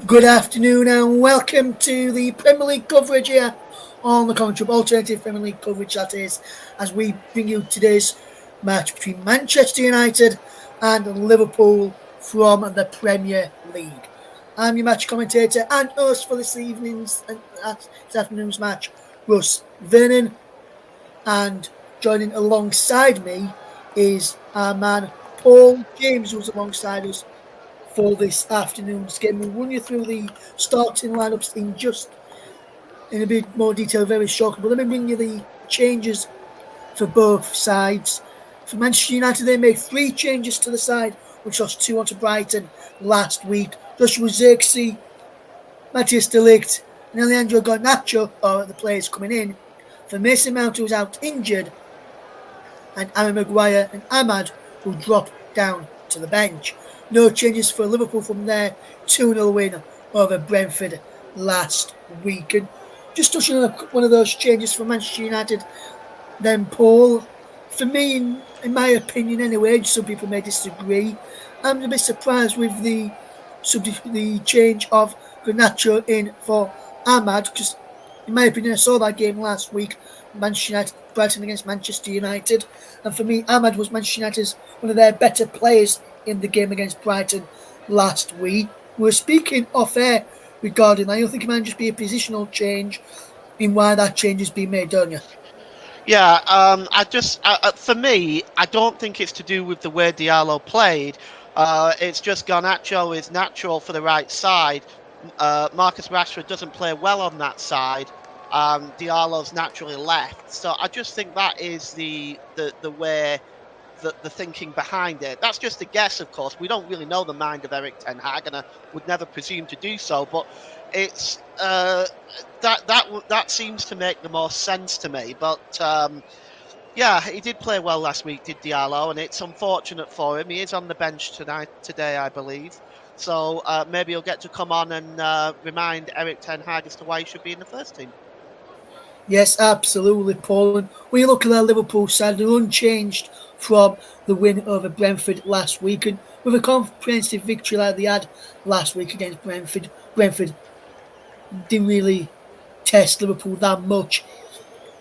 Good afternoon and welcome to the Premier League coverage here on the Commentary Alternative Premier League coverage, that is, as we bring you today's match between Manchester United and Liverpool from the Premier League. I'm your match commentator and host for this afternoon's match, Russ Vernon, and joining alongside me is our man Paul James, who's alongside us for this afternoon's game. We'll run you through the starting lineups in a bit more detail very shortly. But let me bring you the changes for both sides. For Manchester United, they made three changes to the side, which lost 2 on to Brighton last week. Joshua Zirkzee, Matthias de Ligt, and Alejandro Garnacho are the players coming in. For Mason Mount, who was out injured, and Aaron Maguire and Ahmad will drop down to the bench. No changes for Liverpool from their 2-0 win over Brentford last week. And just touching on one of those changes for Manchester United, then Paul, for me, in my opinion anyway, some people may disagree, I'm a bit surprised with the change of Garnacho in for Ahmad, because in my opinion, I saw that game last week, Manchester United, Brighton against Manchester United, and for me, Ahmad was Manchester United's one of their better players in the game against Brighton last week. We were speaking off air regarding that. You think it might just be a positional change in why that change has been made, don't you? Yeah, for me, I don't think it's to do with the way Diallo played. It's just Garnacho is natural for the right side. Marcus Rashford doesn't play well on that side. Diallo's naturally left. So I just think that is the way the thinking behind it. That's just a guess, of course. We don't really know the mind of Eric Ten Hag, and I would never presume to do so. But it's that seems to make the most sense to me. But yeah, he did play well last week, did Diallo, and it's unfortunate for him. He is on the bench today, I believe. So maybe he'll get to come on and remind Eric Ten Hag as to why he should be in the first team. Yes, absolutely, Paul. And when you look at their Liverpool side, they're unchanged from the win over Brentford last week. And with a comprehensive victory like they had last week against Brentford didn't really test Liverpool that much.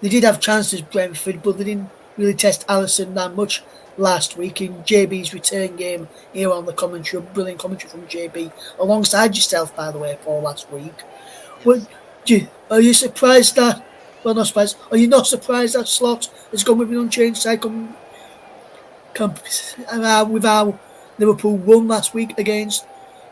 They did have chances, Brentford, but they didn't really test Alisson that much last week in JB's return game here on the commentary. Brilliant commentary from JB, alongside yourself, by the way, Paul, last week. What, Yes. are you surprised that, well, not surprised, are you not surprised that Slot has gone with an unchanged side with how Liverpool won last week against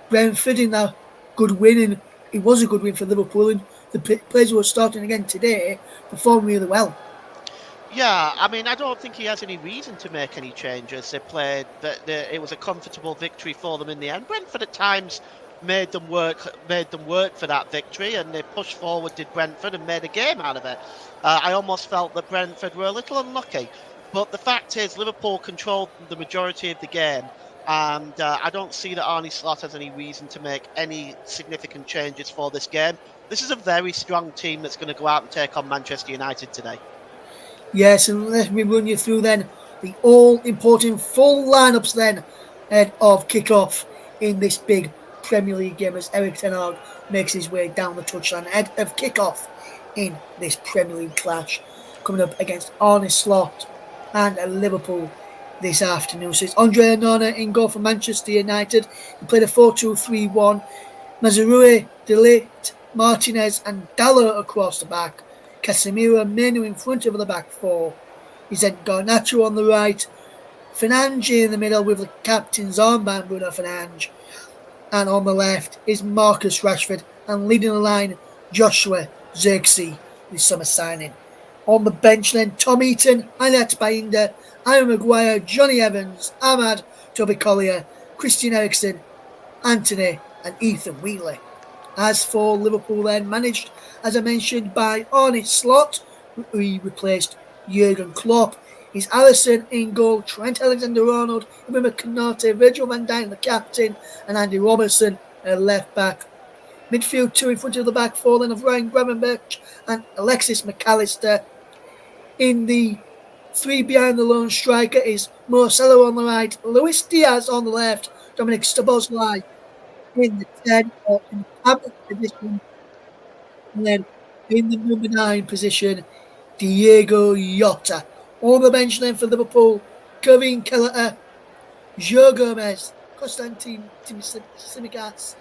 Brentford in that good win? And it was a good win for Liverpool, and the players who are starting again today performed really well. Yeah, I mean, I don't think he has any reason to make any changes. They played, it was a comfortable victory for them in the end. Brentford at times made them work for that victory, and they pushed forward, did Brentford, and made a game out of it. I almost felt that Brentford were a little unlucky, but the fact is, Liverpool controlled the majority of the game, and I don't see that Arne Slot has any reason to make any significant changes for this game. This is a very strong team that's going to go out and take on Manchester United today. Yes, and let me run you through then the all important full lineups then ahead of kick-off in this big Premier League game as Eric Ten Hag makes his way down the touchline ahead of kick-off in this Premier League clash coming up against Arne Slot and Liverpool this afternoon. So it's Andre Onana in goal for Manchester United. He played a 4-2-3-1. Mazraoui, De Ligt, Martinez and Dalot across the back. Casemiro and Menu in front of the back four. He's then Garnacho on the right. Fernandes in the middle with the captain's armband, Bruno Fernandes. And on the left is Marcus Rashford. And leading the line, Joshua Zirkzee, his summer signing. On the bench then, Tom Eaton, Aynat Bainda, Aaron Maguire, Johnny Evans, Ahmad, Toby Collier, Christian Eriksen, Anthony and Ethan Wheatley. As for Liverpool then, managed, as I mentioned, by Arne Slot, who replaced Jurgen Klopp, is Alisson in goal, Trent Alexander-Arnold, Emma Konate, Virgil van Dijk, the captain, and Andy Robertson at left back. Midfield two in front of the back four then of Ryan Gravenberch and Alexis McAllister. In the three behind the lone striker is Marcelo on the right, Luis Diaz on the left, Dominic Szoboszlai in the 10 or in the cabinet position, and then in the number 9 position, Diego Jota. On the bench then for Liverpool, Kevin Kelleher, Joe Gomez, Konstantin Tsimikas,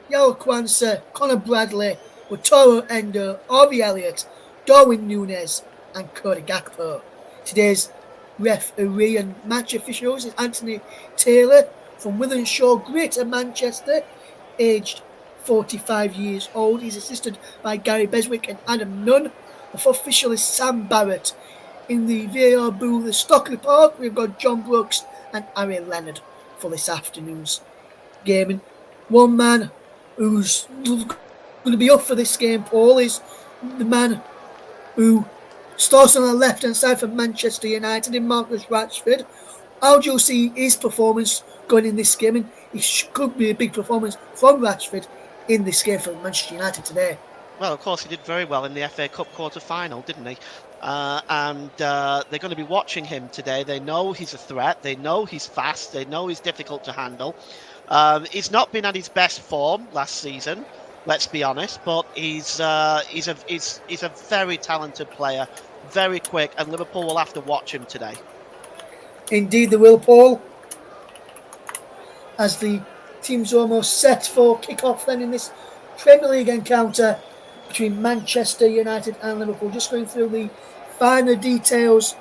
Yao Kwanzaa, Conor Bradley, Wataru Endo, Harvey Elliott, Darwin Núñez, and Cody Gakpo. Today's referee and match officials is Anthony Taylor from Wythenshawe, Greater Manchester, aged 45 years old. He's assisted by Gary Beswick and Adam Nunn. The fourth official is Sam Barrett. In the VAR booth at Stockley Park, we've got John Brooks and Harry Leonard for this afternoon's game. And one man who's going to be up for this game, Paul, is the man who starts on the left-hand side for Manchester United in Marcus Rashford. How do you see his performance going in this game? And it could be a big performance from Rashford in this game for Manchester United today. Well, of course, he did very well in the FA Cup quarter-final, didn't he? And they're going to be watching him today. They know he's a threat. They know he's fast. They know he's difficult to handle. He's not been at his best form last season, let's be honest. But he's a very talented player, very quick, and Liverpool will have to watch him today. Indeed, they will, Paul. As the team's almost set for kick-off then in this Premier League encounter between Manchester United and Liverpool. Just going through the finer details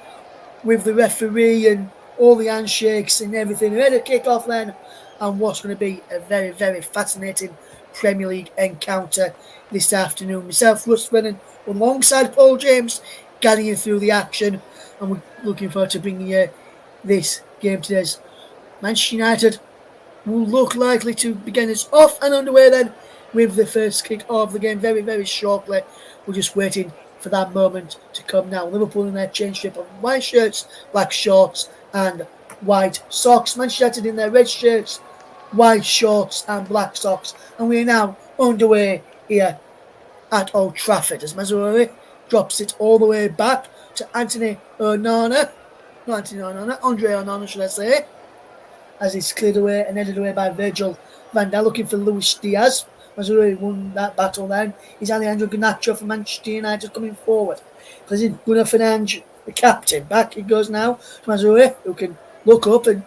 with the referee and all the handshakes and everything. We had a kick-off then, and what's going to be a very, very fascinating Premier League encounter this afternoon. Myself, Russ Brennan, alongside Paul James, guiding you through the action, and we're looking forward to bringing you this game today. Manchester United will look likely to begin us off and underway then with the first kick of the game very, very shortly. We're just waiting for that moment to come now. Liverpool in their change strip of white shirts, black shorts and white socks. Manchester United in their red shirts, white shorts and black socks. And we are now underway here at Old Trafford as Mazraoui drops it all the way back to Andre Onana, should I say, as he's cleared away and headed away by Virgil van Dijk, looking for Luis Diaz. Mazraoui won that battle then. Is Alejandro Garnacho for Manchester United coming forward. Because in Bruno Fernandes, the captain, back he goes now to Mazraoui, who can look up and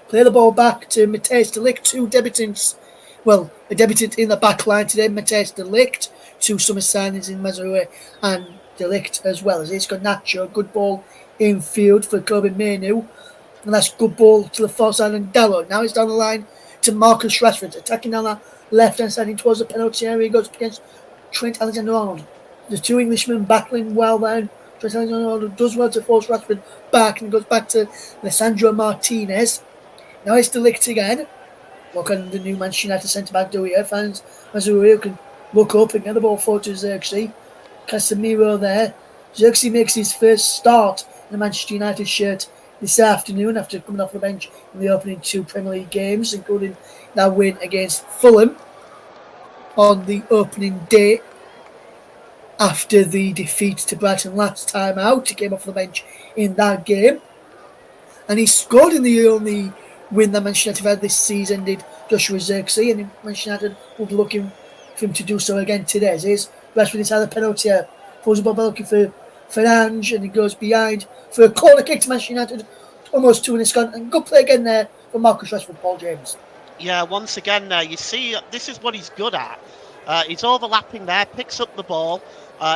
play the ball back to Matthijs de Ligt, two debutants. Well, a debutant in the back line today, Matthijs de Ligt, two summer signings in Mazraoui and de Ligt as well. As it's got Nacho, good ball in field for Kobe Mainoo. And that's good ball to the far side and Dalot. Now it's down the line to Marcus Rashford, attacking down that left-hand side towards the penalty area. He goes against Trent Alexander-Arnold. The two Englishmen battling well then. Trent Alexander-Arnold does well to force Rashford back and goes back to Lisandro Martinez. Now it's de Ligt again. What can the new Manchester United centre-back do here? Fans Mazraoui can look up and get the ball forward to Xerxes. Casemiro there. Xerxes makes his first start in the Manchester United shirt this afternoon after coming off the bench in the opening two Premier League games, including that win against Fulham on the opening day after the defeat to Brighton last time out. He came off the bench in that game. And he scored in the only win that Manchester United had this season, did Joshua Xerxes, and Manchester United will be looking for him to do so again today. As here's Rashford inside the penalty area. Pulls the ball back looking for Fernandes, and he goes behind for a corner kick to Manchester United. Almost two in his gun. And good play again there for Marcus Rashford, Paul James. Yeah, once again there, you see, this is what he's good at. He's overlapping there, picks up the ball.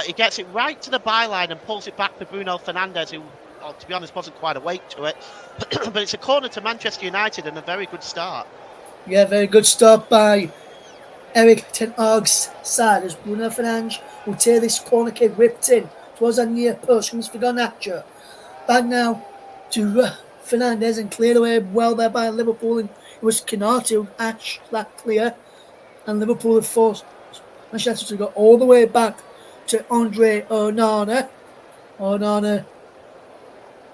He gets it right to the byline and pulls it back to Bruno Fernandes, who, to be honest, wasn't quite awake to it. But it's a corner to Manchester United and a very good start. Yeah, very good start by Erik ten Hag's side as Bruno Fernandes will tear this corner kick whipped in towards that near post. Comes for Garnacho. Back now to Fernandes and cleared away well there by Liverpool. And it was Canate who hatched that clear. And Liverpool have forced Manchester to go all the way back to Andre Onana. Onana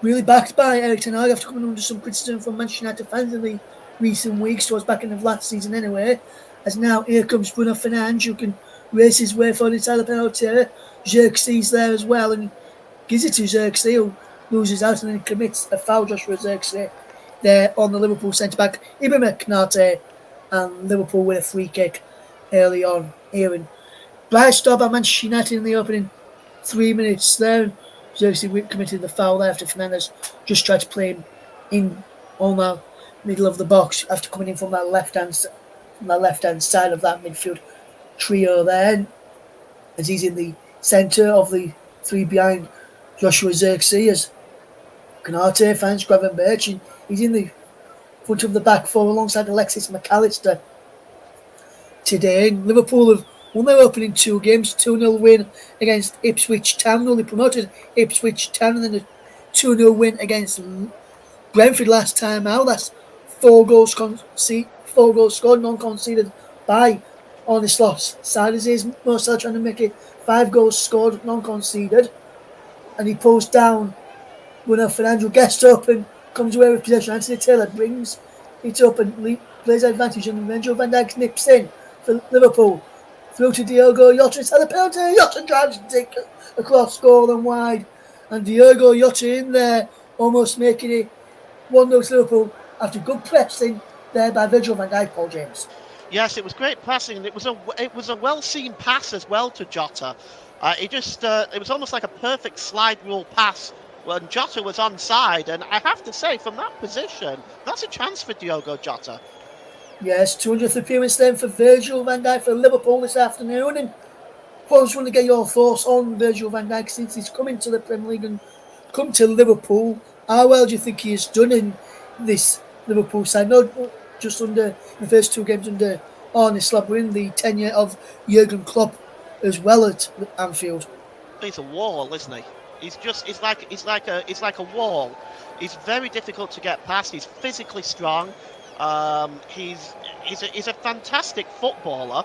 really backed by Erik ten Hag after coming under some criticism from Manchester United fans in the recent weeks, towards back end of last season anyway. As now here comes Bruno Fernandes, who can race his way forward inside the penalty area. Xerxes there as well, and gives it to Xerxes, who loses out and then commits a foul, Joshua Xerxes, there on the Liverpool centre-back, Ibrahima Konate. and Liverpool with a free kick early on here. And bright start by Manchester United in the opening 3 minutes there. Xerxes committed the foul there after Fernandes just tried to play him in on the middle of the box after coming in from that left hand side of that midfield trio there. As he's in the centre of the three behind Joshua Xerxes, as Canate finds Gravenberch, and he's in the front of the back four alongside Alexis McAllister today. And Liverpool have won their opening two games, 2-0 win against Ipswich Town, newly promoted Ipswich Town, and then a 2-0 win against Brentford last time out. That's 4 goals scored, non-conceded by Arne Slot's side. As is Mo Salah trying to make it 5 goals scored, non-conceded, and he pulls down winner Fernando gets open, comes away with possession. Anthony Taylor brings it up and plays advantage, and Virgil van Dijk nips in for Liverpool. Through to Diogo Jota, it's had a penalty. Jota drives Dick across goal and wide, and Diogo Jota in there, almost making it 1-0 to Liverpool after good pressing there by Virgil van Dijk, Paul James. Yes, it was great passing, and it was a well-seen pass as well to Jota. It was almost like a perfect slide rule pass when Jota was onside, and I have to say, from that position, that's a chance for Diogo Jota. Yes, 200th appearance then for Virgil van Dijk for Liverpool this afternoon. And I just want to get your thoughts on Virgil van Dijk since he's come into the Premier League and come to Liverpool. How well do you think he has done in this Liverpool side? Not just under the first 2 games under Arne Slot, but in the tenure of Jurgen Klopp as well at Anfield. He's a wall, isn't he? He's like a wall. He's very difficult to get past. He's physically strong. He's a fantastic footballer,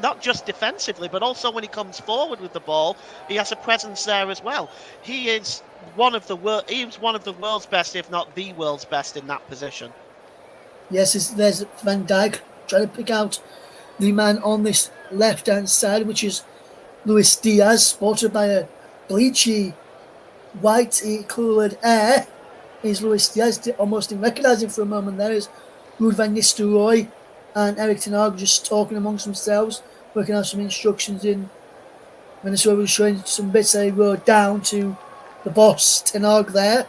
not just defensively, but also when he comes forward with the ball, he has a presence there as well. He is one of the world's best, if not the world's best, in that position. Yes, there's Van Dijk trying to pick out the man on this left-hand side, which is Luis Diaz, spotted by a bleachy white-coloured air. Is Luis Diaz, almost didn't recognise him for a moment there. Is Ruud van Nistelrooy and Erik ten Hag just talking amongst themselves, working out some instructions in. Venezuela was showing some bits they wrote down to the boss, ten Hag there.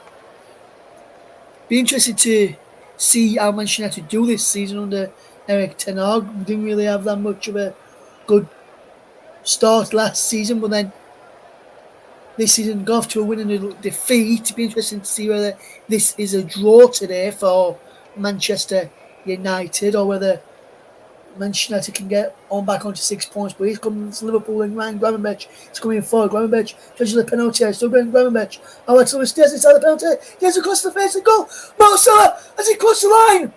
Be interested to see how Manchester United do this season under Erik ten Hag. We didn't really have that much of a good start last season, but then this season got off to a win and a defeat. It'd be interesting to see whether this is a draw today for Manchester United or whether Manchester United can get on back onto 6 points. But he's coming to Liverpool and Ryan Gravenberch. He's coming forward. Gravenberch judges the penalty. Still going Gravenberch. Alex Lewis Diaz inside the penalty. He has across the face and goal. Mo Salah has he crossed the line.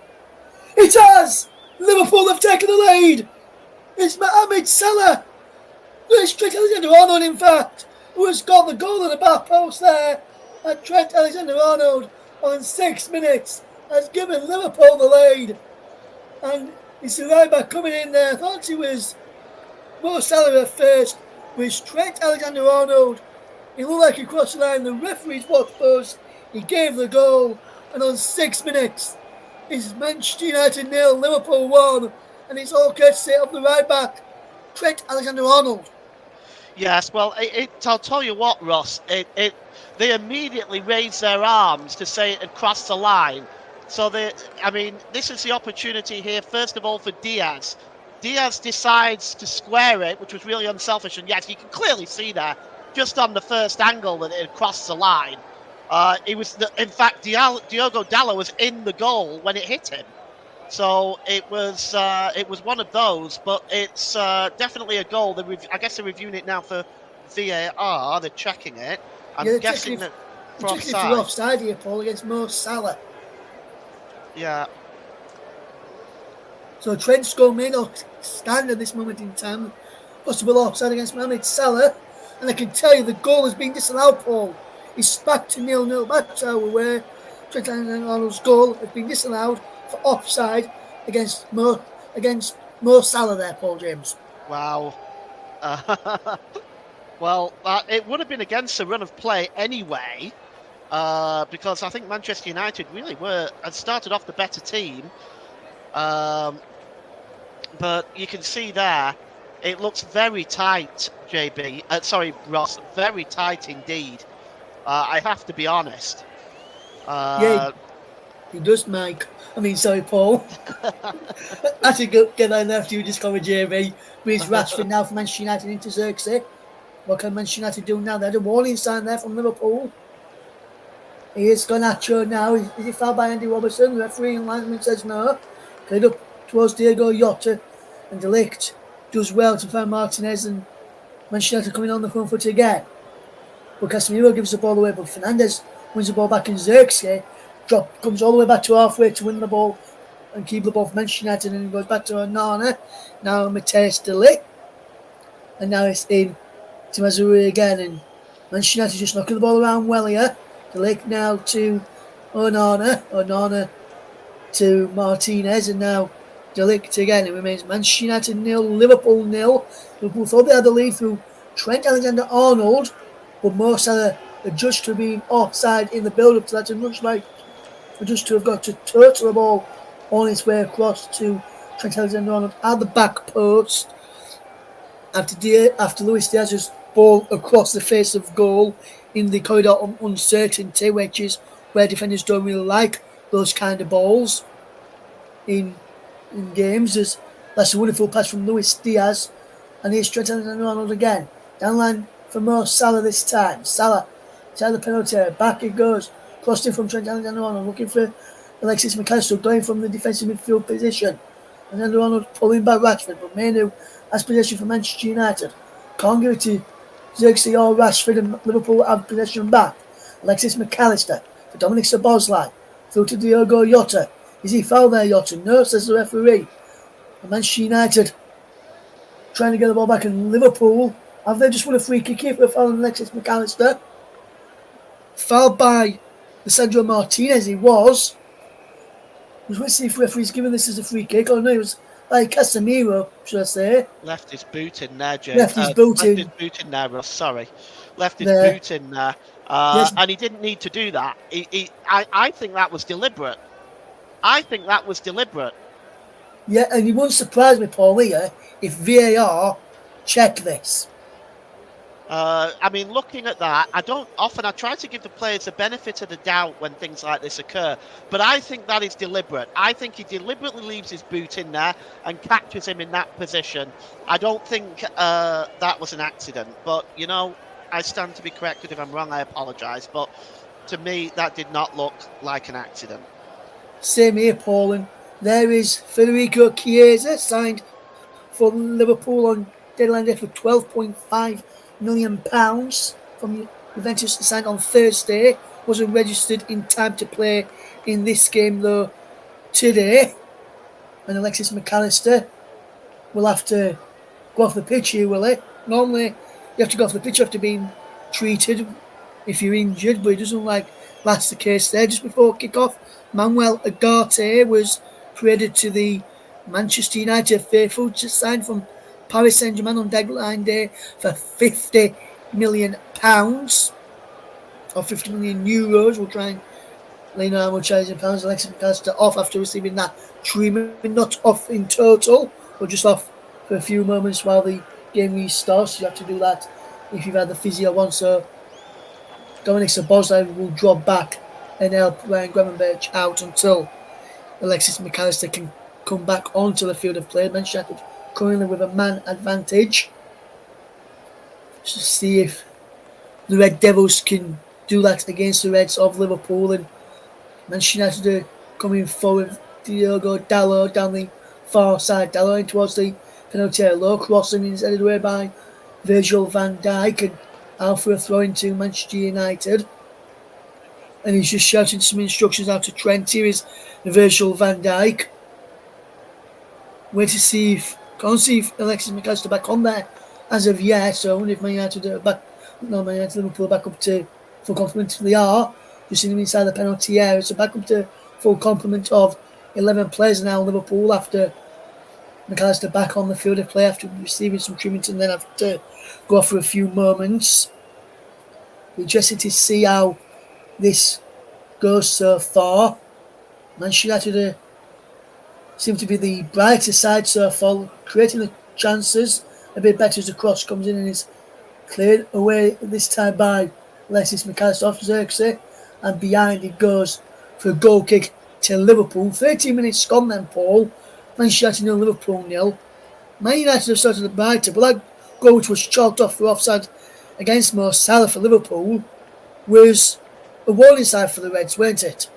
It has. Liverpool have taken the lead. It's Mohamed Salah. It's Trent Alexander-Arnold, in fact, who has got the goal at the back post there. And Trent Alexander-Arnold on 6 minutes has given Liverpool the lead. And it's the right back coming in there. I thought it was Mo Salah at first. With Trent Alexander-Arnold. He looked like he crossed the line. The referee's watch post. He gave the goal. And on 6 minutes, it's Manchester United 0, Liverpool 1. And it's all courtesy of the right back, Trent Alexander-Arnold. Yes, well, I'll tell you what, Ross. They immediately raised their arms to say it had crossed the line. So, this is the opportunity here, first of all, for Diaz. Diaz decides to square it, which was really unselfish. And yes, you can clearly see there, just on the first angle, that it had crossed the line. In fact, Diogo Dalot was in the goal when it hit him. So it was one of those, but it's definitely a goal. I guess they're reviewing it now for VAR. They're checking it. I'm guessing that for offside. For offside here, Paul, against Mo Salah. Yeah. So Trent's goal may not stand at this moment in time. Possible offside against Mohamed Salah. And I can tell you the goal has been disallowed, Paul. It's back to 0-0, back to our way. Trent Alexander-Arnold's goal has been disallowed for offside against Mo Salah there, Paul James. Wow. Well, it would have been against the run of play anyway, because I think Manchester United really had started off the better team. But you can see there, it looks very tight, JB. Sorry, Ross, very tight indeed. I have to be honest. Yeah, Uh, he does, Mike. I mean, sorry, Paul. I should get that after you discover JB. Where's Rashford now for Manchester United into Xerxes? What can Manchester United do now? They had a warning sign there from Liverpool. He is Garnacho now. Is he fouled by Andy Robertson? The referee in linesman says no. Played up towards Diego Jota, and De Ligt does well to find Martinez, and Manchester United coming on the front foot again. But Casemiro gives the ball away, but Fernandez wins the ball back, in Xerxes comes all the way back to halfway to win the ball and keep the ball for Manchester United, and it goes back to Onana. Now Mateus De Ligt, and now it's in to Mazuri again, and Manchester United just knocking the ball around well here. De Ligt now to Onana to Martinez, and now De Ligt again. It remains Manchester United 0, Liverpool 0. Liverpool thought they had the lead through Trent Alexander-Arnold, but Mo Salah adjudged to being offside in the build-up to that, and looks like just to have got to turtle the ball on its way across to Trent Alexander-Arnold at the back post after Luis Diaz's ball across the face of goal in the corridor of uncertainty, which is where defenders don't really like those kind of balls in games. That's a wonderful pass from Luis Diaz, and here's Trent Alexander-Arnold again. Downline for Mo Salah this time. Salah inside the penalty area. Back it goes. Crossed in from Trent Alexander-Arnold, looking for Alexis McAllister, going from the defensive midfield position. Alexander-Arnold pulling back Rashford, but Manu has possession for Manchester United. Can't give it to Xerxes or Rashford, and Liverpool have possession back. Alexis McAllister for Dominic Szoboszlai. Through to Diogo Jota. Is he fouled there, Jota? No, says the referee. And Manchester United trying to get the ball back, and Liverpool, have they just won a free kick here for fouling Alexis McAllister? Fouled by Lisandro Martinez, he was. Let's see if referee's giving this as a free kick. Oh no, it was by Casemiro, should I say. left his boot in there, Left his boot left his in boot in there, Ross. Sorry, left his there. boot in there, Yes. and he didn't need to do that. I think that was deliberate. I think that was deliberate. Yeah, and it won't surprise me, Paul, here, if VAR check this. I mean, looking at that, I try to give the players the benefit of the doubt when things like this occur, but I think that is deliberate. I think he deliberately leaves his boot in there and catches him in that position. I don't think that was an accident, but, I stand to be corrected if I'm wrong. I apologise, but to me, that did not look like an accident. Same here, Paul, and there is Federico Chiesa, signed for Liverpool on deadline day for £12.5 million from Juventus, signed on Thursday. Wasn't registered in time to play in this game though today. And Alexis McAllister will have to go off the pitch here, will he? Normally you have to go off the pitch after being treated if you're injured, but it doesn't like that's the case there. Just before kick-off, Manuel Ugarte was paraded to the Manchester United faithful, just signed from Paris Saint-Germain on deadline day for £50 million or €50 million. We'll try and lay how much is in pounds. Alexis McAllister off after receiving that treatment, not off in total, but just off for a few moments while the game restarts. You have to do that if you've had the physio one. So Dominic Szoboszlai will drop back and help Ryan Gravenberch out until Alexis McAllister can come back onto the field of play. Manchester United currently with a man advantage. Just to see if the Red Devils can do that against the Reds of Liverpool. And Manchester United are coming forward. Diogo Dalot down the far side. Dalot in towards the penalty area. Low crossing is headed away by Virgil van Dijk, and out for a throw into Manchester United. And he's just shouting some instructions out to Trent. Here is Virgil van Dijk. Wait to see if Alexis McAllister back on there as of yet. So I wonder if Man United are back. No, Man United Liverpool back up to full complement. They are. Just seeing them inside the penalty area. So back up to full complement of 11 players now. Liverpool after McAllister back on the field of play after receiving some treatment and then have to go off for a few moments. We're interested to see how this goes so far. Manchester United are seem to be the brighter side so far, creating the chances a bit better as the cross comes in and is cleared away this time by Alexis McAllister off Xerxes, and behind it goes for a goal kick to Liverpool. 13 minutes gone then, Paul. Manchester United 0, Liverpool 0. Man United have started the brighter, but that goal which was chalked off for offside against Mo Salah for Liverpool was a warning sign for the Reds, weren't it?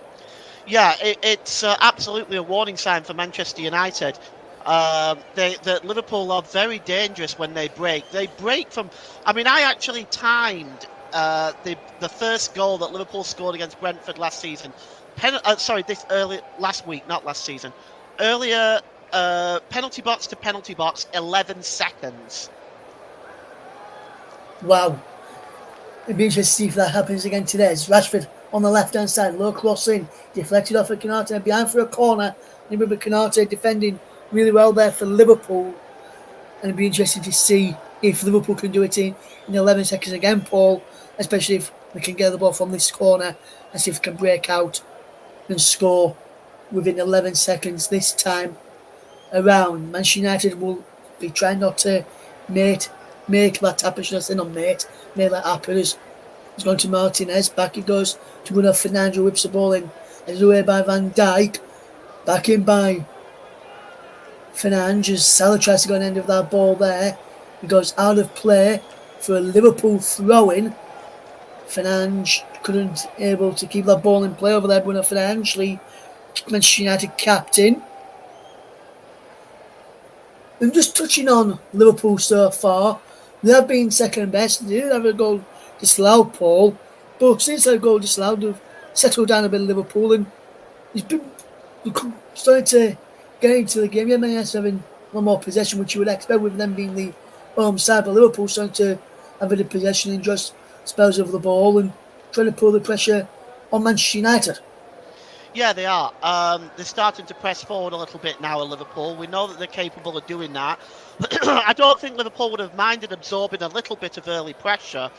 Yeah, it's absolutely a warning sign for Manchester United. That Liverpool are very dangerous when they break. They break from. I mean, I actually timed the first goal that Liverpool scored against Brentford last season. Sorry, this early last week, not last season. Earlier, penalty box to penalty box, 11 seconds. Wow. It'd be interesting to see if that happens again today. It's Rashford on the left hand side, low cross in, deflected off at Canate, behind for a corner. Remember Canate defending really well there for Liverpool. And it'd be interesting to see if Liverpool can do it in 11 seconds again, Paul, especially if they can get the ball from this corner and see if they can break out and score within 11 seconds this time around. Manchester United will be trying not to make that happen, should I say, not make that happen. It's going to Martinez, back it goes to Bruno Fernandes, whips the ball in, headed away by Van Dijk, back in by Fernandes. Salah tries to go on the end of that ball there. He goes out of play for a Liverpool throw-in. Fernandes couldn't able to keep that ball in play over there. Bruno Fernandes, the Manchester United captain. And just touching on Liverpool so far, they have been second best. They did have a goal disallowed, Paul, but since that goal disallowed, they've settled down a bit of Liverpool and it's been starting to get into the game. Yeah, Man United having one more possession, which you would expect with them being the home side, but Liverpool starting to have a bit of possession and just spells over the ball and trying to pull the pressure on Manchester United. Yeah, they are. They're starting to press forward a little bit now at Liverpool. We know that they're capable of doing that. I don't think Liverpool would have minded absorbing a little bit of early pressure.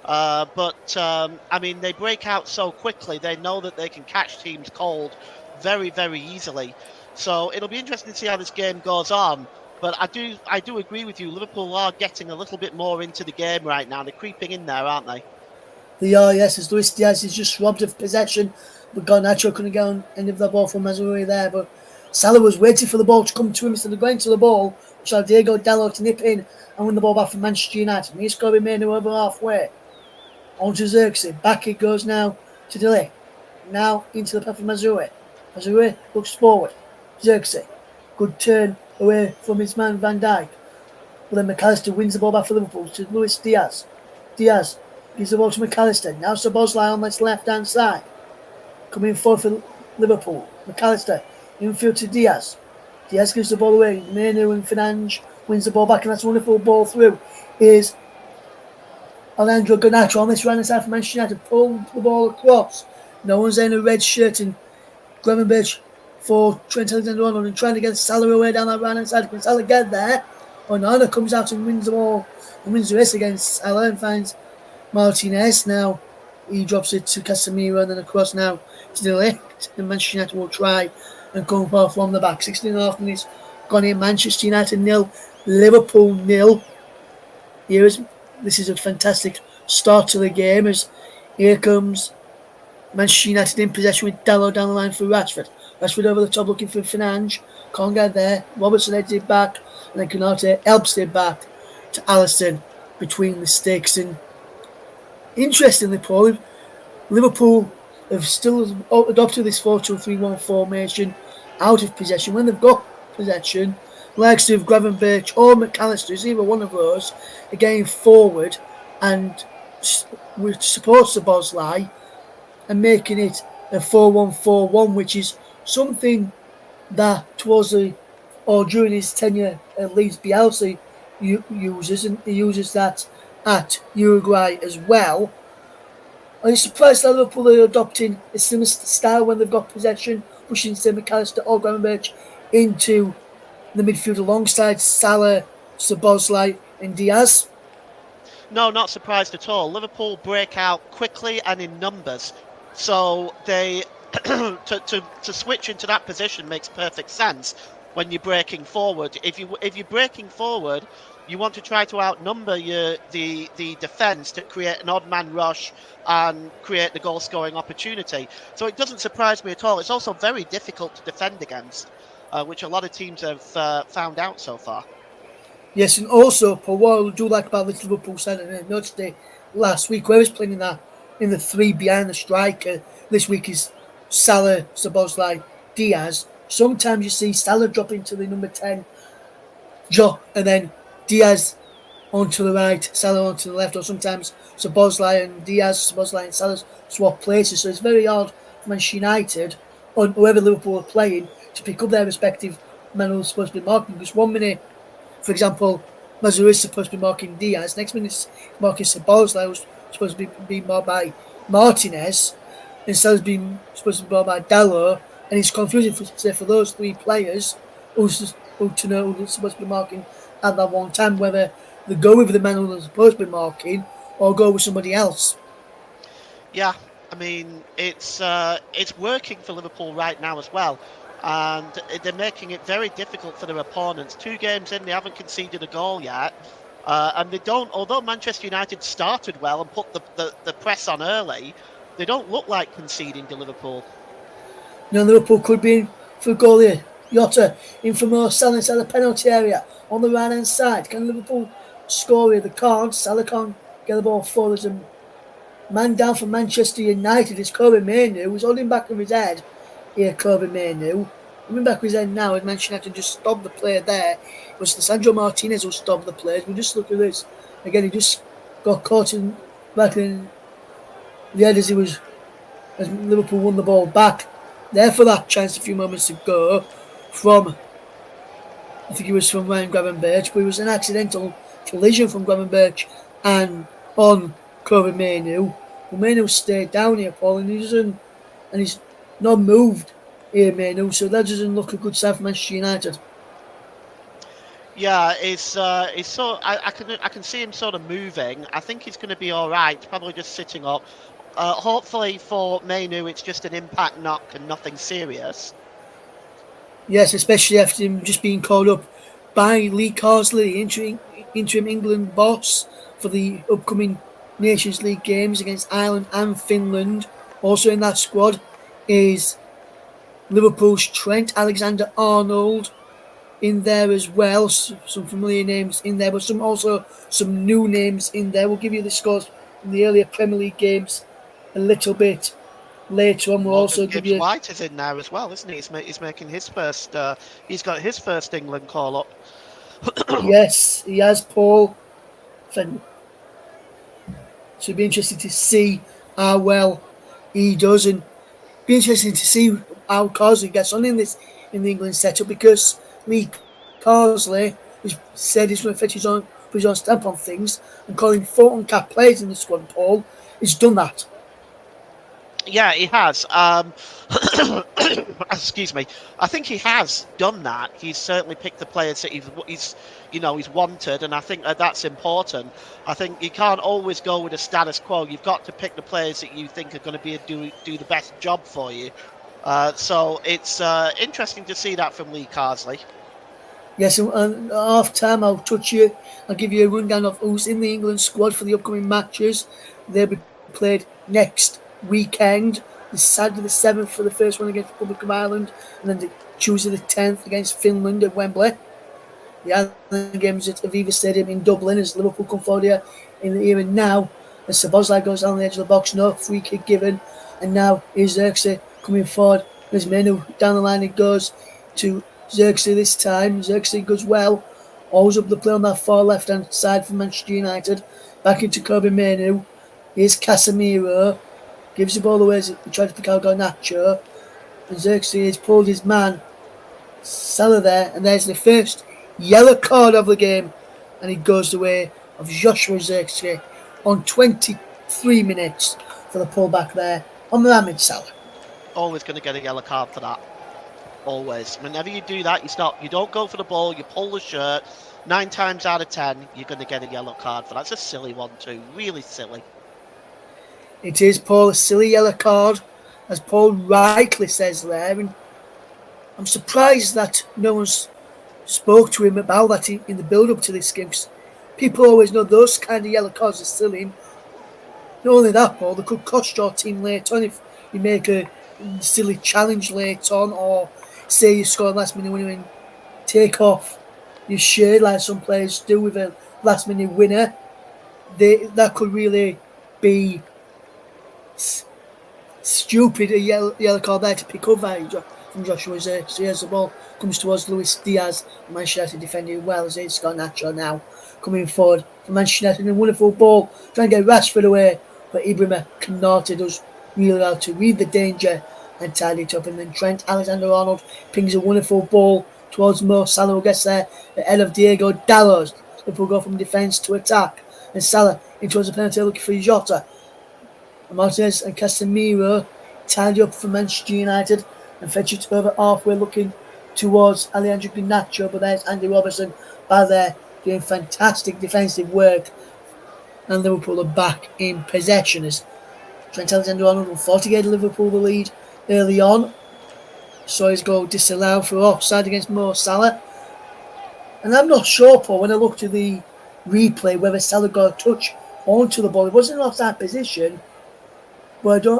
But I mean, they break out so quickly. They know that they can catch teams cold very, very easily. So it'll be interesting to see how this game goes on. But I do agree with you. Liverpool are getting a little bit more into the game right now. They're creeping in there, aren't they? They are, yes, as Luis Diaz is just robbed of possession. But Garnacho couldn't get on end of the ball from Mazraoui there. But Salah was waiting for the ball to come to him instead of going to the ball, which allowed Diego Dalot to nip in and win the ball back from Manchester United. And he's got to be made over halfway. On to Xerxes. Back it goes now to Delay. Now into the path of Mazraoui. Mazraoui looks forward. Xerxes. Good turn away from his man Van Dijk. But then McAllister wins the ball back for Liverpool to Luis Diaz. Diaz gives the ball to McAllister. Now Szoboszlai on this left hand side. Coming forward for Liverpool. McAllister. Infield to Diaz. Diaz gives the ball away. Menu and Fernandes wins the ball back, and that's a wonderful ball through. Is Alejandro Garnacho on this right hand side for Manchester United. Pull the ball across. No one's in a red shirt, and Gravenberch for Trent Alexander-Arnold and trying to get Salah away down that right hand side. Can Salah get there? Onana comes out and wins the ball and wins the race against Salah and finds Martinez. Now he drops it to Casemiro and then across now to the left. And Manchester United will try and come forward from the back. 16.5 minutes gone in. Manchester United 0, Liverpool 0. This is a fantastic start to the game as here comes Manchester United in possession with Dalot down the line for Rashford. Rashford over the top looking for Fernandes. Can't get there. Robertson heads it back and then Canate helps it back to Alisson between the sticks. And interestingly, Paul, Liverpool have still adopted this 4-2-3-1 formation out of possession. When they've got possession, likes of Gravenberch or McAllister, either one of those, are getting forward and with support Szoboszlai and making it a 4-1-4-1, which is something that towards the or during his tenure at Leeds Bielsa uses, and he uses that at Uruguay as well. Are you surprised that Liverpool are adopting a similar style when they've got possession, pushing say McAllister or Gravenberch into the midfield alongside Salah, Szoboszlai and Diaz? No, not surprised at all. Liverpool break out quickly and in numbers. So they to switch into that position makes perfect sense when you're breaking forward. If you're breaking forward, you want to try to outnumber the defence to create an odd man rush and create the goal scoring opportunity. So it doesn't surprise me at all. It's also very difficult to defend against, which a lot of teams have found out so far. Yes, and also, Paul, what I do like about this Liverpool side, and I noticed it last week, where he's playing in the three behind the striker. This week is Salah, Szoboszlai, Diaz. Sometimes you see Salah drop into the number 10, and then Diaz onto the right, Salah onto the left, or sometimes Szoboszlai and Diaz, Szoboszlai and Salah swap places. So it's very hard for Manchester United, or whoever Liverpool are playing, to pick up their respective men who are supposed to be marking. Because one minute, for example, Mazur is supposed to be marking Diaz. Next minute, he's marking Szoboszlai, who's supposed to be marked by Martinez. Instead of being supposed to be marked by Dalot. And it's confusing for those three players who to know who's supposed to be marking at that one time, whether they go with the man who they're supposed to be marking or go with somebody else. Yeah, I mean it's working for Liverpool right now as well, and they're making it very difficult for their opponents. 2 games in, they haven't conceded a goal yet, and they don't. Although Manchester United started well and put the press on early, they don't look like conceding to Liverpool. Liverpool could be in for a goal here. Jota in for Mo Salah inside the penalty area on the right hand side. Can Liverpool score here? They can't. Salah can't get the ball forward. There's a man down for Manchester United. It's Kobe Mainoo who's holding back with his head. Here, Kobe Mainoo. Coming back with his head now, and Manchester United just stopped the player there. It was Sandro Martinez who stopped the players. We just look at this. Again, he just got caught in back in the head as Liverpool won the ball back. There for that chance a few moments ago from, I think it was from Ryan Gravenberch, but it was an accidental collision from Gravenberch and on Kobe Mainoo. But Mainoo stayed down here, Paul, and he's not moved here, Mainoo, so that doesn't look a good sign for Manchester United. Yeah, it's so I can see him sort of moving. I think he's going to be all right. Probably just sitting up. Hopefully for Mainoo, it's just an impact knock and nothing serious. Yes, especially after him just being called up by Lee Carsley, the interim England boss, for the upcoming Nations League games against Ireland and Finland. Also in that squad is Liverpool's Trent Alexander-Arnold in there as well. Some familiar names in there, but some new names in there. We'll give you the scores from the earlier Premier League games a little bit later on. We'll Morgan also give Gibbs you... White is in there as well, isn't he? He's making his first. He's got his first England call up. Yes, he has, Paul. So it'll be interesting to see how well he does, and be interesting to see how Carsley gets on in the England setup, because Lee Carsley has said he's going to put his own stamp on things, and calling 4 uncapped players in the squad, Paul. He's done that. Yeah, he has. Excuse me. I think he has done that. He's certainly picked the players that he's wanted, and I think that's important. I think you can't always go with a status quo. You've got to pick the players that you think are going to do the best job for you. So it's interesting to see that from Lee Carsley. Yes, and at half time I'll give you a rundown of who's in the England squad for the upcoming matches. They'll be played next weekend. The Saturday the 7th for the first one against the Republic of Ireland, and then the Tuesday the 10th against Finland at Wembley. The Ireland games at Aviva Stadium in Dublin as Liverpool come forward here and now. As Szoboszlai goes down the edge of the box, no free kick given, and now is Xerxes coming forward. As Mainoo down the line, it goes to Xerxes this time. Xerxes goes well, always up the play on that far left hand side for Manchester United. Back into Kobe Mainoo. Here's Casemiro. Gives the ball away as he tries to pick out Garnacho. And Xerxes pulled his man Salah there, and there's the first yellow card of the game, and he goes the way of Joshua Xerxes on 23 minutes for the pullback there on Mohamed Salah. Always going to get a yellow card for that. Always. Whenever you do that, you don't go for the ball, you pull the shirt. 9 times out of 10, you're going to get a yellow card for that. It's a silly one too, really silly. It is, Paul, a silly yellow card, as Paul rightly says there, and I'm surprised that no one's spoke to him about that in the build-up to this game. 'Cause people always know those kind of yellow cards are silly. Not only that, Paul, they could cost your team late on if you make a silly challenge late on, or say you score a last minute winner and take off your shirt like some players do with a last minute winner. That could really be stupid, a yellow card there to pick up from Joshua Zirk. So here's the ball, comes towards Luis Diaz. Manchester United defending well as it's got Nacho now coming forward for Manchester United. A wonderful ball, trying to get Rashford away, but Ibrahim Konate does really well to read the danger and tidy it up. And then Trent Alexander-Arnold pings a wonderful ball towards Mo Salah, who gets there ahead of Diego Dalot. Liverpool go from defence to attack, and Salah in towards the penalty looking for Jota. Martinez and Casemiro tidy up for Manchester United and fetch it over halfway looking towards Alejandro Garnacho, but there's Andy Robertson by there doing fantastic defensive work, and Liverpool are back in possession as Trent Alexander-Arnold fought to get Liverpool the lead early on. Saw his goal disallowed for offside against Mo Salah, and I'm not sure, Paul, when I looked at the replay whether Salah got a touch onto the ball. It wasn't an offside position, but I'm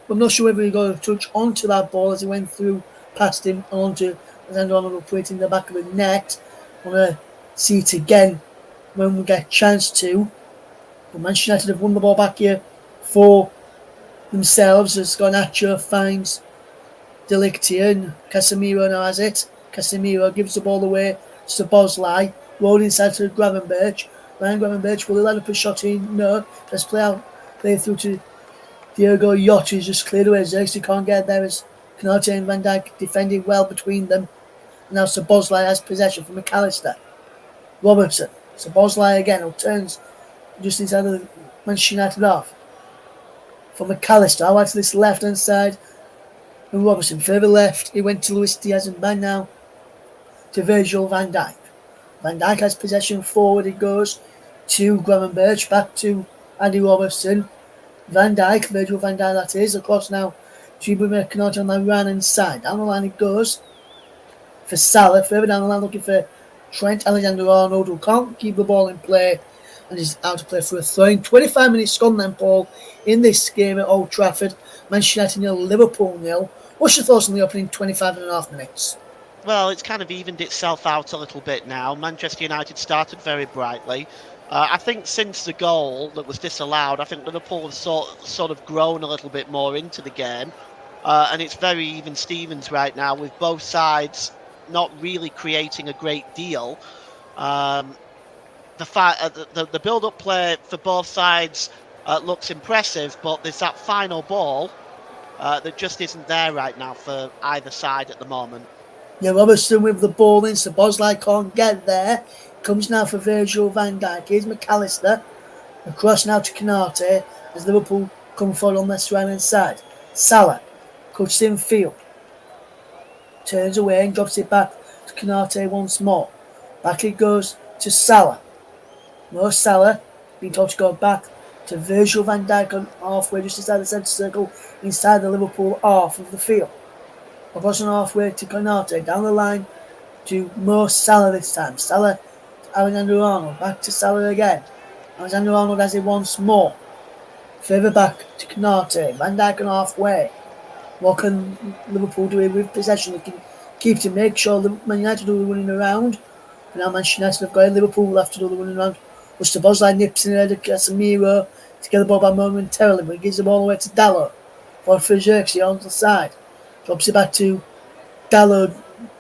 not sure whether he got a touch onto that ball as he went through past him and onto Alexander-Arnold, put it in the back of the net. I want to see it again when we get a chance to. But Manchester United have won the ball back here for themselves as Garnacho finds De Ligt here, and Casemiro now has it. Casemiro gives the ball away to Bosley, rolled inside to Gravenberch. Ryan Gravenberch, will he let up a shot in? No. Let's play through to Diego Jota. Is just cleared away. Xerxes can't get there as Konate and Van Dijk defending well between them. And now Szoboszlai has possession from McAllister. Robertson. Szoboszlai again, who turns just inside of the Manchester United half. For McAllister, out to this left hand side. And Robertson further left. He went to Luis Diaz and back now to Virgil van Dijk. Van Dijk has possession forward. It goes to Gravenberch, back to Andy Robertson. Van Dijk, Virgil van Dijk that is, across now to Ibrahim Konate on the right hand side. Down the line it goes for Salah, further down the line looking for Trent Alexander-Arnold, who can't keep the ball in play and is out to play for a throw-in. 25 minutes gone then, Paul, in this game at Old Trafford. Manchester United 0, Liverpool 0. What's your thoughts on the opening 25.5 minutes? Well, it's kind of evened itself out a little bit now. Manchester United started very brightly. I think since the goal that was disallowed, I think Liverpool have sort of grown a little bit more into the game. And it's very even Stevens right now, with both sides not really creating a great deal. The build-up play for both sides looks impressive, but there's that final ball that just isn't there right now for either side at the moment. Yeah, Robertson with the ball in, so Bosley can't get there. Comes now for Virgil van Dijk. Here's McAllister. Across now to Konate as Liverpool come forward on this right hand side. Salah cuts in field. Turns away and drops it back to Konate once more. Back it goes to Salah. Mo Salah being told to go back to Virgil van Dijk on halfway just inside the centre circle inside the Liverpool half of the field. Across on halfway to Konate, down the line to Mo Salah this time. Salah to Alexander-Arnold, back to Salah again. Alexander-Arnold has it once more. Further back to Konate, Van Dijk on halfway. What can Liverpool do with possession? They can keep to make sure Man United do the running around. But now Manchester United have got it. Liverpool will have to do the running around. But Szoboszlai nips in ahead of Casemiro to get the ball back momentarily, but he gives the ball away to Dalot. For Xerxes on the side. Drops it back to Dalot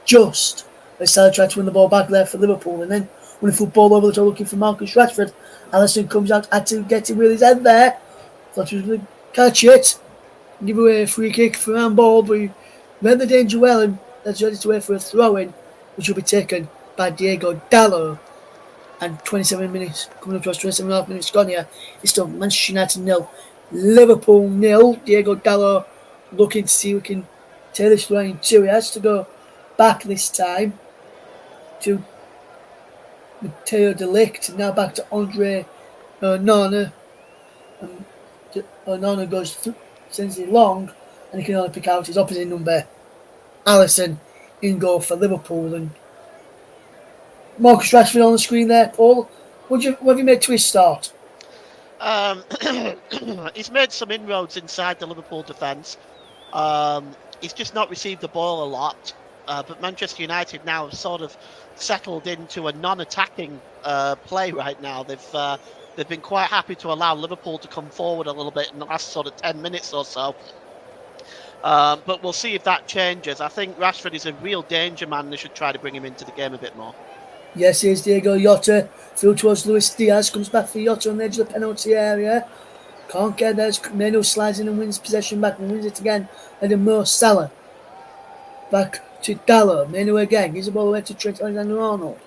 just as Salah tried to win the ball back there for Liverpool. And then when the football over the top looking for Marcus Rashford, Alisson comes out, had to get it with his head there. Thought he was going to catch it, give away a free kick for handball, but he read the danger well and that's ready to wait for a throw-in, which will be taken by Diego Dalot. And 27 minutes, coming up to us, 27.5 minutes gone here. It's still Manchester United 0, Liverpool 0. Diego Dalot looking to see if we can take this throw-in too. He has to go back this time to Matteo De Ligt. Now back to Andre Onana. Onana goes through, sends it long. and he can only pick out his opposite number, Alisson, in goal for Liverpool. And Marcus Rashford on the screen there, Paul. What have you made to his start? Um, he's made some inroads inside the Liverpool defence. He's just not received the ball a lot. But Manchester United now have sort of settled into a non-attacking play right now. They've been quite happy to allow Liverpool to come forward a little bit in the last sort of 10 minutes or so. But we'll see if that changes. I think Rashford is a real danger man. They should try to bring him into the game a bit more. Yes, here's Diego Jota. Through towards Luis Diaz. Comes back for Jota on the edge of the penalty area. Can't get there. Meno slides in and wins possession back and wins it again. And then Mo Salah. Back to Dalot. Meno again. Gives the ball away to Trent Alexander-Arnold.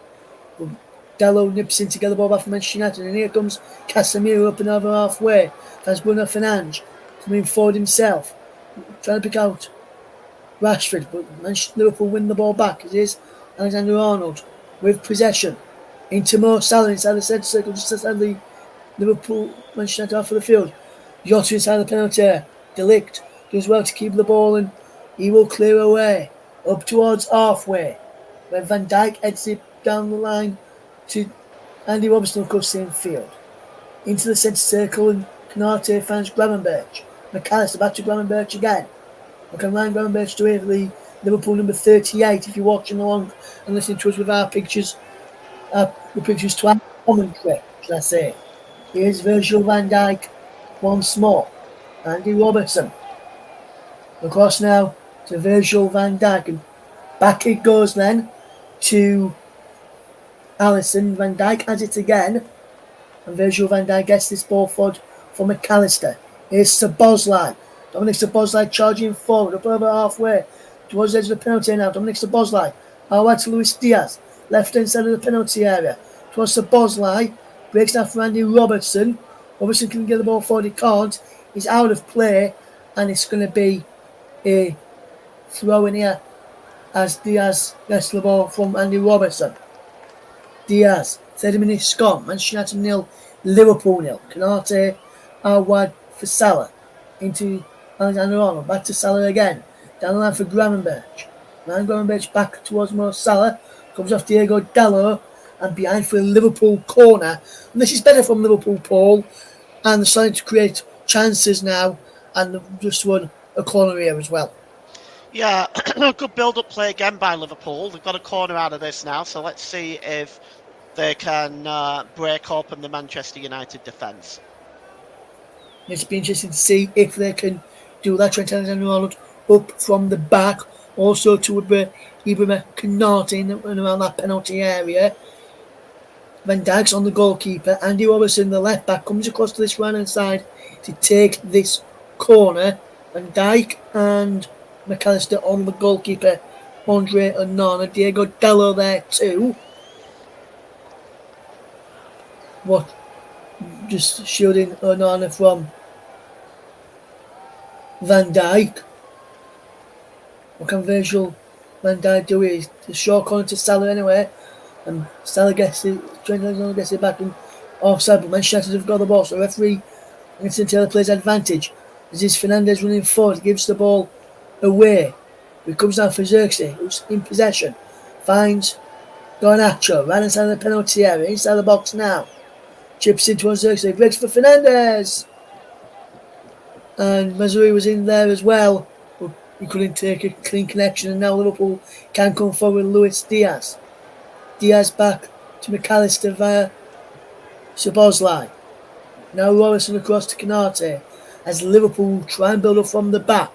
Dalot nips in to get the ball back from Manchester United. And here comes Casemiro up and over halfway. That's Bruno Fernandes coming forward himself. Trying to pick out Rashford. But Liverpool win the ball back. It is Alexander-Arnold with possession. Into Mo Salah inside the centre circle. Just outside the Liverpool Manchester United half of the field. Jota inside the penalty area. De Ligt does well to keep the ball and he will clear away up towards halfway where Van Dijk heads it down the line to Andy Robertson, of course, same field. Into the centre circle and Canate finds Gravenberch. McAllister back to Gravenberch again. What can Ryan Gravenberch do here for the Liverpool number 38 if you're watching along and listening to us with our pictures, the pictures to our commentary, should I say. Here's Virgil van Dijk once more. Andy Robertson. Across now to Virgil van Dijk. And back it goes then to Alisson. Van Dijk has it again. And Virgil van Dijk gets this ball forward for McAllister. Here's Szoboszlai. Dominic Szoboszlai charging forward up over halfway towards the edge of the penalty now. Dominic Szoboszlai. All right to Luis Diaz. Left hand side of the penalty area. Towards Szoboszlai. Breaks down for Andy Robertson. Robertson can get the ball forward. He can't. He's out of play. And it's going to be a throw in here as Diaz gets the ball from Andy Robertson. Diaz. 30 minutes gone. Manchester United 0. Liverpool 0. Canate out wide for Salah. Into Alexander-Arnold. Back to Salah again. Down the line for Gravenberch. Ryan Gravenberch back towards Mo Salah. Comes off Diego Dalot. And behind for a Liverpool corner. And this is better from Liverpool, Paul. And they're starting to create chances now. And they've just won a corner here as well. Yeah, good build-up play again by Liverpool. They've got a corner out of this now. So let's see if they can break open the Manchester United defence. It's be interesting to see if they can do that. Trent Alexander-Arnold up from the back. Also to Ibrahim Konate in and around that penalty area. Van Dijk's on the goalkeeper. Andy Robertson, the left back, comes across to this right hand side to take this corner. Van Dijk and McAllister on the goalkeeper. Andre Onana. Diego Dalot there too. What? Just shielding Onana from Van Dijk. What can Virgil van Dijk do? Is the short corner to Salah anyway. And Salah gets it, Trent Alexander gets it back and offside, but Manchester United have got the ball, so the referee Vincent Taylor plays advantage. As is Fernandes running forward, he gives the ball away. It comes down for Xerxes, who's in possession. Finds Garnacho, right inside the penalty area, inside the box now. Chips in towards Xerxes, breaks for Fernandes. And Mazzouri was in there as well, but he couldn't take a clean connection, and now Liverpool can come forward with Luis Diaz. Diaz back to McAllister via Szoboszlai. Now Robertson across to Konate as Liverpool try and build up from the back.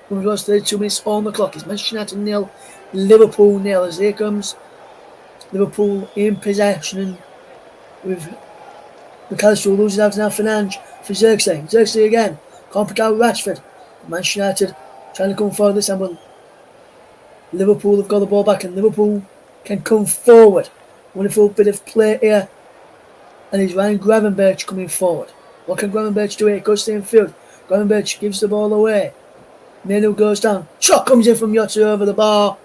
We've got 32 minutes on the clock. It's Manchester United 0, Liverpool 0. As here comes Liverpool in possession and with McAllister will lose it out now Fernandes for Xerxes. Xerxes again. Can't pick out Rashford. Manchester United trying to come forward this time, but Liverpool have got the ball back and Liverpool can come forward. Wonderful bit of play here. And it's Ryan Gravenberch coming forward. What can Gravenberch do here? Goes to the infield. Gravenberch gives the ball away. Meno goes down. Shot comes in from Jota over the bar.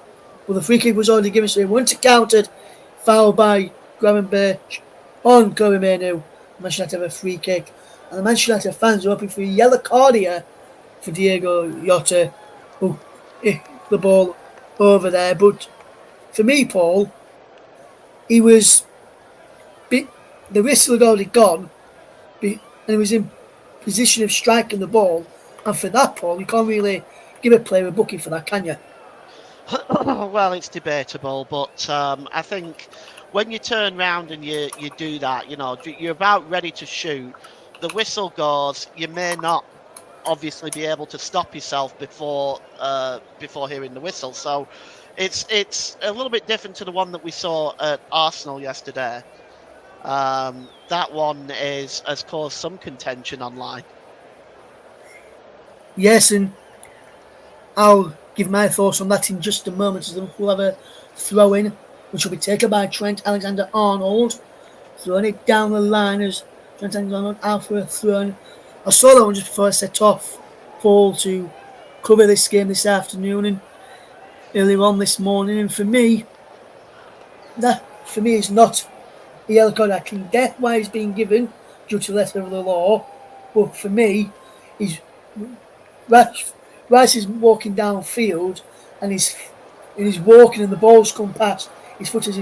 Well, the free kick was already given, so he once countered. Foul by Gravenberch on Kobe Menu. Manchester United have a free kick. And the Manchester United fans are hoping for a yellow card here for Diego Jota, who hit the ball over there. But for me, Paul, he was the whistle had already gone, and he was in position of striking the ball. And for that, Paul, you can't really give a player a booking for that, can you? Well, it's debatable, but I think when you turn round and you do that, you're about ready to shoot. The whistle goes. You may not obviously be able to stop yourself before hearing the whistle. So it's a little bit different to the one that we saw at Arsenal yesterday. That one has caused some contention online. Yes, and I'll give my thoughts on that in just a moment as we'll have a throw in, which will be taken by Trent Alexander Arnold, throwing it down the line as Trent Alexander Arnold out for a throw. I saw that one just before I set off, Paul, to cover this game this afternoon and earlier on this morning. And that for me is not the yellow card I can get why it's being given due to the letter of the law. But for me, he's Rice is walking downfield and he's walking and the ball's come past his foot as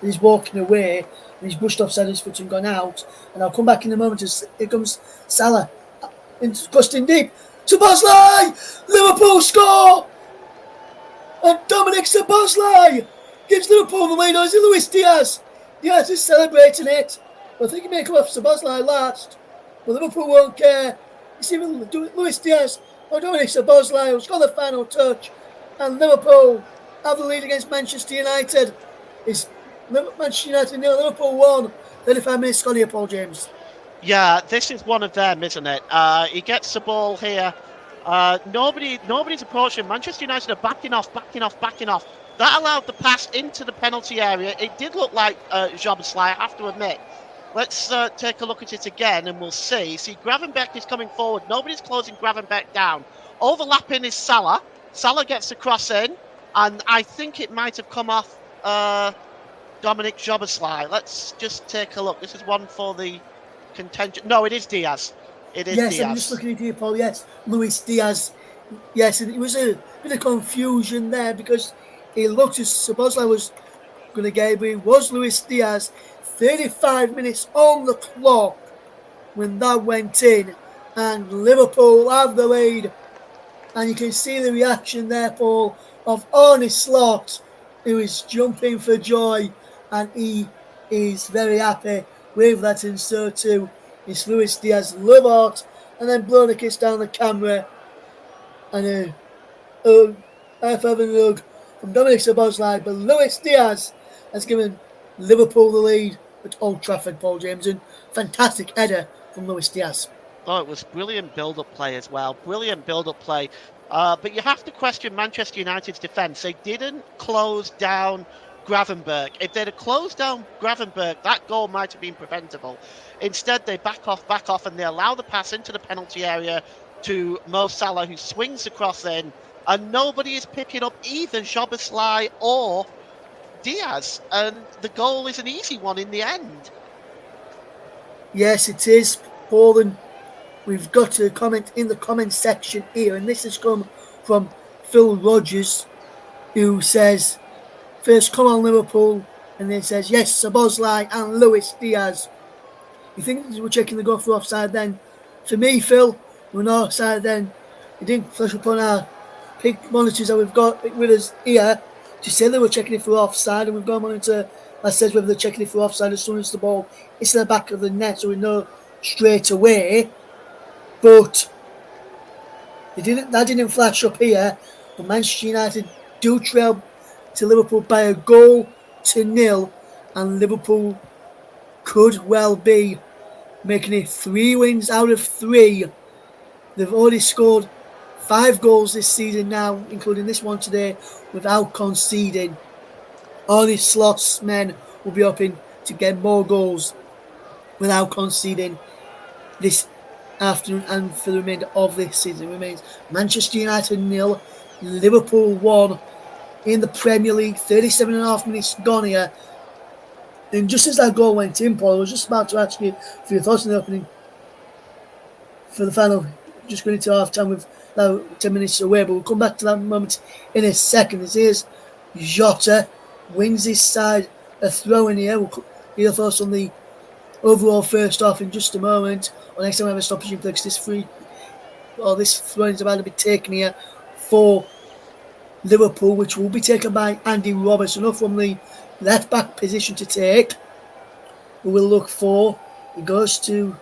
he's walking away and he's brushed offside his foot and gone out. And I'll come back in a moment as here comes Salah busting deep. Szoboszlai! Liverpool score! And Dominic Szoboszlai gives Liverpool the lead. Or is it Luis Diaz? Diaz is celebrating it. But I think he may come off Szoboszlai last. But Liverpool won't care. It's even Luis Diaz or Dominic Szoboszlai who's got the final touch. And Liverpool have the lead against Manchester United. It's Manchester United 0, Liverpool 1. 35 minutes gone here, Paul James. Yeah, this is one of them, isn't it? He gets the ball here. Nobody's approaching. Manchester United are backing off. That allowed the pass into the penalty area. It did look like Szoboszlai, I have to admit. Let's take a look at it again and we'll see. See, Gravenberch is coming forward. Nobody's closing Gravenberch down. Overlapping is Salah. Salah gets the cross in, and I think it might have come off Dominic Szoboszlai. Let's just take a look. This is one for the contention. No, it is Diaz. It is Yes, Diaz. I'm just looking at you, Paul. Yes, Luis Diaz. Yes, and it was a bit of confusion there because it looked as Szoboszlai was going to get it, but it was Luis Diaz. 35 minutes on the clock when that went in, and Liverpool have the lead. And you can see the reaction there, Paul, of Arne Slot, who is jumping for joy, and he is very happy with that, and so too is Luis Diaz. Love art, and then blowing a kiss down the camera, and a high five and a hug from Dominic Szoboszlai, but Luis Diaz has given Liverpool the lead at Old Trafford, Paul James, and fantastic header from Luis Diaz. Oh, it was brilliant build-up play as well. Brilliant build-up play. But you have to question Manchester United's defence. They didn't close down Gravenberch. If they'd have closed down Gravenberch, that goal might have been preventable. Instead, they back off, and they allow the pass into the penalty area to Mo Salah, who swings across in, and nobody is picking up either Szoboszlai or Diaz. And the goal is an easy one in the end. Yes, it is, Paul, and we've got a comment in the comment section here, and this has come from Phil Rogers, who says, first, come on Liverpool, and then says, yes, Szoboszlai and Luis Diaz. You think we're checking the goal for offside then? For me, Phil, we're not offside then. It didn't flash upon our big monitors that we've got with us here to say that we're checking it for offside, and we've got a monitor that says whether they're checking it for offside as soon as the ball hits the back of the net, so we know straight away. But that didn't flash up here. But Manchester United do trail to Liverpool by a goal to nil, and Liverpool could well be making it 3 wins out of 3. They've already scored 5 goals this season now, including this one today, without conceding. Arne Slot's men will be hoping to get more goals without conceding this afternoon and for the remainder of this season. It remains Manchester United 0, Liverpool 1 in the Premier League. 37.5 minutes gone here. And just as that goal went in, Paul, I was just about to ask you for your thoughts on the opening for the final, just going into half time with now 10 minutes away, but we'll come back to that moment in a second. As here's Jota wins his side a throw in here. We'll hear thoughts on the overall first half in just a moment. Or next time I have a stoppage in place, this throw is about to be taken here for Liverpool, which will be taken by Andy Robertson up from the left back position to take. We will look for. It goes to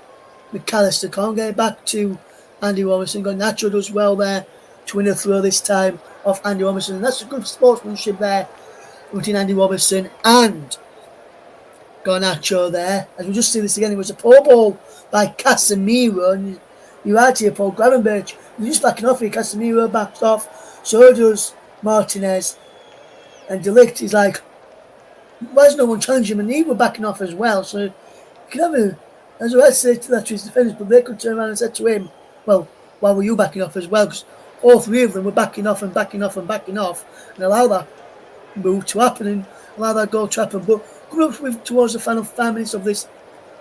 McAllister. Can't get it back to Andy Robertson. Garnacho does well there to win a throw this time off Andy Robertson. And that's a good sportsmanship there between Andy Robertson and Garnacho there. As we just see this again, it was a poor ball by Casemiro. And you're right here, Paul Gravenberch. You're just backing off here. Casemiro backed off. So does Martinez. And De Ligt is like, why is no one challenging him? And he were backing off as well. So you can have a, as I say to that to his defenders, but they could turn around and say to him, well, why were you backing off as well? Because all three of them were backing off and backing off and backing off and allow that move to happen and allow that goal to happen. But coming up towards the final 5 minutes of this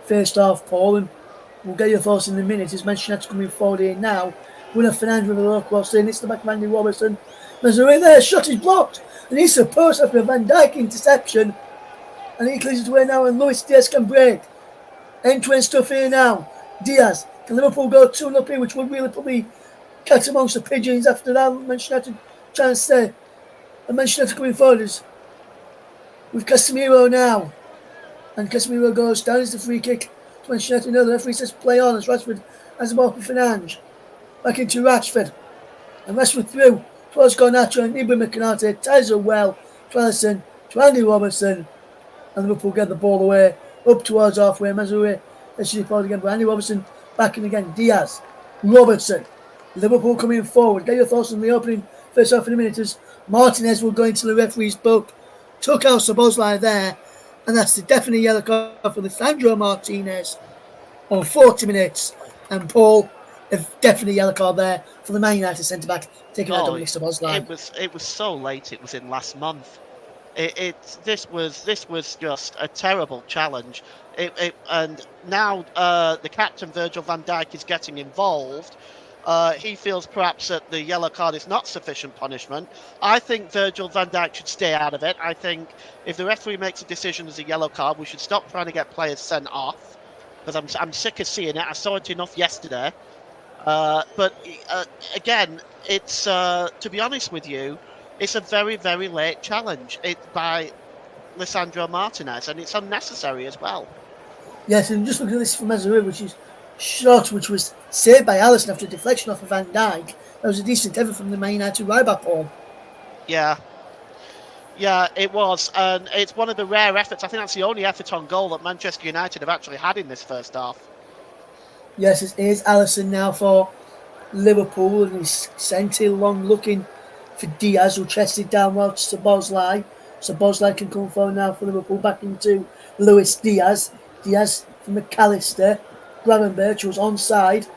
first half, Paul, and we'll get your thoughts in a minute. As Manchester United coming forward here now. Bruno Fernandes with a low cross in. It's the back of Andy Robertson. There's a way there. Shot is blocked. And he's supposed after a Van Dijk interception. And he clears it away now. And Luis Diaz can break. End-to-end stuff here now. Diaz. Can Liverpool go 2-0 here, which would really put the cat amongst the pigeons after that. Manchester United trying to stay. And Manchester United coming forward with Casemiro now. And Casemiro goes down. It's the free kick. Manchester United. No, the referee says play on as Rashford has the ball for Fernandes. Back into Rashford. And Rashford through towards Garnacho and Ibrahim Konate. Ties it well to Alisson, to Andy Robertson. And Liverpool get the ball away up towards halfway. Mazzouri let's see the ball again. But Andy Robertson back in again. Diaz. Robertson. Liverpool coming forward. Get your thoughts on the opening first half in a minute as Martinez will go into the referee's book. Took out Szoboszlai there. And that's the definite yellow card for Lisandro Martinez on 40 minutes. And Paul, a definite yellow card there for the Man United centre-back, taking out Dominic Szoboszlai. It was so late, it was in last month. This was just a terrible challenge. And now the captain, Virgil van Dijk, is getting involved. He feels perhaps that the yellow card is not sufficient punishment. I think Virgil van Dijk should stay out of it. I think if the referee makes a decision as a yellow card, we should stop trying to get players sent off. Because I'm sick of seeing it. I saw it enough yesterday. But again, it's to be honest with you, it's a very, very late challenge by Lisandro Martinez, and it's unnecessary as well. Yes, and just look at this from Mazzouri, which is shot, which was saved by Alisson after a deflection off of Van Dijk. That was a decent effort from the Man United right back, Paul. Yeah, it was, and it's one of the rare efforts. I think that's the only effort on goal that Manchester United have actually had in this first half. Yes, it is Alisson now for Liverpool, and he's sent it long looking for Diaz, who chested down well to Szoboszlai. Szoboszlai can come forward now for Liverpool, back into Luis Diaz. Diaz for McAllister. Gravenberch, who was onside.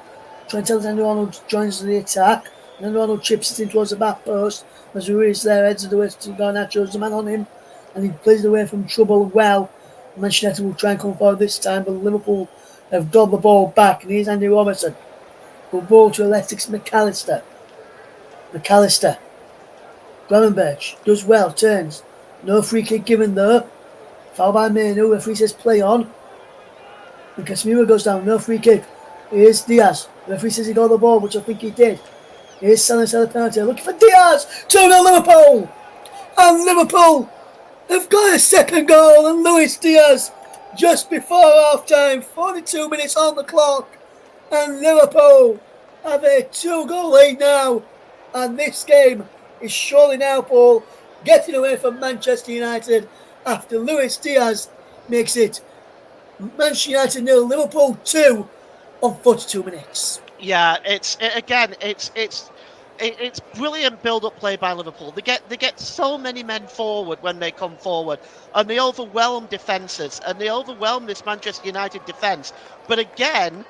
Trent Alexander-Arnold joins the attack. And Arnold chips it in towards the back post. Mazzouri is there, heads of the way to Garnacho, there's a man on him. And he plays it away from trouble well. Manchester United will try and come forward this time, but Liverpool have got the ball back. And here's Andy Robertson. Good ball to Alexis McAllister. Gravenberch does well, turns. No free kick given though. Foul by Manu, referee says play on. And Casemiro goes down, no free kick. Here's Diaz. The referee says he got the ball, which I think he did. Here's Salah penalty, looking for Diaz. 2-0 Liverpool. And Liverpool have got a second goal. And Luis Diaz just before half time, 42 minutes on the clock. And Liverpool have a 2-goal lead now. And this game is surely now, Paul, getting away from Manchester United after Luis Diaz makes it Manchester United 0, Liverpool 2 on 42 minutes. Yeah, it's brilliant build-up play by Liverpool. They get so many men forward when they come forward, and they overwhelm defences, and they overwhelm this Manchester United defence. But again,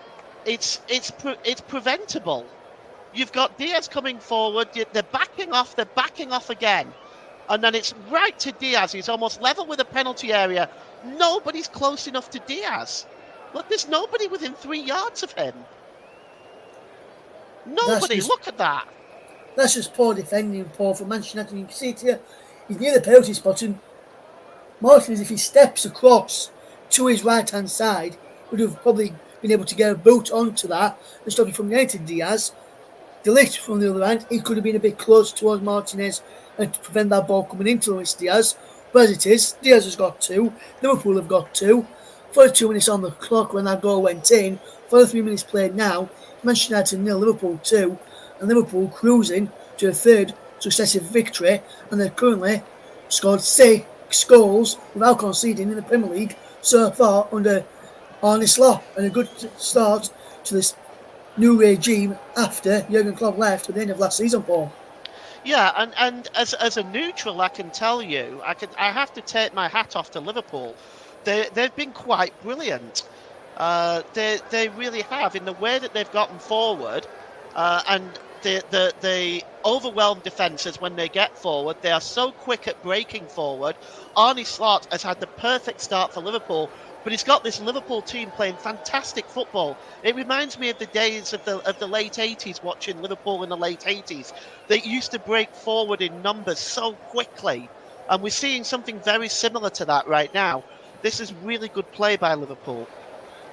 it's preventable. You've got Diaz coming forward. They're backing off again. And then it's right to Diaz. He's almost level with the penalty area. Nobody's close enough to Diaz. Look, there's nobody within 3 yards of him. Nobody. Look at that. That's just poor defending, Paul, from Manchester United. You can see it here. He's near the penalty spot, and Martinez, if he steps across to his right hand side, would have probably been able to get a boot onto that and stop it from getting to Diaz. Delict from the other end, he could have been a bit closer towards Martinez and to prevent that ball coming into Luis Diaz. But as it is, Diaz has got two, Liverpool have got two. 42 minutes on the clock when that goal went in. 43 minutes played now. Manchester United 0, Liverpool 2, and Liverpool cruising to a third successive victory, and they've currently scored 6 goals without conceding in the Premier League so far under Arne Slot, and a good start to this new regime after Jurgen Klopp left at the end of last season, Paul. Yeah, and as a neutral, I can tell you, I have to take my hat off to Liverpool. They've been quite brilliant. They really have in the way that they've gotten forward, and the overwhelmed defences when they get forward. They are so quick at breaking forward. Arne Slot has had the perfect start for Liverpool, but he's got this Liverpool team playing fantastic football. It reminds me of the days of the late 80s, watching Liverpool in the late 80s. They used to break forward in numbers so quickly, and we're seeing something very similar to that right now. This is really good play by Liverpool.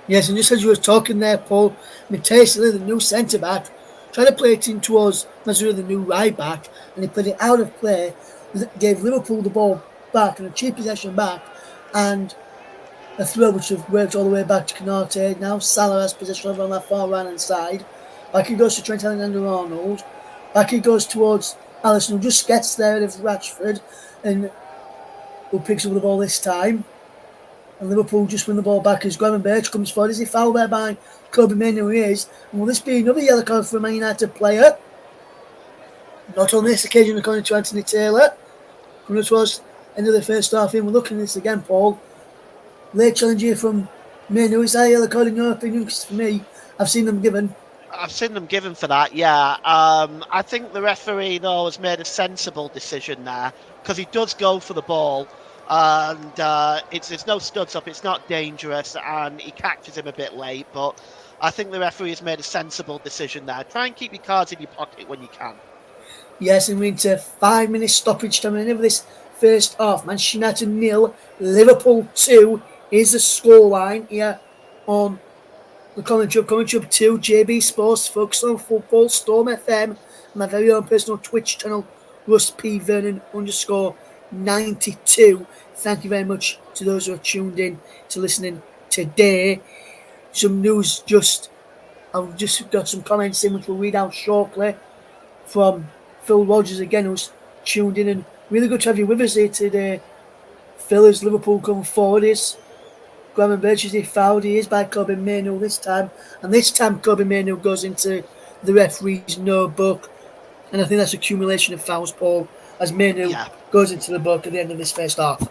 Yes, and just as you were talking there, Paul, Mateus, the new centre back, tried to play it in towards Mazur, the new right back, and he played it out of play, gave Liverpool the ball back and a cheap possession back, and a throw which have worked all the way back to Canate. Now Salah has possession over on that far right hand side. Back he goes to Trent Alexander-Arnold. Back he goes towards Alisson, who just gets there of Rashford, and who picks up the ball this time. And Liverpool just win the ball back as Gravenberch comes forward. Is he fouled there by Kobe Mainoo? He is. And will this be another yellow card for a Man United player? Not on this occasion, according to Anthony Taylor. Coming towards the end of the first half, we're looking at this again, Paul. Late challenge here from Mainoo. Is that a yellow card in your opinion? Because for me, I've seen them given. I've seen them given for that, yeah. I think the referee, though, has made a sensible decision there, because he does go for the ball. And it's no studs up, it's not dangerous, and he catches him a bit late, but I think the referee has made a sensible decision there. Try and keep your cards in your pocket when you can. Yes, and we're into 5 minutes stoppage time at the end of this first half. Manchester United 0, Liverpool 2 is the scoreline here on the commentary up to JB Sports, Focus on Football, Storm FM, and my very own personal Twitch channel, Russ P. Vernon _92. Thank you very much to those who are tuned in to listening today. Some news I've just got some comments in which we'll read out shortly from Phil Rogers again, who's tuned in, and really good to have you with us here today. Phil, as Liverpool come forward, is Gravenberch, is he fouled? He is by Kobe Mainoo this time, and this time Kobe Mainoo goes into the referee's no book, and I think that's accumulation of fouls, Paul, as Mainoo goes into the book at the end of this first half.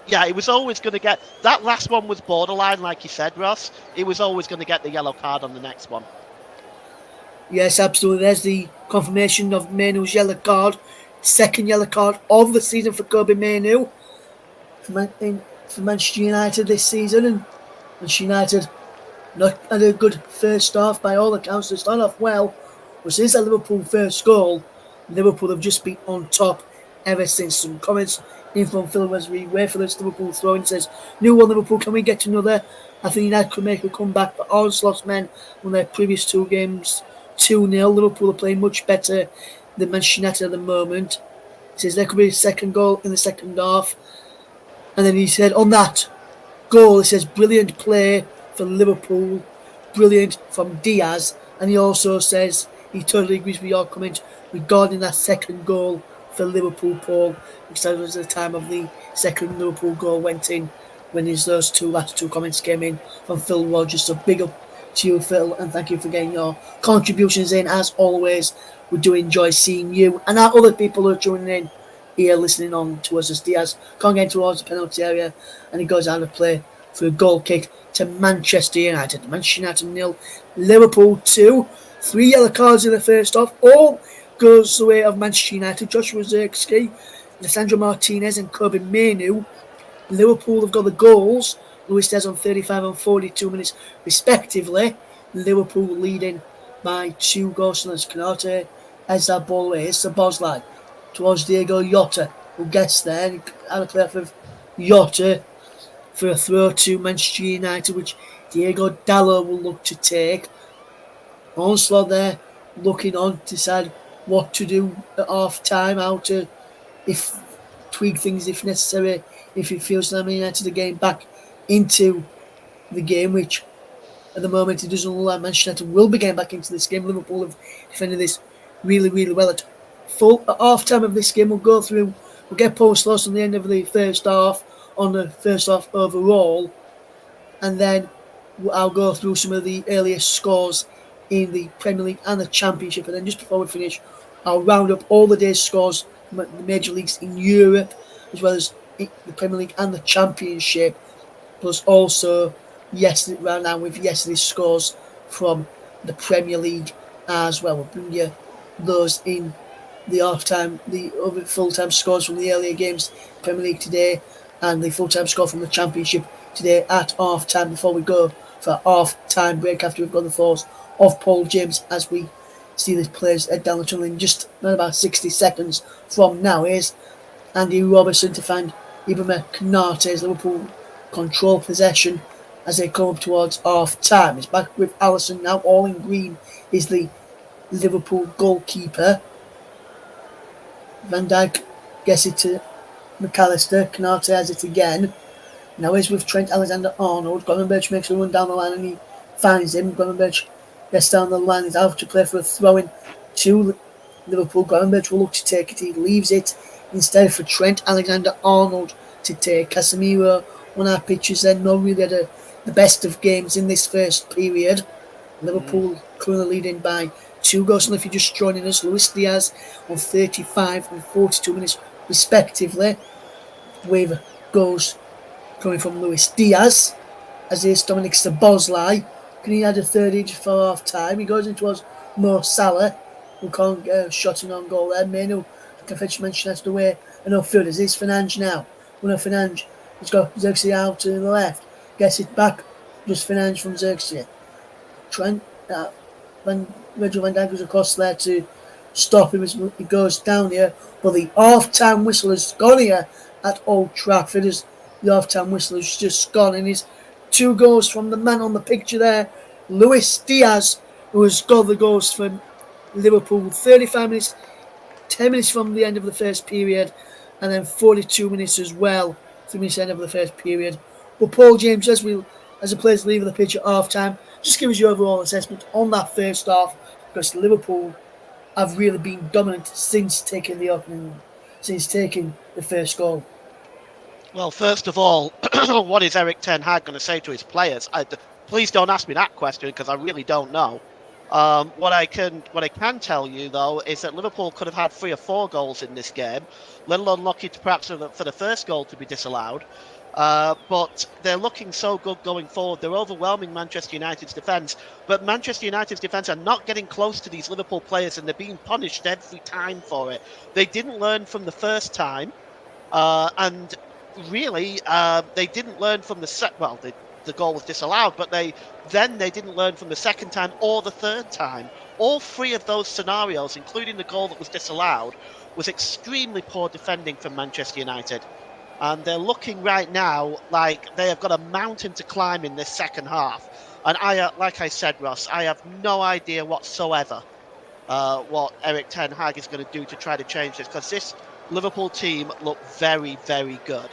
Yeah, he was always going to get... That last one was borderline, like you said, Ross. He was always going to get the yellow card on the next one. Yes, absolutely. There's the confirmation of Mainoo's yellow card. Second yellow card of the season for Kobe Mainoo for Manchester United this season. And Manchester United not had a good first half by all accounts. They start off well, but since that Liverpool first goal, Liverpool have just been on top ever since. Some comments in from Phil as we wait for this Liverpool throw in, says, new one Liverpool, can we get another? I think United could make a comeback, but Arne Slot's men won their previous 2 games 2-0. Liverpool are playing much better than Manchester United at the moment. He says there could be a second goal in the second half. And then he said on that goal, he says brilliant play for Liverpool, brilliant from Diaz. And he also says he totally agrees with your comment regarding that second goal for Liverpool, Paul, because that was the time of the second Liverpool goal went in when those last two comments came in from Phil Rogers. So big up to you, Phil, and thank you for getting your contributions in. As always, we do enjoy seeing you and our other people who are tuning in here, listening on to us as Diaz can't get towards the penalty area, and he goes out of play for a goal kick to Manchester United. Manchester United 0, Liverpool 2. 3 yellow cards in the first half. All goes the way of Manchester United. Joshua Zirkzee, Alessandro Martinez and Kobe Mainoo. Liverpool have got the goals. Luis Diaz on 35 and 42 minutes respectively. Liverpool leading by 2 goals. So that's Canate as that ball is the Bosley towards Diego Jota, who gets there and out of play of Jota for a throw to Manchester United, which Diego Dallo will look to take. Onslaught there, looking on to decide what to do at half time, how to if tweak things if necessary, if it feels that Man United are getting back into the game, which at the moment it doesn't look like Manchester United will be getting back into this game. Liverpool have defended this really, really well. At half time of this game, we'll get post loss on the end of the first half, on the first half overall, and then I'll go through some of the earliest scores in the Premier League and the Championship, and then just before we finish, I'll round up all the day's scores from the major leagues in Europe, as well as the Premier League and the Championship, plus also yesterday round down with yesterday's scores from the Premier League as well. We'll bring you those in the half-time, the other full-time scores from the earlier games, Premier League today, and the full-time score from the Championship today at half-time before we go for a half-time break after we've got the thoughts of Paul James as we see the players head down the tunnel in just about 60 seconds from now. Here's Andy Robertson to find Ibrahima Konate as Liverpool control possession as they come up towards half-time. It's back with Alisson now. All in green is the Liverpool goalkeeper. Van Dijk gets it to McAllister. Konate has it again. Now he's with Trent Alexander-Arnold. Gravenberch makes a run down the line and he finds him. Gravenberch gets down the line. He's out to play for a throw-in to Liverpool. Gravenberch will look to take it. He leaves it instead for Trent Alexander-Arnold to take. Casemiro on our pitches then. No really had the best of games in this first period. Liverpool currently leading by 2 goals. And if you're just joining us, Luis Diaz on 35 and 42 minutes respectively, with goals coming from Luis Diaz, as is Dominic Szoboszlai. Can he add a third in for half time? He goes in towards Mo Salah, who can't get a shot on goal there. Menu can fetch Manchester United away. And no fielders. It's Fernandes now. Well, no, Fernandes. He's got Xerxes out to the left. Gets it back. Just Fernandes from Xerxes. Trent, Virgil van Dijk was across there to stop him as he goes down here. But the half-time whistle has gone here at Old Trafford as the half-time whistle has just gone. And it's 2 goals from the man on the picture there, Luis Diaz, who has got the goals for Liverpool. 35 minutes, 10 minutes from the end of the first period, and then 42 minutes as well from the end of the first period. But Paul James, as the players leave the pitch at half-time, just give us your overall assessment on that first half, because Liverpool have really been dominant since taking the first goal. Well, first of all, what is Erik ten Hag going to say to his players? Please don't ask me that question because I really don't know. What I can tell you though is that Liverpool could have had 3 or 4 goals in this game, let alone lucky to perhaps for the first goal to be disallowed. But they're looking so good going forward. They're overwhelming Manchester United's defence, but Manchester United's defence are not getting close to these Liverpool players, and they're being punished every time for it. They didn't learn from the first time, and really, they didn't learn from the goal was disallowed, but they didn't learn from the second time or the third time. All 3 of those scenarios, including the goal that was disallowed, was extremely poor defending from Manchester United. And they're looking right now like they have got a mountain to climb in this second half. And like I said, Ross, I have no idea whatsoever what Erik ten Hag is going to do to try to change this, because this Liverpool team look very, very good.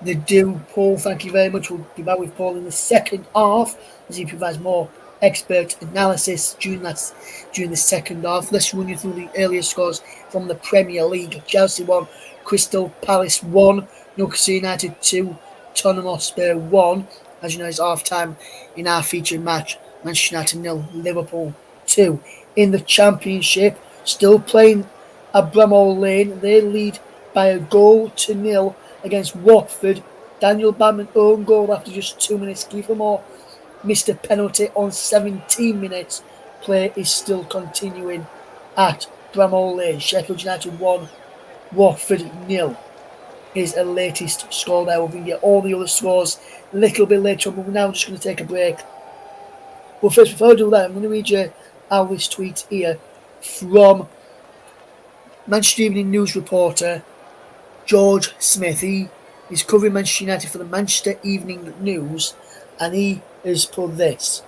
They do, Paul. Thank you very much. We'll be back with Paul in the second half as he provides more expert analysis during the second half. Let's run you through the earlier scores from the Premier League. Chelsea 1, Crystal Palace 1, Newcastle United 2, Tottenham Hotspur 1. As you know, it's half time in our featured match. Manchester United 0, Liverpool 2. In the Championship, still playing at Bramall Lane, they lead by a goal to 0 against Watford. Daniel Badman own goal after just 2 minutes. Kiefer Moore missed a penalty on 17 minutes. Play is still continuing at Bramall Lane. Sheffield United 1, Watford 0 is a latest score there. We'll bring you all the other scores a little bit later on, but we're now just going to take a break. But first, before I do that, I'm going to read you Ali's tweet here from Manchester Evening News reporter George Smith. He is covering Manchester United for the Manchester Evening News, and he has put this.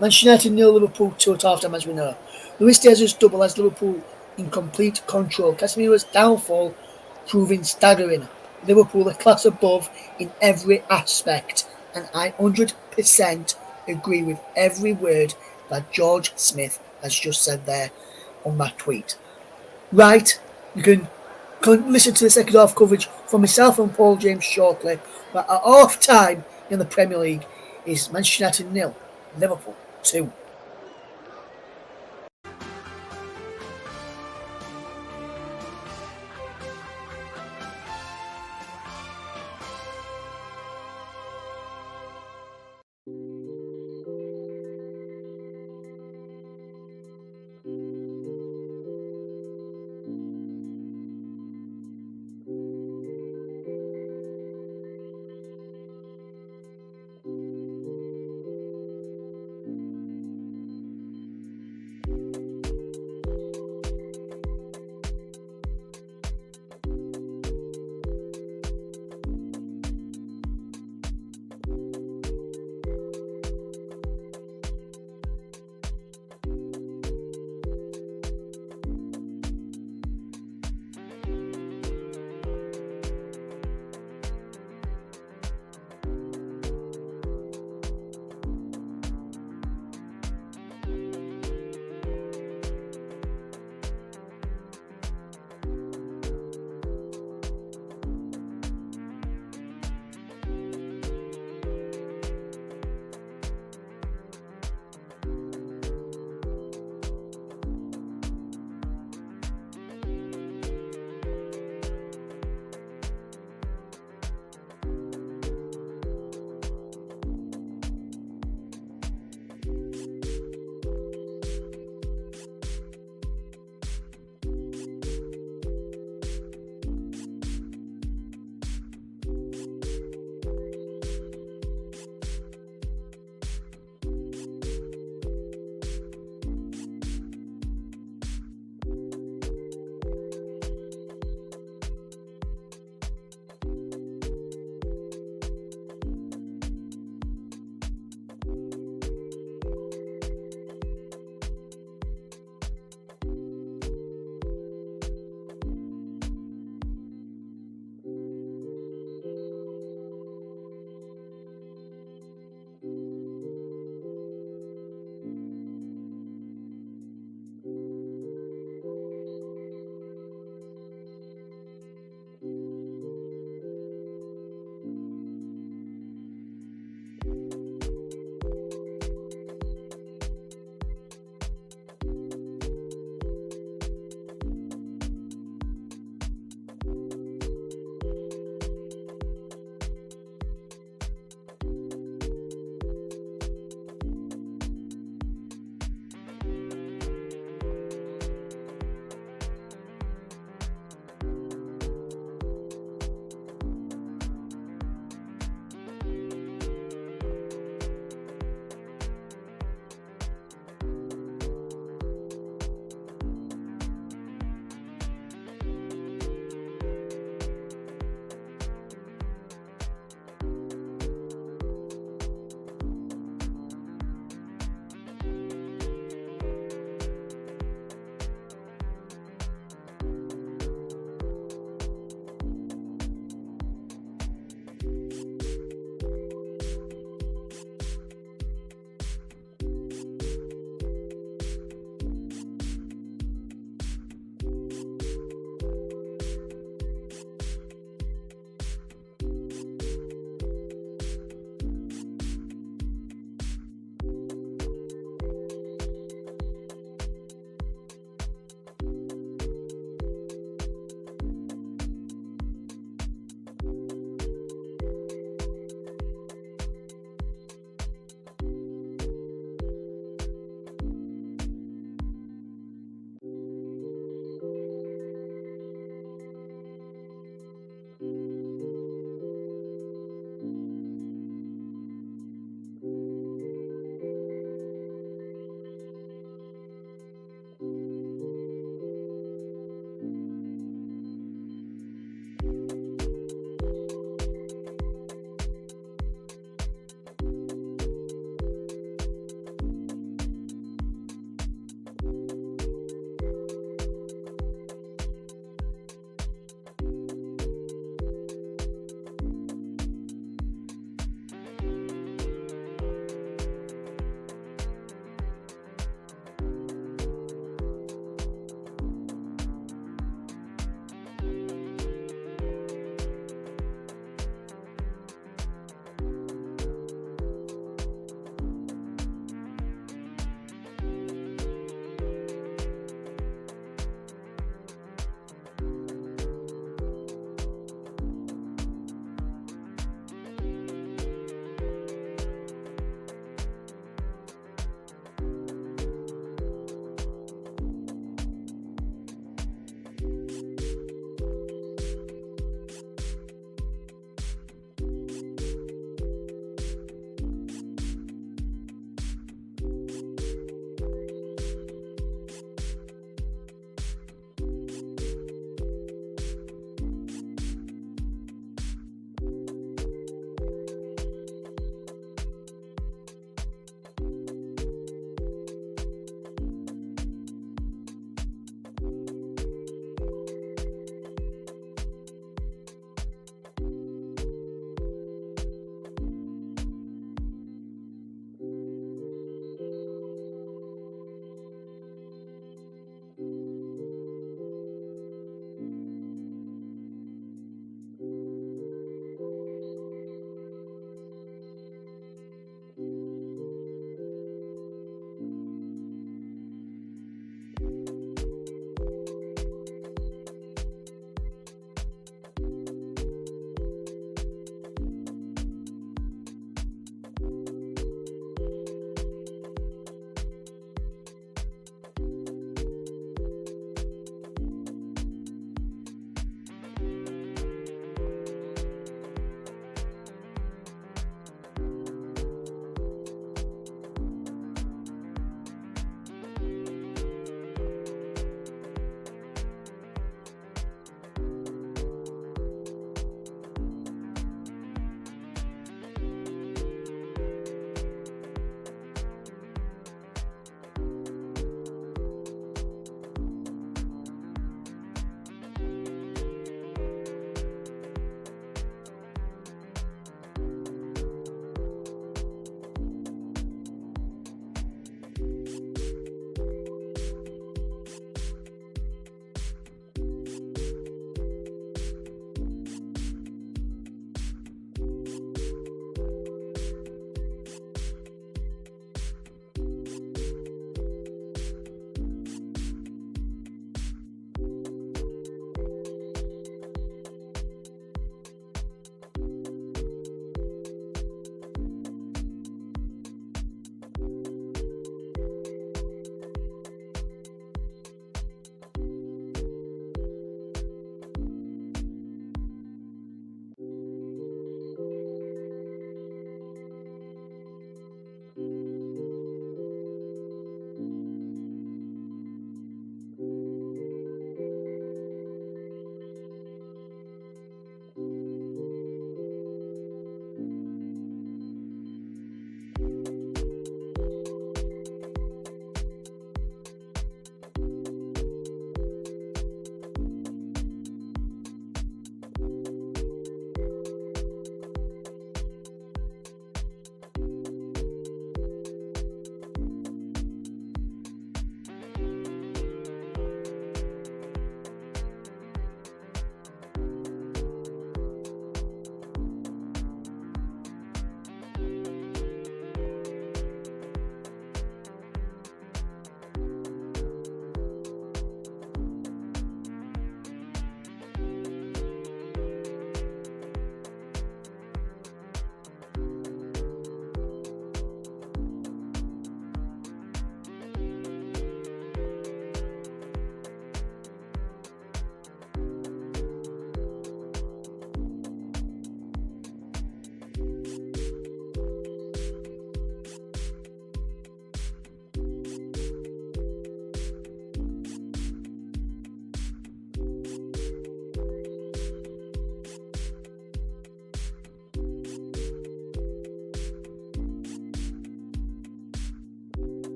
Manchester United nil, Liverpool 2 at half time, as we know. Luis Diaz's double has Liverpool in complete control. Casemiro's downfall proving staggering. Liverpool a class above in every aspect, and I 100% agree with every word that George Smith has just said there on that tweet. Right, you can listen to the second half coverage from myself and Paul James shortly. But at half time in the Premier League is Manchester United nil, Liverpool 2.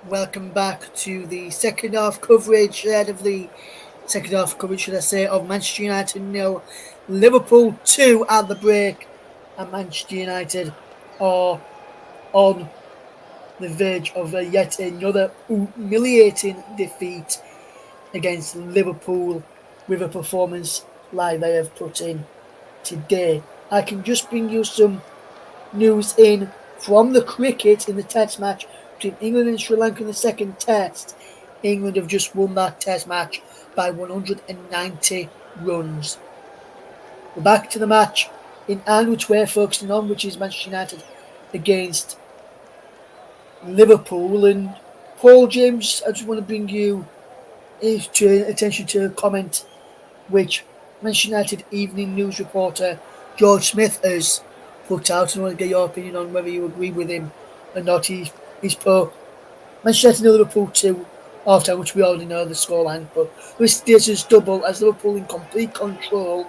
Welcome back to the second half coverage ahead of the second half coverage, should I say, of Manchester United nil, Liverpool 2 at the break, and Manchester United are on the verge of yet another humiliating defeat against Liverpool with a performance like they have put in today. I can just bring you some news in from the cricket in the test match between England and Sri Lanka in the second test. England have just won that test match by 190 runs. We're back to the match in hand, which we're focusing on, which is Manchester United against Liverpool. And Paul James, I just want to bring you attention to a comment which Manchester United Evening News reporter George Smith has put out. I want to get your opinion on whether you agree with him or not. He's put Manchester United nil Liverpool 2 half time, which we already know the scoreline, but this is double as Liverpool in complete control.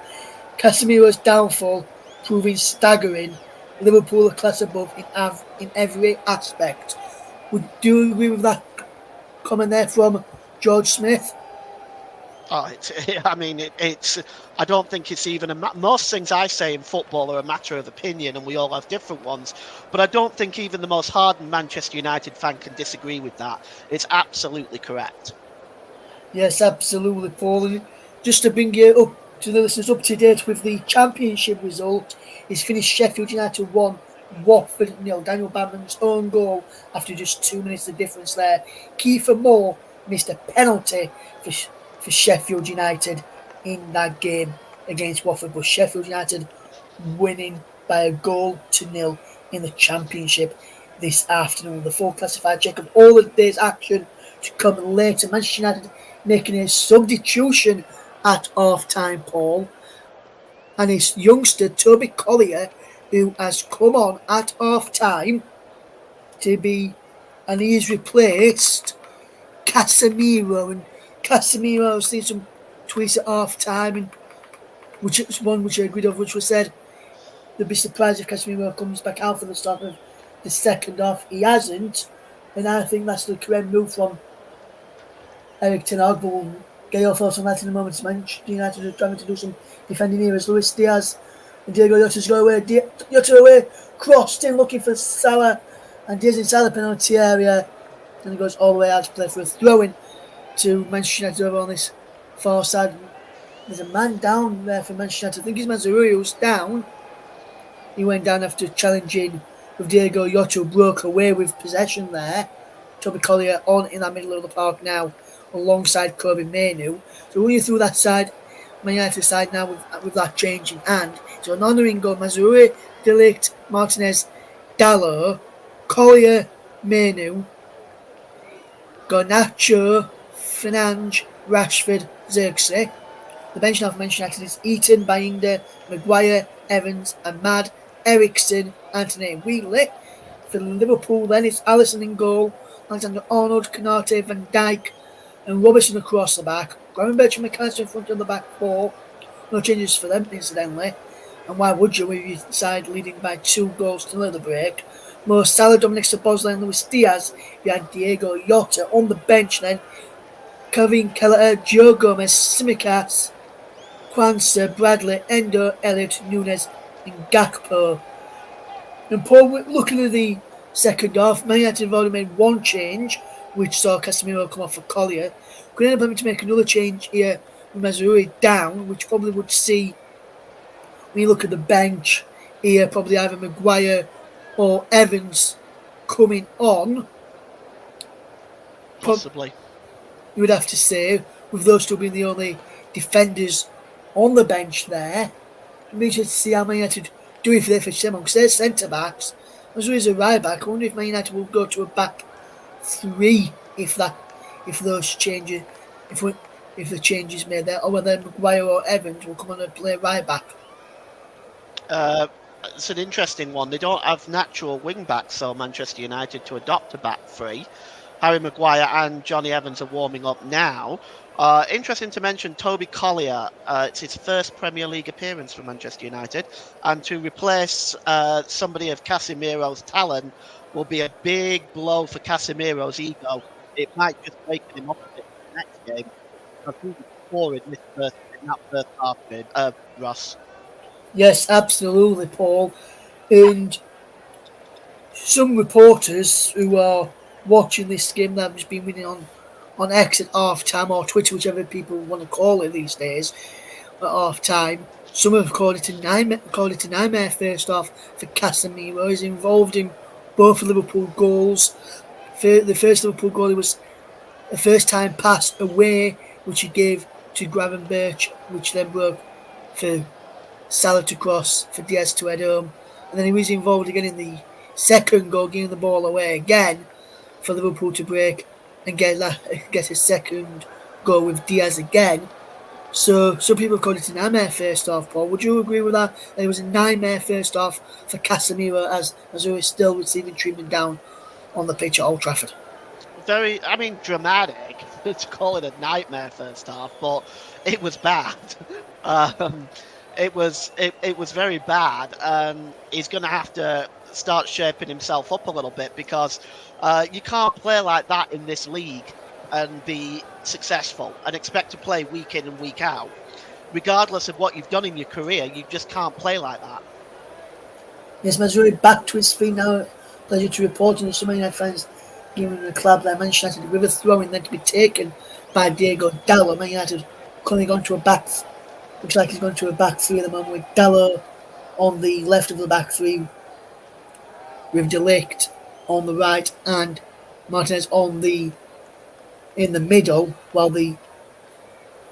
Casemiro's downfall proving staggering. Liverpool a class above in every aspect. Would you agree with that comment there from George Smith? Oh, I mean, it's. I don't think it's even most things I say in football are a matter of opinion, and we all have different ones. But I don't think even the most hardened Manchester United fan can disagree with that. It's absolutely correct. Yes, absolutely, Paul. And just to bring you up to the listeners up to date with the championship result, is finished Sheffield United 1, Watford nil. Daniel Batman's own goal after just 2 minutes of difference there. Kiefer Moore missed a penalty for Sheffield United in that game against Watford, but Sheffield United winning by a goal to nil in the championship this afternoon. The full classified check of all of day's action to come later. Manchester United making a substitution at half time, Paul, and his youngster Toby Collier, who has come on at half time to be, and he is replaced Casemiro. And Casemiro, I've seen some tweets at half time, and which is one which I agreed with, which was said they'd be surprised if Casemiro comes back out for the start of the second half. He hasn't, and I think that's the correct move from Eric Ten Hag. But we'll get your thoughts on that in a moment. Manchester United are trying to do some defending here as Luis Diaz and Diego Yota's go away. Yota away, crossed in looking for Salah, and Diaz inside the penalty area, and he goes all the way out to play for a throw-in to Manchester United over on this far side. There's a man down there for Manchester United. I think it's Mazraoui who's down. He went down after challenging with Diego Yota, who broke away with possession there. Toby Collier on in that middle of the park now, alongside Kobe Mainoo. So running through that side, Man United side now with that change in hand. So an honouring goal, Mazraoui, De Ligt, Martinez, Dalot, Collier, Mainoo, Garnacho, Fernandes, Rashford, Xerxes. The bench now for Manchester United is Eaton, Bayinda, Maguire, Evans, Ahmad, Ericsson, Anthony Wheatley. For Liverpool then it's Alisson in goal, Alexander Arnold, Konate, Van Dijk and Robertson across the back. Gravenberch and McAllister in front of the back four. No changes for them incidentally. And why would you with your side leading by 2 goals to the break? Mo Salah, Dominic Szoboszlai and Luis Diaz behind Diego Yota. On the bench then, Kevin Keller, Joe Gomez, Tsimikas, Kwanzaa, Bradley, Endo, Elliott, Nunes and Gakpo. And Paul, looking at the second half, Man United have only made one change, which saw Casemiro come off for Collier. Could end up having to make another change here with Mazraoui down, which probably would see, when you look at the bench here, probably either Maguire or Evans coming on. Possibly. You would have to say, with those two being the only defenders on the bench there. It'd be interesting to see how Man United do it for their first time, because they're centre backs. As well as a right back, I wonder if Man United will go to a back three if those changes, if the changes made there, or whether Maguire or Evans will come on and play right back. It's an interesting one. They don't have natural wing backs, so Manchester United to adopt a back three. Harry Maguire and Johnny Evans are warming up now. Interesting to mention Toby Collier. It's his first Premier League appearance for Manchester United, and to replace somebody of Casemiro's talent, will be a big blow for Casemiro's ego. It might just waken him up a bit for the next game because he was poor in that first half game, Ross. Yes, absolutely, Paul. And some reporters who are watching this game that has been winning on X at half time or Twitter, whichever people want to call it these days, at half time. Some have called it a nightmare first off for Casemiro. He's involved in both Liverpool goals. The first Liverpool goal was a first time pass away, which he gave to Gravenberch, which then broke for Salah to cross for Diaz to head home. And then he was involved again in the second goal, giving the ball away again for Liverpool to break and get a second goal with Diaz again. So some people called it a nightmare first off, Paul. Would you agree with that? It was a nightmare first off for Casemiro as he was still receiving treatment down on the pitch at Old Trafford. Very, I mean, dramatic to call it a nightmare first half, but it was bad. Um, it was very bad, and he's going to have to start shaping himself up a little bit because you can't play like that in this league and be successful and expect to play week in and week out. Regardless of what you've done in your career, you just can't play like that. Yes, Mazuri back to his feet now. Pleasure to report on some United fans giving the club that Manchester United with a throw in then to be taken by Diego Dallo. Man United currently gone to a back. Looks like he's gone to a back three at the moment with Dallo on the left of the back three, with Delict on the right and Martinez on the in the middle, while the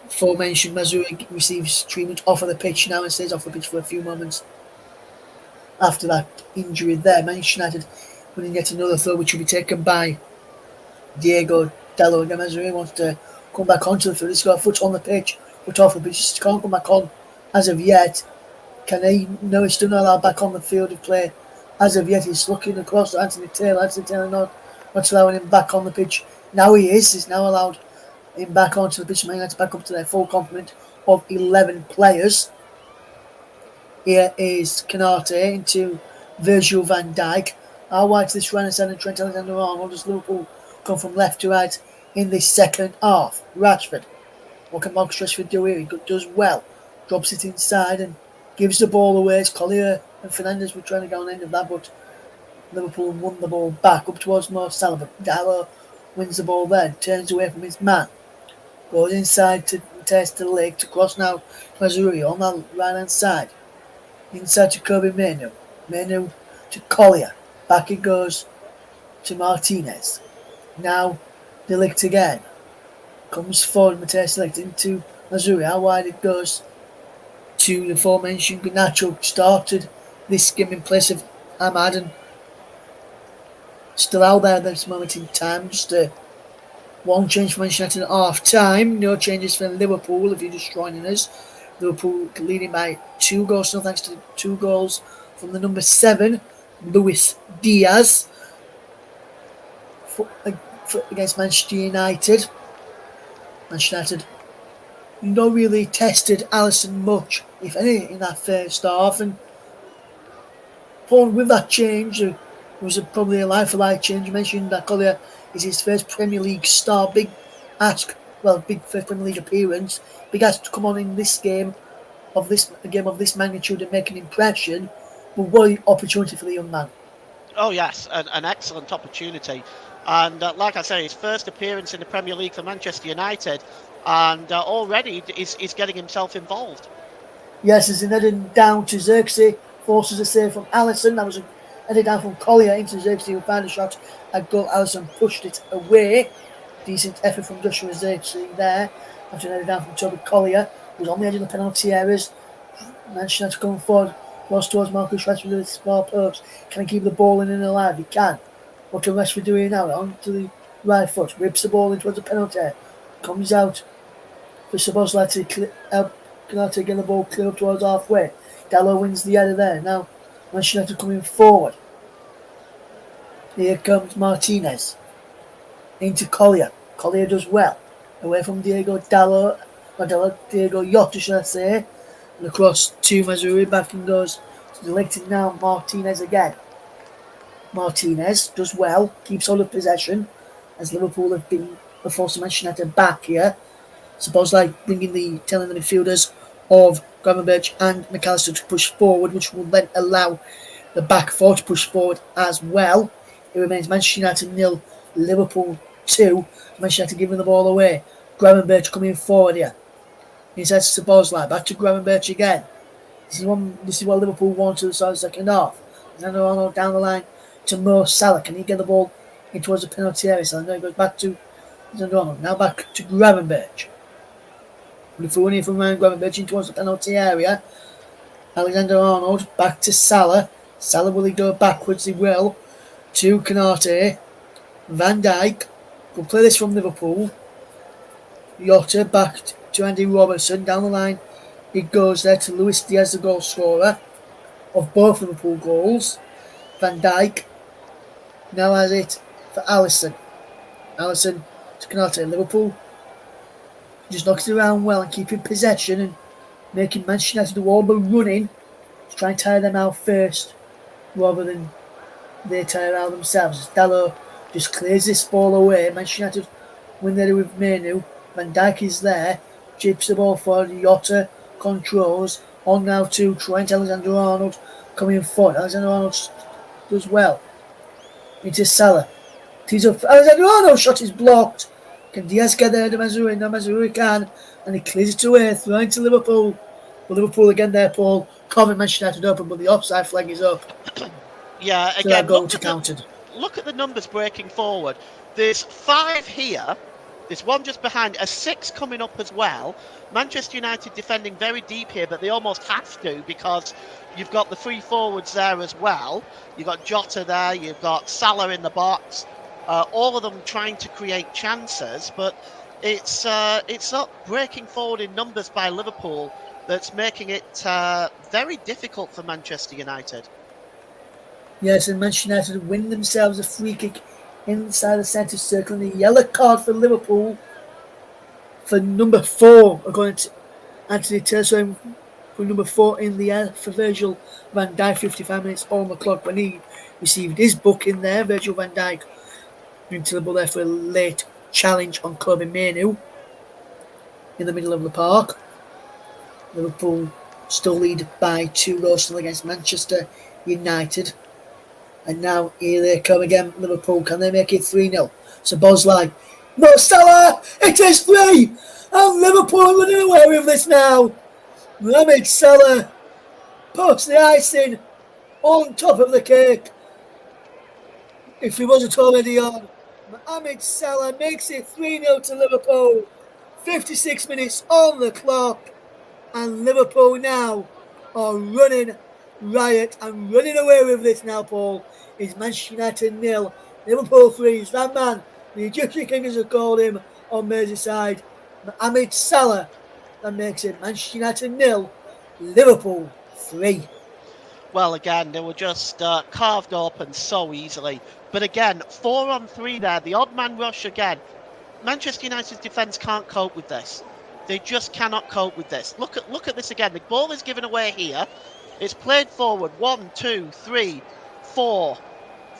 aforementioned Mazuri receives treatment off of the pitch now and stays off the pitch for a few moments after that injury there. Manchester United going to get another throw which will be taken by Diego Dallo. Again, Mazuri wants to come back onto the field. He's got a foot on the pitch, foot off the pitch. Just can't come back on as of yet. Can he? No, he's still not allowed back on the field of play as of yet. He's looking across at Anthony Taylor. Anthony Taylor not allowing him back on the pitch. Now he is. He's now allowed him back onto the pitch. Man United back up to their full complement of 11 players. Here is Canate into Virgil van Dijk. How wide to this Renaissance and Trent Alexander-Arnold does Liverpool come from left to right in this second half? Rashford. What can Marcus Rashford do here? He does well. Drops it inside and gives the ball away. As Collier and Fernandes were trying to go on the end of that, but Liverpool won the ball back up towards Mo Salah. But Dallo wins the ball then, turns away from his man, goes inside to test the leg to cross now to Mazuri on that right hand side. Inside to Kobe Menu. Menu to Collier. Back it goes to Martinez. Now Delict again. Comes forward, Mateus Delict into Mazuri. How wide it goes to the aforementioned Garnacho. Started this game in place of Ahmad and still out there at this moment in time. Just one change for Manchester United at half time. No changes for Liverpool if you're just joining us. Liverpool leading by 2 goals, no thanks to 2 goals from the number 7, Luis Diaz, against Manchester United. Manchester United not really tested Alisson much, if any, in that first half. And with that change, it was probably a life-for-life change. You mentioned that Collier is his first Premier League start, big first Premier League appearance. Big ask to come on in this game of this magnitude and make an impression. But what an opportunity for the young man. Oh yes, an excellent opportunity, and like I say, his first appearance in the Premier League for Manchester United, and already is getting himself involved. Yes, as in heading down to Xerxes, forces a save from Alisson. That was headed down from Collier into Xerxes, who found a shot at goal. Alisson pushed it away. Decent effort from Joshua Xerxes there. After headed down from Toby Collier, who was on the edge of the penalty areas. Manchester United coming forward, close towards Marcus Rashford with small pokes. Can he keep the ball in and alive? He can. What can Rashford do here now? On to the right foot, whips the ball in towards the penalty area. Comes out for Szoboszlai to help Canate get the ball clear up towards halfway. Dallo wins the header there. Now Manchester United coming forward. Here comes Martinez into Collier. Collier does well. Away from Diego Dallo. Diego Jota, should I say. And across to Mazuri. Back and goes to Delict now. Martinez again. Martinez does well, keeps hold of possession, as Liverpool have been forced to Manchester United back here. Suppose like telling the midfielders of Gravenberch and McAllister to push forward, which will then allow the back four to push forward as well. It remains Manchester United 0, Liverpool 2. Manchester United giving the ball away. Gravenberch coming forward here. He says to Bosley, back to Gravenberch again. This is what Liverpool want to the start of the second half. And then Arnold down the line to Mo Salah. Can he get the ball in towards the penalty area? So now he goes back to Arnold. Now back to Gravenberch. Running from around Gravenberch in towards the penalty area. Alexander Arnold back to Salah. Salah, will he go backwards? He will. To Canate. Van Dijk. Will play this from Liverpool. Jota back to Andy Robertson. Down the line it goes there to Luis Diaz, the goal scorer of both Liverpool goals. Van Dijk now has it for Alisson. Alisson to Canate. Liverpool just knocks it around well and keeping possession and making Manchester United do all the running to try and tire them out first rather than they tire out themselves. Dalot just clears this ball away. Manchester United win there with Menu. Van Dijk is there, chips the ball forward. Jota controls on now to Trent Alexander-Arnold coming forward. Alexander-Arnold does well into Salah. Tees up. Alexander-Arnold shot is blocked. Can Diaz get there to Mazraoui? No, Mazraoui can, and he clears it away, throwing to Liverpool. But Liverpool again there, Paul. Carving Manchester United open, but the offside flag is up. Yeah, so again, look at the numbers breaking forward. There's 5 here. There's 1 just behind, a 6 coming up as well. Manchester United defending very deep here, but they almost have to because you've got the 3 forwards there as well. You've got Jota there, you've got Salah in the box. All of them trying to create chances, but it's not breaking forward in numbers by Liverpool that's making it very difficult for Manchester United. Yes, and Manchester United win themselves a free kick inside the centre circle, and a yellow card for Liverpool for number 4, according to Anthony Terso, for number 4 in the air for Virgil van Dijk. 55 minutes on the clock when he received his booking there. Virgil van Dijk into the ball there for a late challenge on Kobe Mainoo in the middle of the park. Liverpool still lead by 2 goals still against Manchester United. And now here they come again, Liverpool. Can they make it 3-0? So Bosley. Mo Salah! It is 3! And Liverpool are running away with this now. Mohamed Salah puts the icing on top of the cake. If he wasn't already on. Mohamed Salah makes it 3-0 to Liverpool. 56 minutes on the clock. And Liverpool now are running riot and running away with this now, Paul. Is Manchester United 0, Liverpool 3. Is that man, the Egyptian King as they called him on Merseyside, Mohamed Salah, that makes it Manchester United 0, Liverpool 3. Well, again, they were just carved open so easily. But again, 4-on-3 there, the odd man rush again. Manchester United's defence can't cope with this. They just cannot cope with this. Look at this again. The ball is given away here. It's played forward. 1, 2, 3, 4.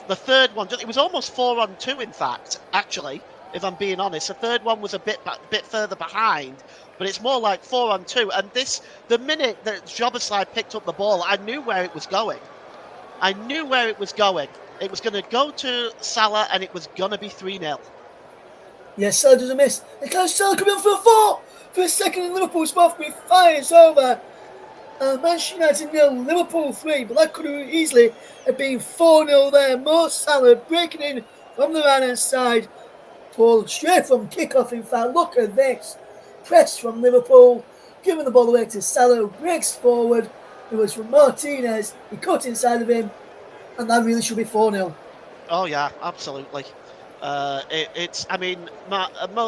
The third one, it was almost 4-on-2, in fact, actually, if I'm being honest. The third one was a bit further behind, but it's more like 4-on-2. And the minute that Szoboszlai picked up the ball, I knew where it was going. It was going to go to Salah, and it was going to be 3-0. Yes, Salah doesn't miss. And can Salah come in for a 4? For a second, and Liverpool's supposed to be fires over. Manchester United 0, Liverpool 3, but that could have easily have been 4-0 there. Mo Salah breaking in from the right-hand side. Paul, straight from kick-off, in fact. Look at this. Press from Liverpool, giving the ball away to Salah, who breaks forward. It was from Martinez. He cut inside of him, and that really should be 4-0. Oh, yeah, absolutely. Mo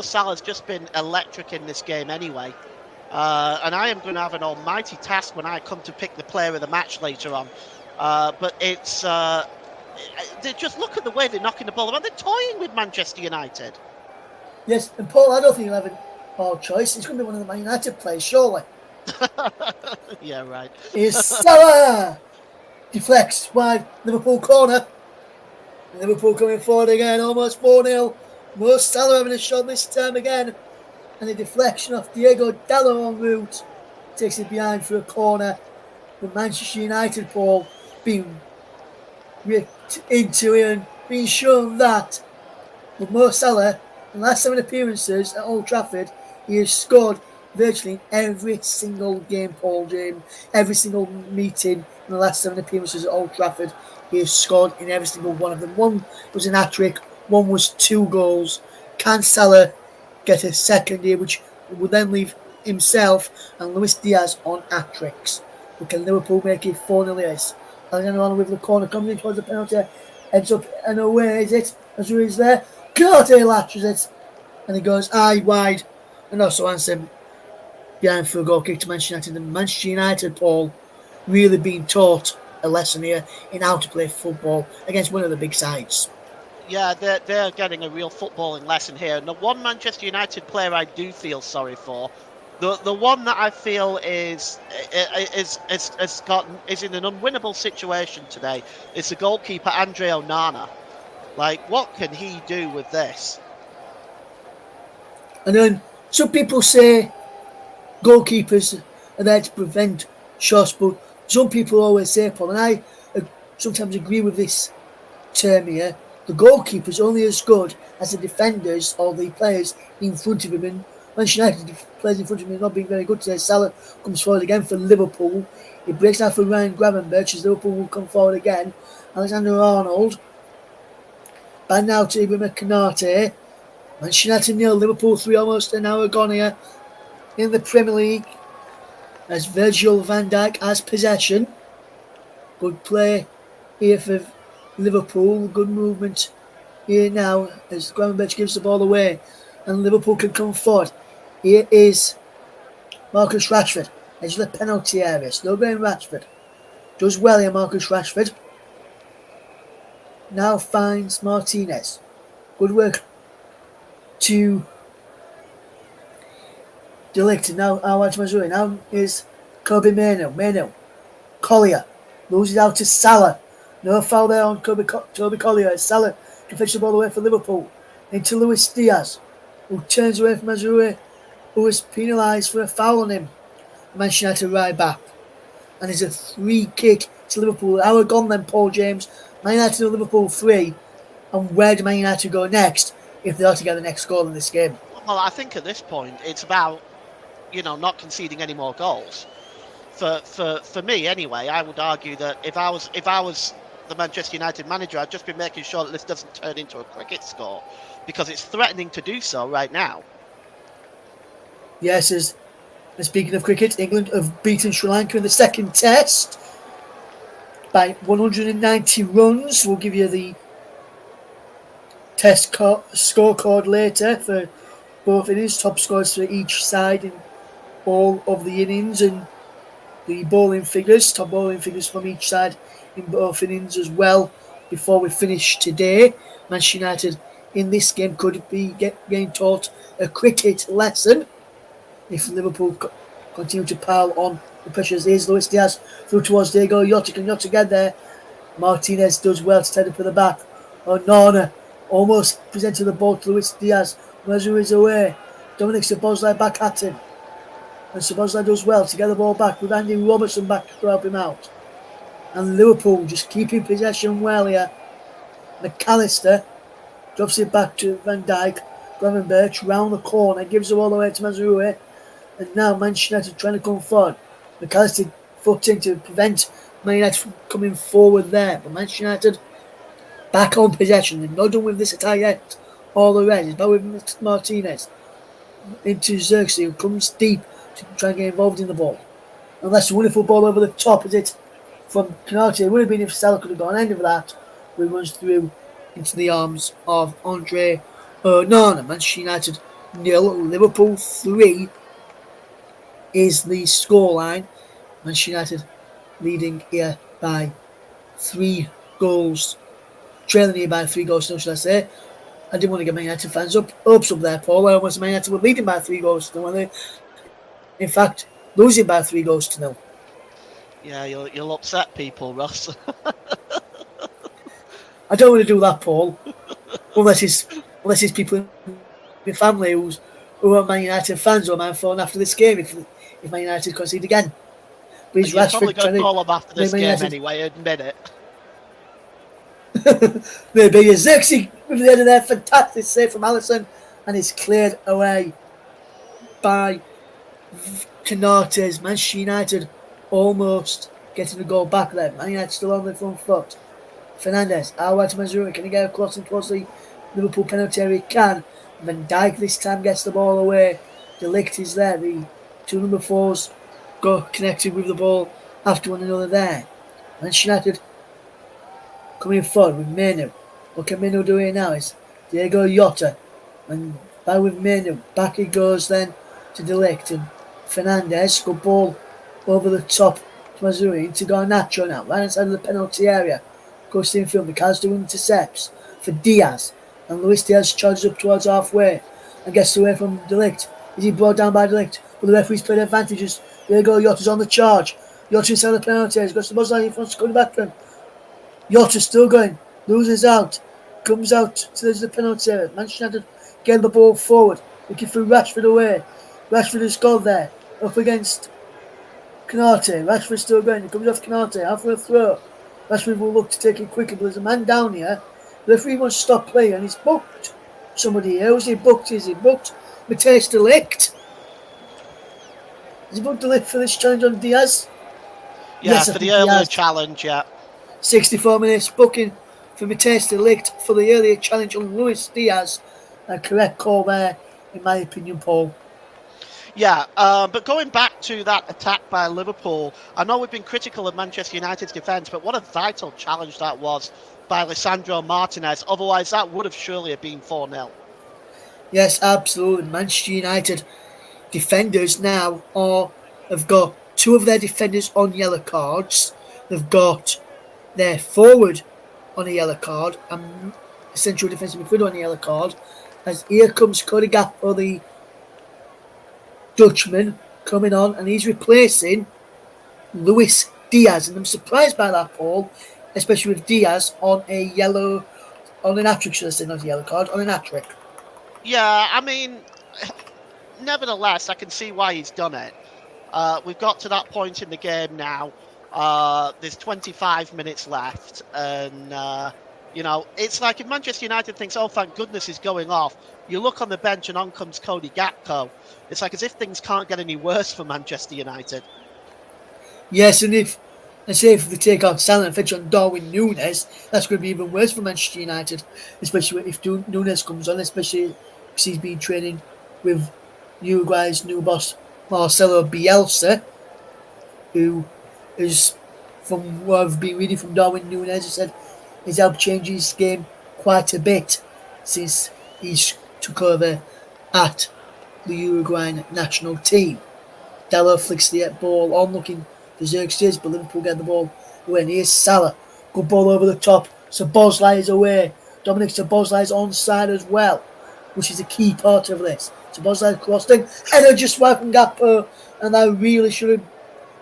Salah's just been electric in this game anyway. And I am going to have an almighty task when I come to pick the player of the match later on. But it's... just look at the way they're knocking the ball around. They're toying with Manchester United. Yes, and Paul, I don't think you'll have an hard choice. It's going to be one of the Man United players, surely. Yeah, right. Is Salah! Deflects wide, Liverpool corner. Liverpool coming forward again, almost 4-0. Mo Salah having a shot this time again. And a deflection off Diego Dallo en route. Takes it behind for a corner. But Manchester United, Paul, being ripped into it and being shown that with Mo Salah, in the last 7 appearances at Old Trafford, he has scored virtually in every single game, Paul James. Every single meeting in the last 7 appearances at Old Trafford, he has scored in every single one of them. One was an hat-trick, one was 2 goals. Can Salah get a second here, which would then leave himself and Luis Diaz on hat-tricks? But can Liverpool make it 4-0 this? Alexander Arnold with the corner coming in towards the penalty. Heads up and away, is it? As is there. Carter latches it. And he goes wide. And also answer behind for a goal kick to Manchester United. And Manchester United, Paul, really being taught a lesson here in how to play football against one of the big sides. Yeah, they're getting a real footballing lesson here. And the one Manchester United player I do feel sorry for, the one that I feel is in an unwinnable situation today, is the goalkeeper Andre Onana. Like, what can he do with this? And then some people say goalkeepers are there to prevent shots, but some people always say, Paul, and I sometimes agree with this term here, the goalkeeper's only as good as the defenders or the players in front of him. And Manchester United players in front of him are not being very good today. Salah comes forward again for Liverpool. He breaks down for Ryan Gravenberch as Liverpool will come forward again. Alexander Arnold. Back now to Ibrahim Konate. Manchester United 0, Liverpool 3, almost an hour gone here in the Premier League. As Virgil van Dijk has possession. Good play here for Liverpool. Good movement here now as Gravenberch gives the ball away. And Liverpool can come forward. Here is Marcus Rashford. Edge of the penalty area. Slow going Rashford. Does well here, Marcus Rashford. Now finds Martinez. Good work to Delict. Now Awad Mazuri. Now is Kobe Mano. Collier. Loses out to Salah. No foul there on Toby Collier. Salah can fetch the ball away for Liverpool. Into Luis Diaz, who turns away from Mazuri, who was penalised for a foul on him. Manchester United right back. And there's a free kick to Liverpool. Hour gone then, Paul James. Man United to Liverpool 3. And where do Man United go next if they are to get the next goal in this game? Well, I think at this point it's about, not conceding any more goals. For me anyway, I would argue that if I was the Manchester United manager, I'd just be making sure that this doesn't turn into a cricket score, because it's threatening to do so right now. Yes, as speaking of cricket, England have beaten Sri Lanka in the second test by 190 runs. We'll give you the test scorecard later for both innings, top scores for each side in all of the innings, and the top bowling figures from each side in both innings as well before we finish today. Manchester United in this game could be getting taught a cricket lesson if Liverpool continue to pile on the pressures. Here's Luis Diaz through towards Diego Jota. Can Jota get there? Martinez does well to take it for the back. Onana almost presented the ball to Luis Diaz. Mazur is away. Dominic Szoboszlai back at him. And Szoboszlai does well to get the ball back with Andy Robertson back to help him out. And Liverpool just keeping possession well here. McAllister drops it back to Van Dijk. Gravenberch round the corner, gives the ball away to Mazraoui. And now Manchester United trying to come forward. McAllister footing to prevent Man United from coming forward there. But Manchester United back on possession. They're not done with this attack yet. All the rest is back with Martinez. Into Xerxes, who comes deep to try and get involved in the ball. And that's a wonderful ball over the top, is it? From Konate. It would have been if Salah could have gone end of that. We runs through into the arms of Andre Onana. Manchester United 0, Liverpool 3 is the scoreline. Manchester United leading here by 3 goals. Trailing here by 3 goals, should I say. I didn't want to get Man United fans hopes up there, Paul. I was Man United were leading by 3 goals to 0. In fact, losing by 3 goals to 0. Yeah, you'll upset people, Ross. I don't want to do that, Paul. Unless it's people in my family who are Man United fans or Man phone after this game if Man United concede again. But is Rashford You're trying to probably going to call them make after Man this United? game anyway, admit it. Maybe a Xerxes with the end of there, fantastic save from Alisson, and it's cleared away by Canates. Manchester United almost getting the goal back there. Man United still on the front foot. Fernandes, out to Mazuri, can he get across and towards the Liverpool penalty area? He can. Van Dijk this time gets the ball away. De Ligt is there. The two number fours go connected with the ball after one another there. Manchester United coming forward with Menu. What can Menu do here now? Is Diego Jota. And back with Menu. Back he goes then to De Ligt. And Fernandes, good ball over the top to Mazuri. Into Garnacho now. Right inside of the penalty area. Goes to the infield. McAllister intercepts for Diaz. And Luis Diaz charges up towards halfway. And gets away from De Ligt. Is he brought down by De Ligt? But the referee's played advantages. Diego Jota's on the charge. Jota inside the penalty area. Goes to the buzz line in front. Coming back to him. Jota's still going, loses out, comes out to the penalty area. Manchester United get the ball forward, looking for Rashford away. Rashford has gone there, up against Canate. Rashford's still going, he comes off Canate, half for a throw. Rashford will look to take it quickly, but there's a man down here. The referee wants to stop play, and he's booked somebody here. Who's he booked? Is he booked Matthijs de Ligt? Is he booked de Ligt for this challenge on Diaz? Yeah, Yes, for the earlier challenge, yeah. 64 minutes booking for Matthijs de Ligt for the earlier challenge on Luis Diaz. A correct call there, in my opinion, Paul. Yeah, but going back to that attack by Liverpool, I know we've been critical of Manchester United's defence, but what a vital challenge that was by Lisandro Martinez. Otherwise, that would have surely have been 4-0. Yes, absolutely. Manchester United defenders now have got two of their defenders on yellow cards. They've got their forward on a yellow card and central defensive midfielder on a yellow card. As here comes Cody Gakpo, the Dutchman, coming on, and he's replacing Luis Diaz. And I'm surprised by that, Paul, especially with Diaz on a yellow, on an hat-trick, should I say, not a yellow card, on an hat-trick. Yeah, I mean, nevertheless, I can see why he's done it. We've got to that point in the game now. There's 25 minutes left, and it's like if Manchester United thinks, "Oh, thank goodness he's going off," you look on the bench and on comes Cody Gakpo. It's like as if things can't get any worse for Manchester United. Yes, and if they take out Salah and fetch on Darwin Núñez, that's going to be even worse for Manchester United, especially if Núñez comes on, especially because he's been training with Uruguay's new boss Marcelo Bielsa, who is, from what I've been reading from Darwin Núñez, he said he's helped change his game quite a bit since he's took over at the Uruguayan national team. Dallo flicks the ball on, looking for Xerxes, but Liverpool get the ball away. And here's Salah. Good ball over the top. Szoboszlai is away. Dominic Szoboszlai is onside as well, which is a key part of this. Szoboszlai crossed in. Header just wide from Gakpo, and that really should have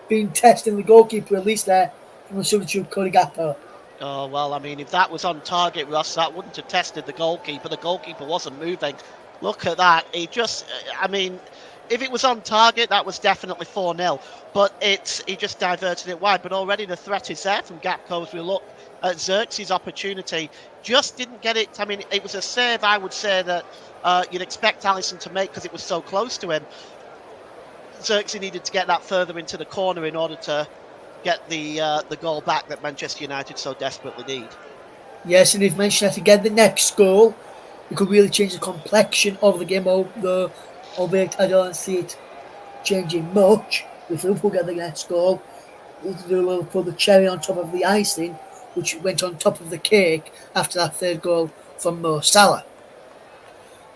been testing the goalkeeper at least there from the substitute Cody Gakpo. Oh, well, I mean, if that was on target, Ross, that wouldn't have tested the goalkeeper. The goalkeeper wasn't moving. Look at that. If it was on target, that was definitely 4-0. But he just diverted it wide. But already the threat is there from Gakpo as we look at Xerxes' opportunity. Just didn't get it. I mean, it was a save, I would say, that you'd expect Alisson to make because it was so close to him. Xerxes needed to get that further into the corner in order to get the goal back that Manchester United so desperately need. Yes, and if Manchester United get the next goal, it could really change the complexion of the game, albeit I don't see it changing much. If Liverpool get the next goal, they'll put the cherry on top of the icing, which went on top of the cake after that third goal from Mo Salah.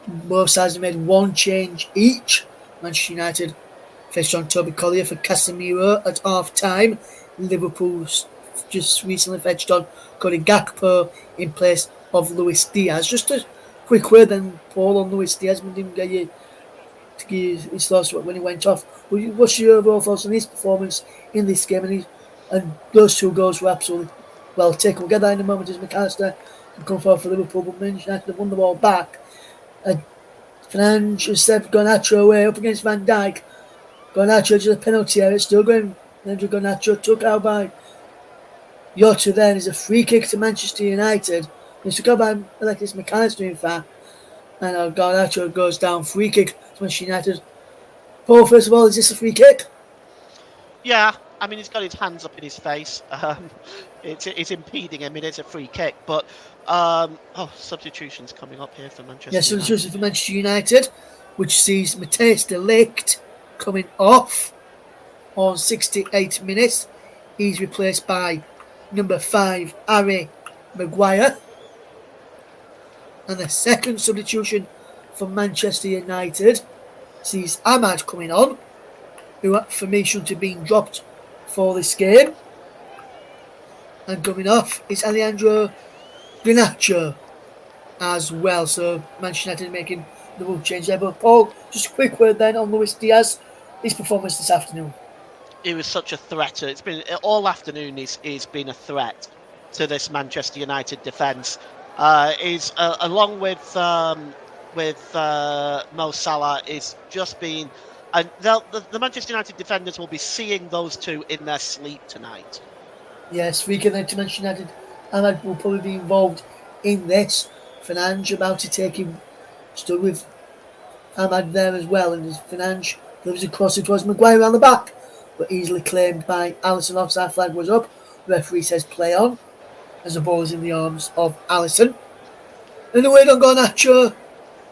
Both sides have made one change each. Manchester United fetched on Toby Collier for Casemiro at half-time. Liverpool's just recently fetched on Cody Gakpo in place of Luis Diaz. Just a quick word then, Paul, on Luis Diaz. We didn't get you to give his thoughts when he went off. What's your overall thoughts on his performance in this game? And those two goals were absolutely well taken. We'll get that in a moment as McAllister come forward for Liverpool, but Manchester United have won the ball back. Fernandes instead Garnacho away up against Van Dijk. Garnacho to the penalty area, still going. Andrew Garnacho took out by Jota. Then is a free kick to Manchester United. It's took out by Alexis McAllister, in fact. And Garnacho goes down. Free kick to Manchester United. Paul, first of all, is this a free kick? Yeah, I mean, he's got his hands up in his face. It's impeding him. It is a free kick. But, substitutions coming up here for Manchester Yes, United. substitution for Manchester United, which sees Matthijs de Ligt coming off on 68 minutes. He's replaced by number 5, Harry Maguire. And the second substitution for Manchester United sees Ahmad coming on, who for me shouldn't have been dropped for this game. And coming off is Alejandro Garnacho as well. So Manchester United making the rule change there. But Paul, just a quick word then on Luis Diaz, his performance this afternoon. He was such a threat. It's been all afternoon. He's been a threat to this Manchester United defence. He's along with Mo Salah is just been, and the Manchester United defenders will be seeing those two in their sleep tonight. Yes, speaking then to Manchester United, Ahmad will probably be involved in this. Fernandes about to take him, stood with Ahmad there as well, and as Fernandes moves across it towards Maguire around the back, but easily claimed by Alisson. Offside flag was up. The referee says play on, as the ball is in the arms of Alisson. And the way on Garnacho,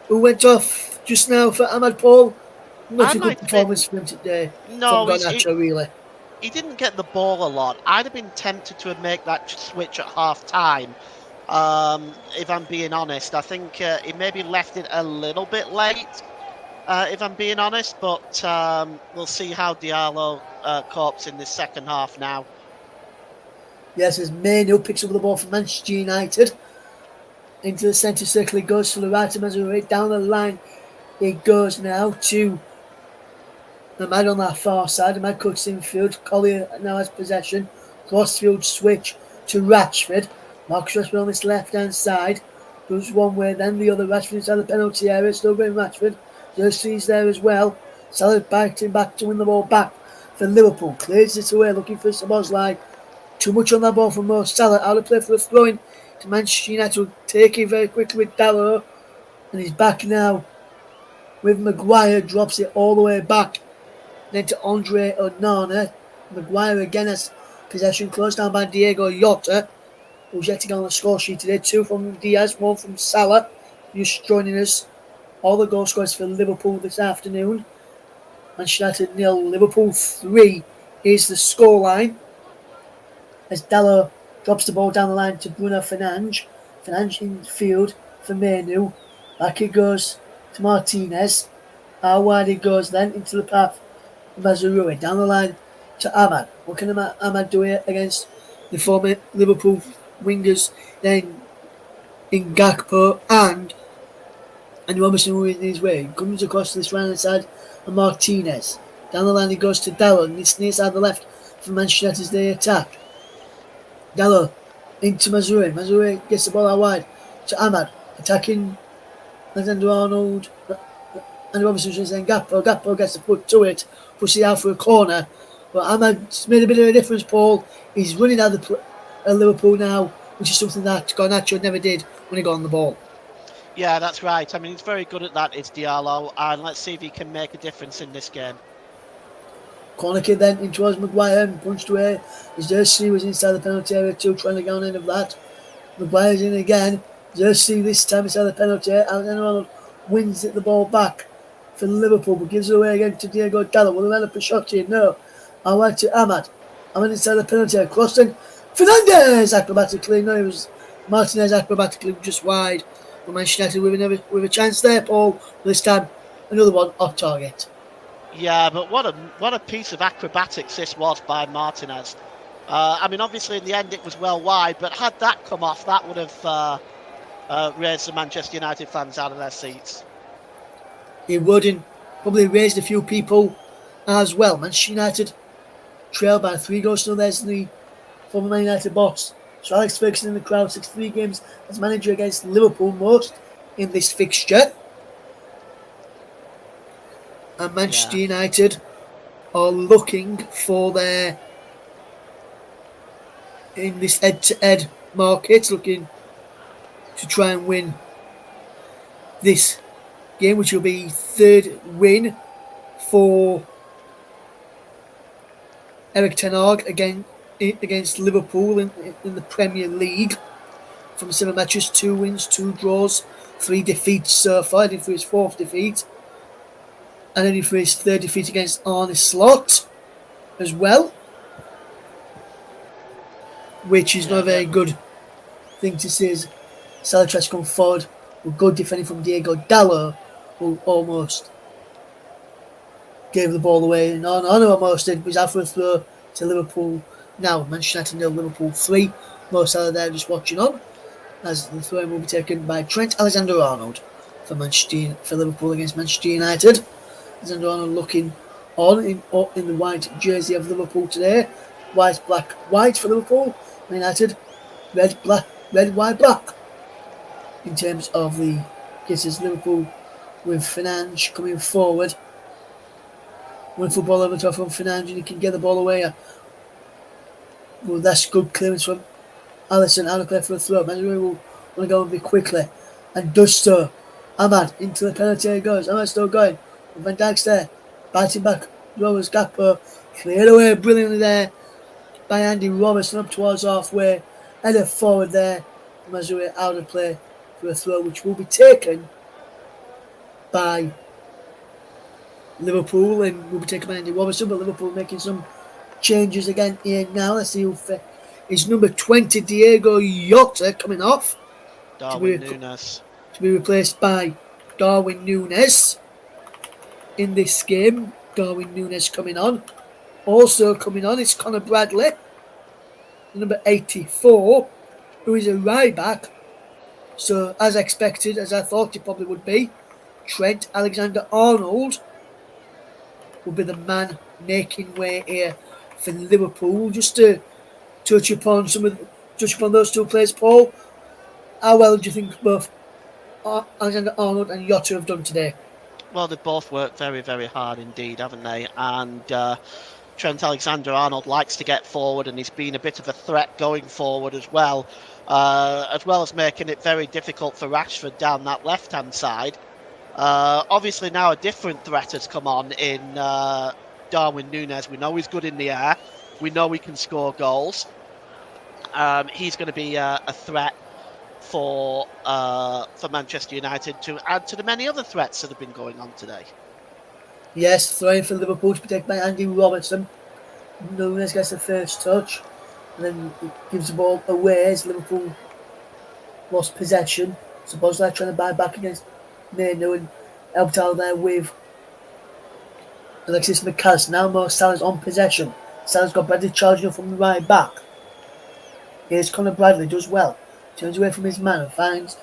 who went off just now for Ahmad. Paul. Not a good performance for him today. No, from Garnacho, really. He didn't get the ball a lot. I'd have been tempted to make that switch at half time. If I'm being honest, I think he maybe left it a little bit late. If I'm being honest, but we'll see how Diallo copes in this second half now. Yes, as Mainu picks up the ball from Manchester United into the centre circle. He goes to the right of Mazzouri, down the line. It goes now to the man on that far side. The man cuts infield. Collier now has possession. Crossfield switch to Rashford. Marcus Rashford on this left hand side. Goes one way, then the other. Rashford inside the penalty area. Still going Rashford. Jersey's there as well. Salah biting back to win the ball back for Liverpool. Clears it away, looking for Szoboszlai. Too much on that ball from Mo Salah. Out of play for a throw-in to Manchester United. Will take it very quickly with Dalot. And he's back now with Maguire. Drops it all the way back. Then to Andre Onana. Maguire again has possession closed down by Diego Jota, who's yet to get on the score sheet today. 2 from Diaz, 1 from Salah. Just joining us. All the goal scorers for Liverpool this afternoon. Manchester United 0, Liverpool 3 is the scoreline. As Dalot drops the ball down the line to Bruno Fernandes. Fernandes in field for Mainu. Back it goes to Martinez. How wide it goes then into the path of Mazzouri. Down the line to Ahmad. What can Ahmad do here against the former Liverpool wingers? Then in Gakpo and Robertson in his way. Comes across this right hand side and Martinez. Down the line he goes to Dalot. And it's near side the left for Manchester United as they attack. Dalot into Mazzouri. Mazzouri gets the ball out wide to Ahmad. Attacking Alexander Arnold. And Robertson is then Gakpo. Gakpo gets the foot to it. Pushes it out for a corner. But Ahmad's made a bit of a difference, Paul. He's running out of Liverpool now, which is something that Garnacho never did when he got on the ball. Yeah, that's right. I mean, he's very good at that, is Diallo. And let's see if he can make a difference in this game. Corner kick then in towards Maguire and punched away. Jersey was inside the penalty area too, trying to get on end of that. Maguire's in again. Jersey this time inside the penalty area. Alexander Arnold wins the ball back for Liverpool, but gives it away again to Diego Dalot. Will they end up a shot here? No. I went to Ahmad. Ahmad inside the penalty area. Crossing. Fernandes acrobatically. No, it was Martinez acrobatically just wide. But Manchester United with a chance there, Paul. This time, another one off target. Yeah, but what a piece of acrobatics this was by Martinez. I mean, obviously in the end it was well wide, but had that come off, that would have raised the Manchester United fans out of their seats. It would, and probably raised a few people as well. Manchester United trail by 3 goals. Still there's the former Man United boss So Alex Ferguson in the crowd, 63 games as manager against Liverpool, most in this fixture. And Manchester Yeah, United are looking for their, in this head-to-head market, looking to try and win this game, which will be third win for Eric Ten Hag against Liverpool in the Premier League. From 7 matches, 2 wins, 2 draws, 3 defeats so far, heading for his 4th defeat, and heading for his 3rd defeat against Arne Slot as well, which is not yeah, a very good thing to see as Salah tries to come forward with good defending from Diego Dallo, who almost gave the ball away. No, almost did. It was out for a throw to Liverpool. Now, Manchester United 0, Liverpool 3. Mo Salah there just watching on, as the throw will be taken by Trent Alexander-Arnold for Liverpool against Manchester United. Alexander-Arnold looking on in the white jersey of Liverpool today. White, black, white for Liverpool. United, red, black, red, white, black. In terms of the cases, Liverpool with Fernandes coming forward. One football over top from Fernandes, and he can get the ball away. Well, that's good clearance from Alisson out of play for a throw. Manuel will want to go a bit quickly and does so. Ahmad into the penalty area goes. Ahmad still going. Van Dijk's there. Biting back. Rovers Gakpo cleared away brilliantly there by Andy Robertson up towards halfway. Header forward there. Mazuri out of play for a throw which will be taken by Liverpool and will be taken by Andy Robertson, but Liverpool making some changes again here now. Let's see who is number 20, Diego Jota, coming off Darwin Núñez to be replaced by Darwin Núñez in this game. Darwin Núñez coming on. Also coming on is Conor Bradley, number 84, who is a right back. So, as expected, as I thought it probably would be, Trent Alexander-Arnold will be the man making way here for Liverpool. Just to touch upon those two players, Paul. How well do you think both Alexander-Arnold and Jota have done today? Well, they've both worked very, very hard indeed, haven't they? And Trent Alexander-Arnold likes to get forward, and he's been a bit of a threat going forward as well as making it very difficult for Rashford down that left-hand side. Obviously now a different threat has come on in Darwin Núñez. We know he's good in the air. We know he can score goals. He's going to be a threat for Manchester United to add to the many other threats that have been going on today. Yes, throwing for Liverpool to be taken by Andy Robertson. Núñez gets the first touch and then gives the ball away as Liverpool lost possession. Supposedly trying to buy back against Manu and helped out there with Alexis McAllister. Now Mo Salah's on possession. Salah's got Bradley charging up from the right back. Here's Conor Bradley, does well. Turns away from his man and finds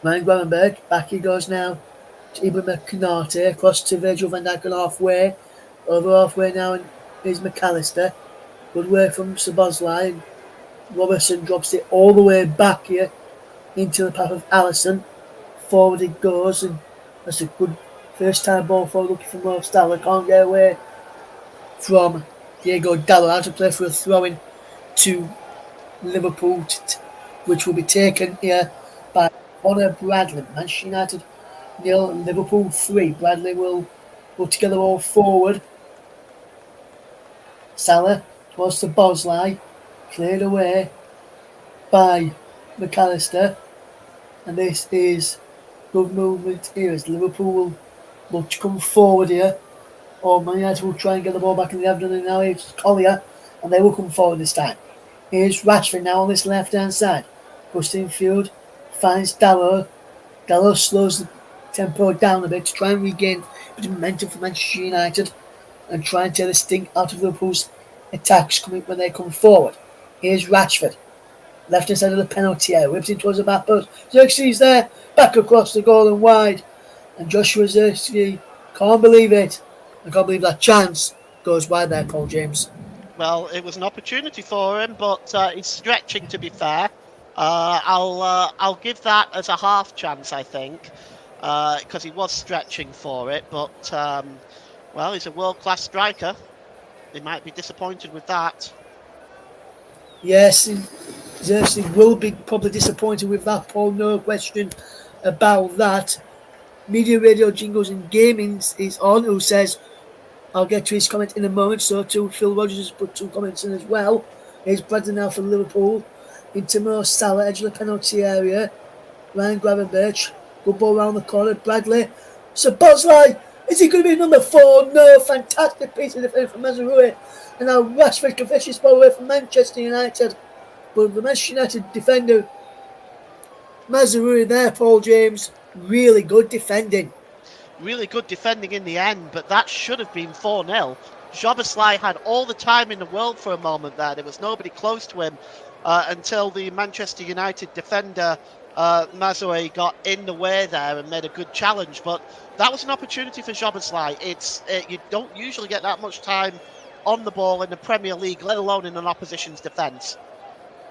Ryan Gravenberch. Back he goes now to Ibrahima Konate. Across to Virgil van Dijk on halfway. Over halfway now and here's McAllister. Good work from Szoboszlai. Robertson drops it all the way back here into the path of Alisson. Forward it goes, and that's a good first time ball forward looking for Mo Salah. Can't get away from Diego Dallo. Out of play for a throw-in to Liverpool, which will be taken here by Conor Bradley. Manchester United 0, Liverpool 3. Bradley will put together all forward. Salah towards the Szoboszlai, cleared away by McAllister, and this is good movement here as Liverpool will look to come forward here. Or Man United will try and get the ball back in the afternoon. Now it's Collier, and they will come forward this time. Here's Rashford now on this left hand side. Pushed in field, finds Dallo. Dallo slows the tempo down a bit to try and regain a bit of momentum for Manchester United and try and take the sting out of Liverpool's attacks coming when they come forward. Here's Rashford. Left hand side of the penalty area, whips in towards the back post. Xerxes there, back across the goal and wide. And Joshua Xerxes can't believe it. I can't believe that chance goes wide there, Paul James. Well, it was an opportunity for him, but he's stretching. To be fair, I'll give that as a half chance. I think because he was stretching for it, but well, he's a world class striker. They might be disappointed with that. Yes, he will be probably disappointed with that, Paul. No question about that. Media Radio Jingles and Gaming is on, who says, I'll get to his comment in a moment. So too, Phil Rogers has put two comments in as well. Here's Bradley now for Liverpool. Into Mo Salah, edge of the penalty area. Ryan Gravenberch. Good ball round the corner. Bradley. Sabozlai. Is he going to be number 4? No. Fantastic piece of defence from Mazraoui. And now Rashford can fish his ball away from Manchester United. But the Manchester United defender, Mazraoui there, Paul James. Really good defending. Really good defending in the end, but that should have been 4-0. Szoboszlai had all the time in the world for a moment there. There was nobody close to him until the Manchester United defender, Mazraoui, got in the way there and made a good challenge. But that was an opportunity for Szoboszlai. You don't usually get that much time on the ball in the Premier League, let alone in an opposition's defence.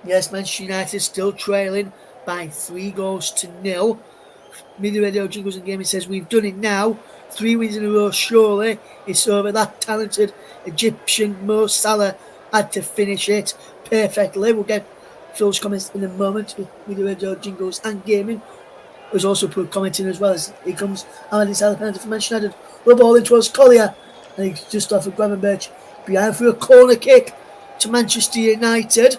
Yes, Manchester United still trailing by 3-0. Media Radio Jingles and Gaming says, we've done it now. 3 wins in a row, surely. It's over. That talented Egyptian Mo Salah had to finish it perfectly. We'll get Phil's comments in a moment with Media Radio Jingles and Gaming, who's also put commenting as well. As he comes, Ahmed Salah penalty for Manchester United. The ball in towards Collier. And he's just off of Gravenberch. Behind for a corner kick to Manchester United.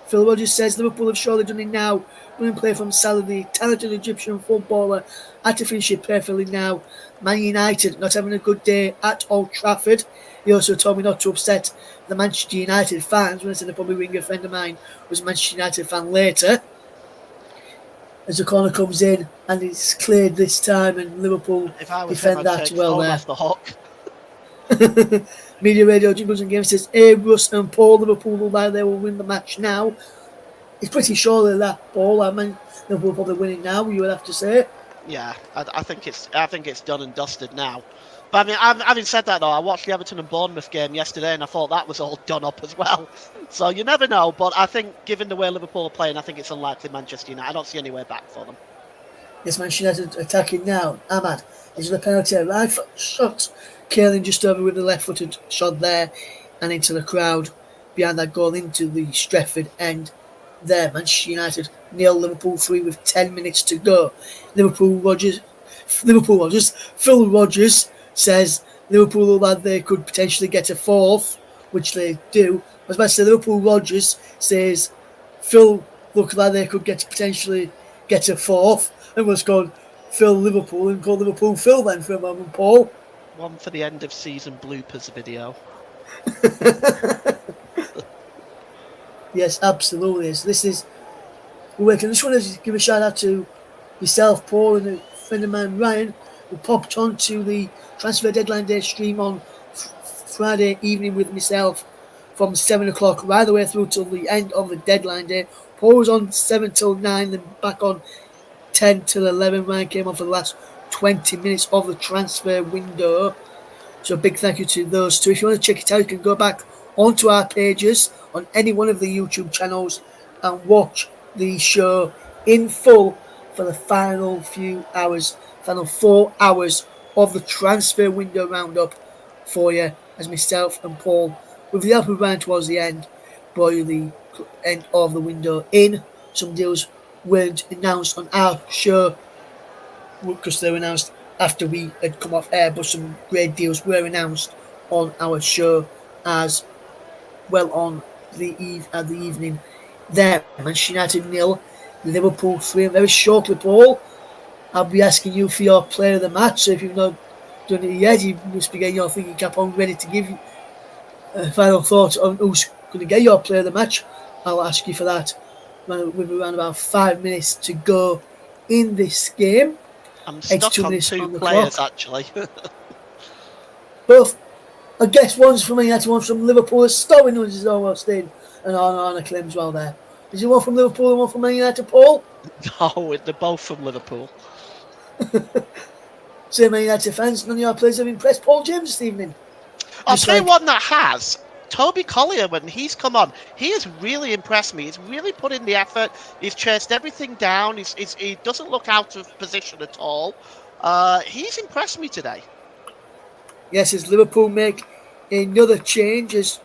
Phil Rogers says Liverpool have surely done it now. Running play from Salah, the talented Egyptian footballer, had to finish it perfectly now. Man United not having a good day at Old Trafford. He also told me not to upset the Manchester United fans when I said I'd probably ring a friend of mine who was a Manchester United fan later. As the corner comes in and it's cleared this time, and Liverpool defend that well there. Off the hook. Media Radio Jingles and Games says, hey, Russ and Paul, Liverpool will lie there, will win the match now. It's pretty surely that, Paul. I mean, Liverpool will probably win it now, you would have to say. Yeah, I think it's done and dusted now. But I mean, having said that though, I watched the Everton and Bournemouth game yesterday, and I thought that was all done up as well. So you never know. But I think, given the way Liverpool are playing, I think it's unlikely Manchester United. I don't see any way back for them. Yes, Manchester United attacking now. Ahmad is the penalty, right foot shot. Curling just over with the left-footed shot there, and into the crowd behind that goal into the Stretford end. There, Manchester United 0, Liverpool 3 with 10 minutes to go. Phil Rogers says Liverpool look like they could potentially get a 4th, which they do. I was about to say Liverpool Rogers says Phil look like they could potentially get a 4th, and was called Phil Liverpool and called Liverpool Phil then for a moment, Paul. One for the end of season bloopers video. Yes, absolutely. So this is working. I just want to give a shout out to yourself, Paul, and a friend of mine, Ryan, who popped on to the transfer deadline day stream on Friday evening with myself from 7 o'clock right the way through till the end of the deadline day. Paul was on 7 till 9, then back on 10 till 11. Ryan came on for the last 20 minutes of the transfer window. So a big thank you to those two. If you want to check it out, you can go back onto our pages on any one of the YouTube channels and watch the show in full for the final 4 hours of the transfer window roundup for you, as myself and Paul, with the help of Ryan towards the end, brought you the end of the window in. Some deals weren't announced on our show because they were announced after we had come off air, but some great deals were announced on our show as well on the evening there. Manchester United 0, Liverpool 3. Very shortly, Paul, I'll be asking you for your player of the match. So if you've not done it yet, you must be getting your thinking cap on ready to give you final thoughts on who's going to get your player of the match. I'll ask you for that with around about 5 minutes to go in this game. I'm stuck on 2 players actually. Both, I guess one's from United, one's from Liverpool. Stowing is almost in, and on a claim as well there. Is it one from Liverpool and one from Man United, Paul? No, they're both from Liverpool. So Man United fans, none of your players have impressed Paul James this evening. I'll tell you one that has. Toby Collier, when he's come on, he has really impressed me. He's really put in the effort. He's chased everything down. He doesn't look out of position at all. He's impressed me today. Yes, as Liverpool make another change as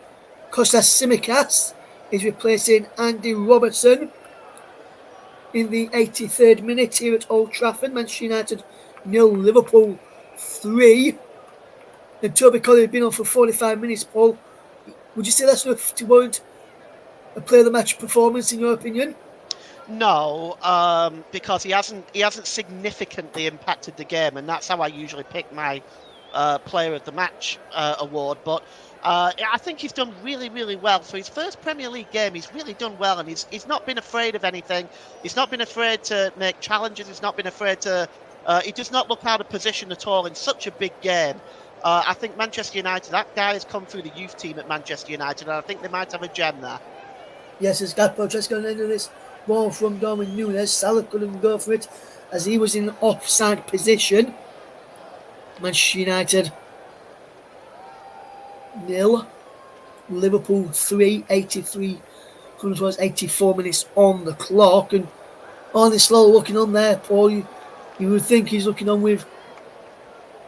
Kostas Tsimikas is replacing Andy Robertson in the 83rd minute here at Old Trafford. Manchester United 0, Liverpool 3. And Toby Collier had been on for 45 minutes, Paul. Would you say that's enough to warrant a player of the match performance in your opinion? No, because he hasn't significantly impacted the game, and that's how I usually pick my player of the match award. But I think he's done really, really well for his first Premier League game. He's really done well, and he's not been afraid of anything. He's not been afraid to make challenges. He's not been afraid to. He does not look out of position at all in such a big game. I think Manchester United. That guy has come through the youth team at Manchester United, and I think they might have a gem there. Yes, as Gakpo just going into this ball from Darwin Núñez. Salah couldn't go for it as he was in an offside position. Manchester United 0, Liverpool 3, 83, comes was 84 minutes on the clock. And Arne Slot looking on there, Paul. You would think he's looking on with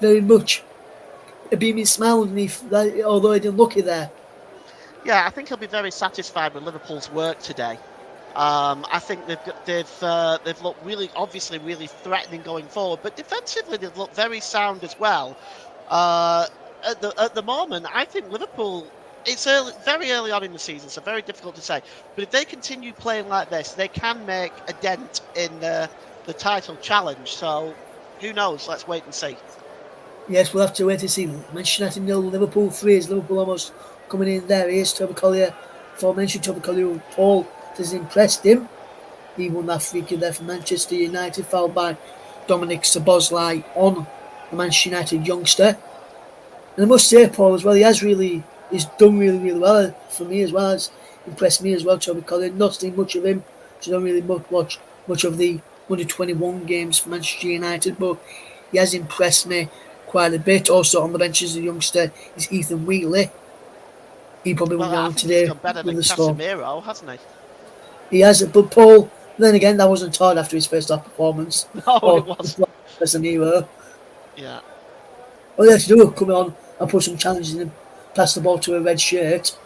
very much a beaming smile underneath, although he didn't look it there. Yeah, I think he'll be very satisfied with Liverpool's work today. I think they've looked really, obviously, really threatening going forward, but defensively they've looked very sound as well. At the moment, I think Liverpool. It's very early on in the season, so very difficult to say. But if they continue playing like this, they can make a dent in the title challenge. So who knows? Let's wait and see. Yes, we'll have to wait and see. Manchester United 0, Liverpool 3. Is Liverpool almost coming in there? He is Toby Collier. Before I mentioned Toby Collier, Paul has impressed him. He won that free kick there for Manchester United, fouled by Dominic Szoboszlai on the Manchester United youngster. And I must say, Paul, as well, he's done really, really well for me as well. As impressed me as well, Toby Collier. Not seen much of him, so I don't really watch much of the under 21 games for Manchester United, but he has impressed me quite a bit. Also on the bench as a youngster is Ethan Wheatley. He probably will Well, go I on think he's today done better with than the score. Casemiro, hasn't he? He has it, but Paul, then again, that wasn't hard after his first half performance. No, it Or wasn't. as an hero. Yeah. All they had to do was come on and put some challenges in and pass the ball to a red shirt.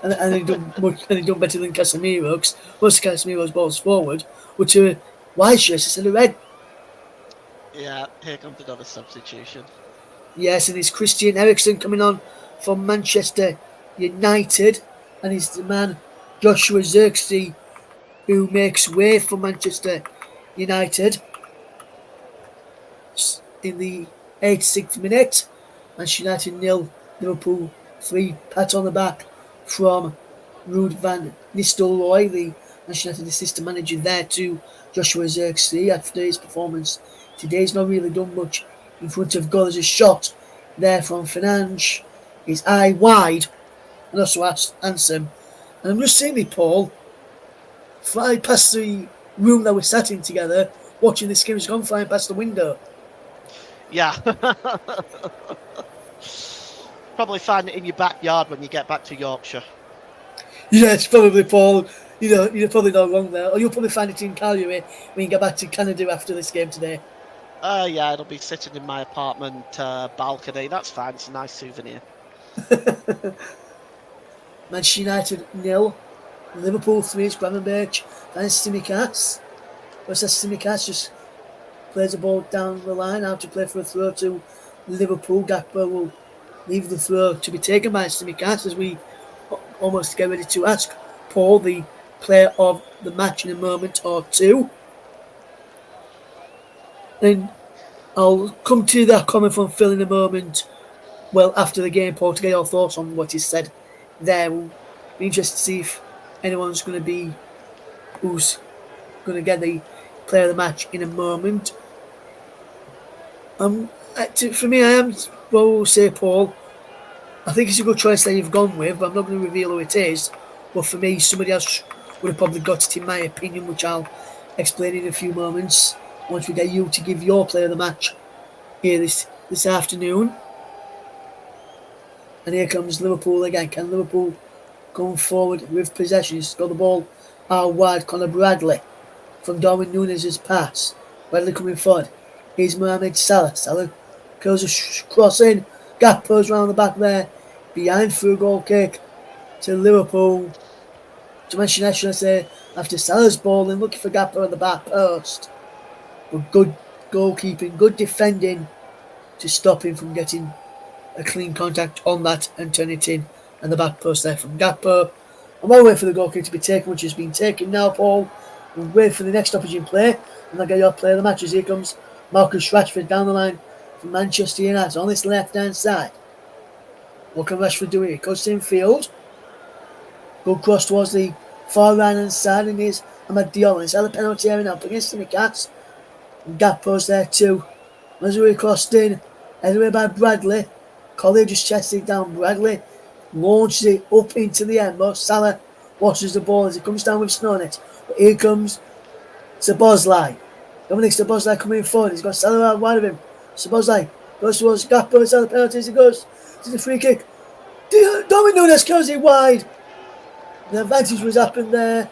And he done better than Casemiro, because most of Casemiro's balls forward were to a white shirt instead of red. Yeah, here comes another substitution. Yes, and it's Christian Eriksen coming on from Manchester United, and he's the man Joshua Zirkzee who makes way for Manchester United in the 86th minute. Manchester United 0, Liverpool 3. Pat on the back from Ruud van Nistelrooy, the Manchester United assistant manager there, to Joshua Zirkzee after his performance today. He's not really done much in front of goal. There's a shot there from Fernandes, his eye wide, and also handsome. And I'm just seeing me, Paul, fly past the room that we're sat in together, watching this game. Has gone flying past the window. Yeah. Probably find it in your backyard when you get back to Yorkshire. Yes, probably, Paul. You're probably not wrong there. Or you'll probably find it in Calgary when you get back to Canada after this game today. Yeah, it'll be sitting in my apartment balcony. That's fine. It's a nice souvenir. Manchester United 0, Liverpool 3. It's Gravenberch and Tsimikas. What's that? Tsimikas just plays the ball down the line out to play for a throw to Liverpool. Gakpo will leave the throw to be taken by Tsimikas as we almost get ready to ask Paul, the player of the match, in a moment or two. And I'll come to that comment from Phil in a moment. Well, after the game, Paul, to get your thoughts on what he said there. We'll be interested to see if anyone's going to be who's going to get the player of the match in a moment. For me, we'll say, Paul, I think it's a good choice that you've gone with, but I'm not going to reveal who it is. But for me, somebody else would have probably got it, in my opinion, which I'll explain in a few moments once we get you to give your player of the match here this afternoon. And here comes Liverpool again. Can Liverpool come forward with possession? He's got the ball out wide. Conor Bradley from Darwin Núñez's pass. Bradley coming forward. Here's Mohamed Salah. Salah curls a cross in. Gakpo's round the back there. Behind for a goal kick to Liverpool. To mention that, should I say, after Salah's ball and looking for Gakpo at the back post. But good goalkeeping, good defending to stop him from getting a clean contact on that and turn it in. And the back post there from Gakpo. I'm all waiting for the goal kick to be taken, which has been taken now, Paul. We'll wait for the next opportune play, and I'll get your player of the match as here comes Marcus Rashford down the line from Manchester United on this left-hand side. What can Rashford do here? Cuts infield. Good cross towards the far right-hand side, and here's Amad Diallo. He's had a penalty area now up against the Cats. And Gakpo's there too. Mazuri crossed in, headed away by Bradley. Collier just chested down. Bradley launches it up into the end. But Salah watches the ball as it comes down with Snownet. But here comes Szoboszlai. Dominic Szoboszlai coming forward. He's got Salah out wide of him. Szoboszlai goes towards Gakpo. It's out the penalties. He goes to the free kick. Darwin Núñez curls it wide. The advantage was happened there.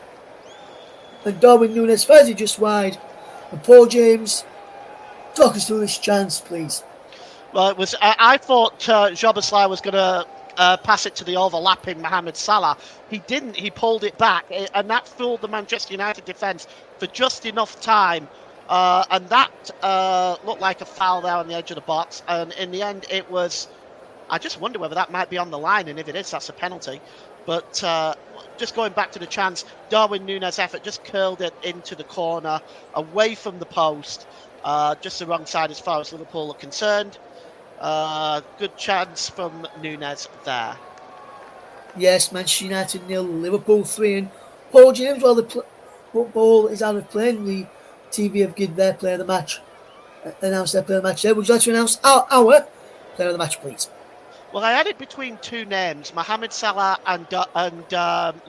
And Darwin Núñez fires it just wide. And Paul James, talk us through this chance, please. Well, it was. I thought Szoboszlai was going to pass it to the overlapping Mohamed Salah. He didn't. He pulled it back, and that fooled the Manchester United defence for just enough time. And that looked like a foul there on the edge of the box. And in the end, it was. I just wonder whether that might be on the line, and if it is, that's a penalty. But just going back to the chance, Darwin Núñez's effort just curled it into the corner, away from the post, just the wrong side as far as Liverpool are concerned. Good chance from Núñez there. Yes, Manchester United 0, Liverpool 3. And Paul James, while the football is out of play, the TV have given their player of the match, announced their player of the match there. Would you like to announce our player of the match, please? Well, I had it between two names, Mohamed Salah and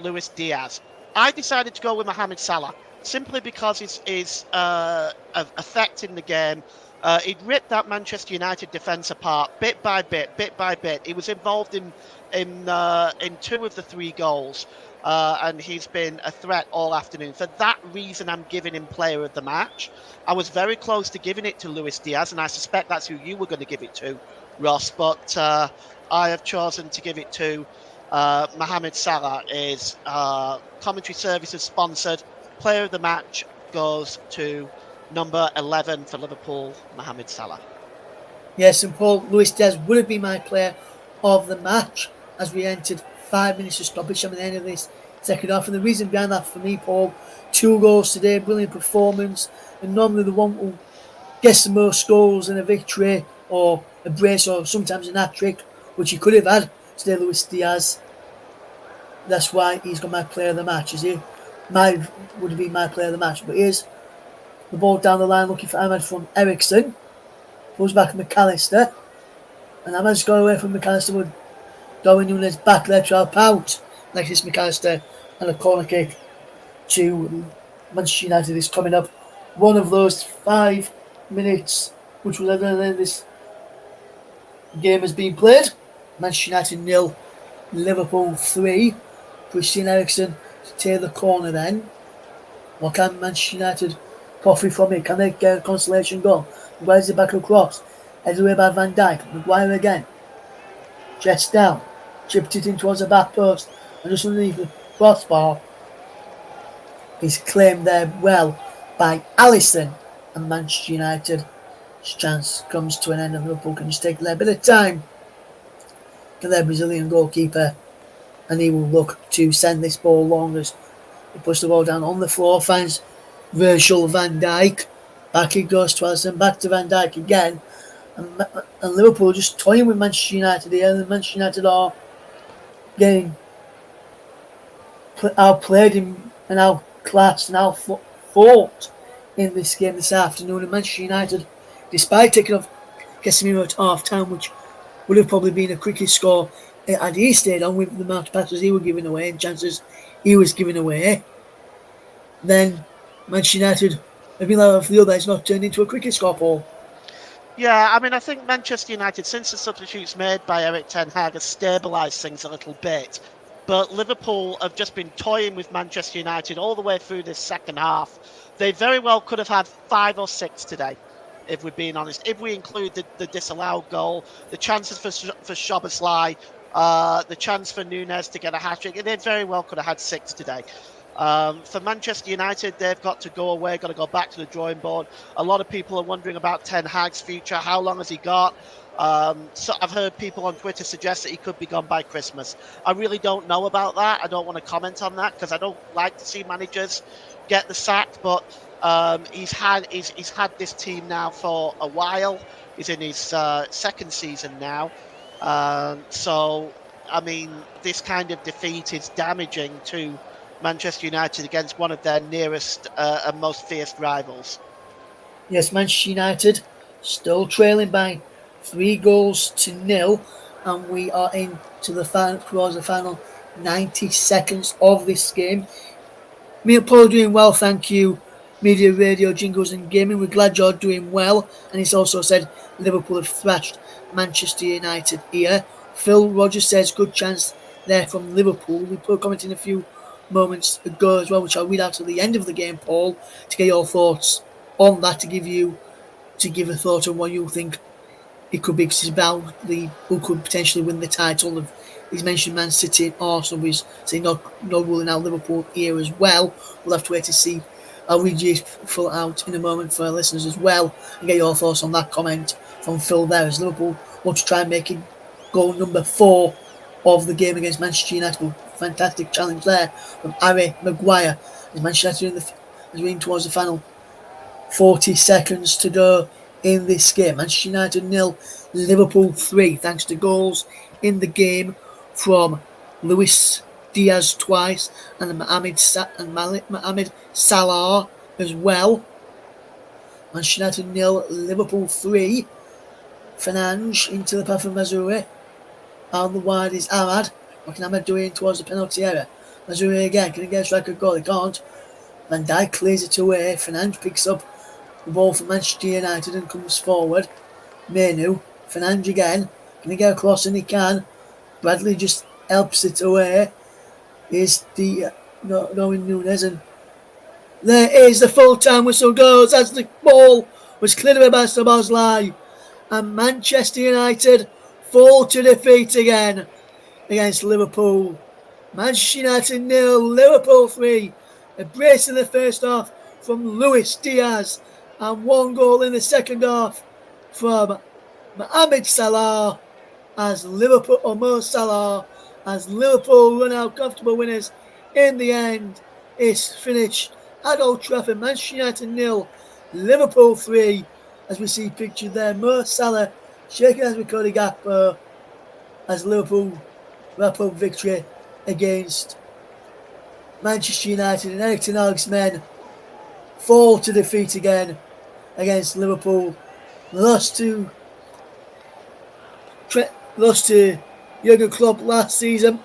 Luis Diaz. I decided to go with Mohamed Salah simply because his effect in the game. He'd ripped that Manchester United defence apart bit by bit. He was involved in two of the three goals, and he's been a threat all afternoon. For that reason, I'm giving him player of the match. I was very close to giving it to Luis Diaz, and I suspect that's who you were going to give it to, Ross, but I have chosen to give it to Mohamed Salah. Is commentary services sponsored. Player of the match goes to number 11 for Liverpool, Mohamed Salah. Yes, and Paul, Luis Diaz would have been my player of the match as we entered 5 minutes of stoppage at the end of this second half. And the reason behind that for me, Paul, 2 goals today, brilliant performance, and normally the one who gets the most goals in a victory or a brace or sometimes an hat-trick, which he could have had today, Luis Diaz. That's why he's got my player of the match. Is he? Would have been my player of the match. But here's the ball down the line looking for Ahmed from Ericsson. Pulls back McAllister. And Ahmed's got away from McAllister with Darwin Núñez back there to help out. Like this McAllister, and a corner kick to Manchester United is coming up. One of those 5 minutes which was ever this game has been played. Manchester United 0, Liverpool 3. Christian Eriksen to take the corner then. What can Manchester United profit from it? Can they get a consolation goal? Where's the back across? Headed away by Van Dijk. Maguire again. Chest down. Chipped it in towards the back post. And just underneath the crossbar is claimed there well by Alisson. And Manchester United's chance comes to an end, and Liverpool can just take a little bit of time to their Brazilian goalkeeper, and he will look to send this ball long as he puts the ball down on the floor, finds Virgil van Dijk. Back it goes to Alisson, back to Van Dijk again, and Liverpool just toying with Manchester United here, and Manchester United are getting outplayed and outclassed and outfought in this game this afternoon. And Manchester United, despite taking off Casemiro at half time, which would have probably been a cricket score had he stayed on with the amount of passes he was giving away and chances he was giving away, then Manchester United have been like the other. It's not turned into a cricket score, Paul. Yeah, I mean, I think Manchester United, since the substitutes made by Eric Ten Hag, has stabilised things a little bit. But Liverpool have just been toying with Manchester United all the way through this second half. They very well could have had 5 or 6 today, if we're being honest. If we include the disallowed goal, the chances for Szoboszlai, the chance for Nunes to get a hat trick, they very well could have had 6 today. For Manchester United, they've got to go away, got to go back to the drawing board. A lot of people are wondering about Ten Hag's future. How long has he got? So I've heard people on Twitter suggest that he could be gone by Christmas. I really don't know about that. I don't want to comment on that because I don't like to see managers get the sack. But he's had this team now for a while. He's in his second season now. So I mean, this kind of defeat is damaging to Manchester United against one of their nearest and most fierce rivals. Yes, Manchester United still trailing by 3 goals to nil, and we are into the final towards the final 90 seconds of this game. Me and Paul are doing well, thank you. Media, radio, jingles, and gaming. We're glad you're doing well. And he's also said Liverpool have thrashed Manchester United here. Phil Rogers says good chance there from Liverpool. We put a comment in a few moments ago as well, which I'll read out at the end of the game, Paul, to get your thoughts on that, to give a thought on what you think it could be, because it's about who could potentially win the title. He's mentioned Man City and Arsenal. He's saying no ruling out Liverpool here as well. We'll have to wait to see. I'll read you full out in a moment for our listeners as well and get your thoughts on that comment from Phil there, as Liverpool want to try and make it goal number 4 of the game against Manchester United. Fantastic challenge there from Harry Maguire as Manchester United is moving towards the final 40 seconds to go in this game. Manchester United 0, Liverpool 3, thanks to goals in the game from Luis Diaz twice and Mohamed Salah as well. Manchester United 0, Liverpool 3. Fernandes into the path of Mazzouri. On the wide is Ahmad. What can Ahmad do in towards the penalty area? Mazzouri again. Can he get a striker goal? He can't. Van Dijk clears it away. Fernandes picks up the ball for Manchester United and comes forward. Menu. Fernandes again. Can he get across? And he can. Bradley just helps it away. Here's the Darwin Nunes, and there is the full-time whistle goes as the ball was cleared away by Szoboszlai, and Manchester United fall to defeat again against Liverpool. Manchester United 0, Liverpool 3. A brace in the first half from Luis Diaz, and 1 goal in the second half from Mohamed Salah as Liverpool, or Mo Salah, as Liverpool run out comfortable winners. In the end, it's finished at Old Trafford. Manchester United 0, Liverpool 3. As we see pictured there, Mo Salah shaking hands with Cody Gakpo as Liverpool wrap up victory against Manchester United, and Eric Ten Hag's men fall to defeat again against Liverpool. Lost to Jurgen Klopp last season.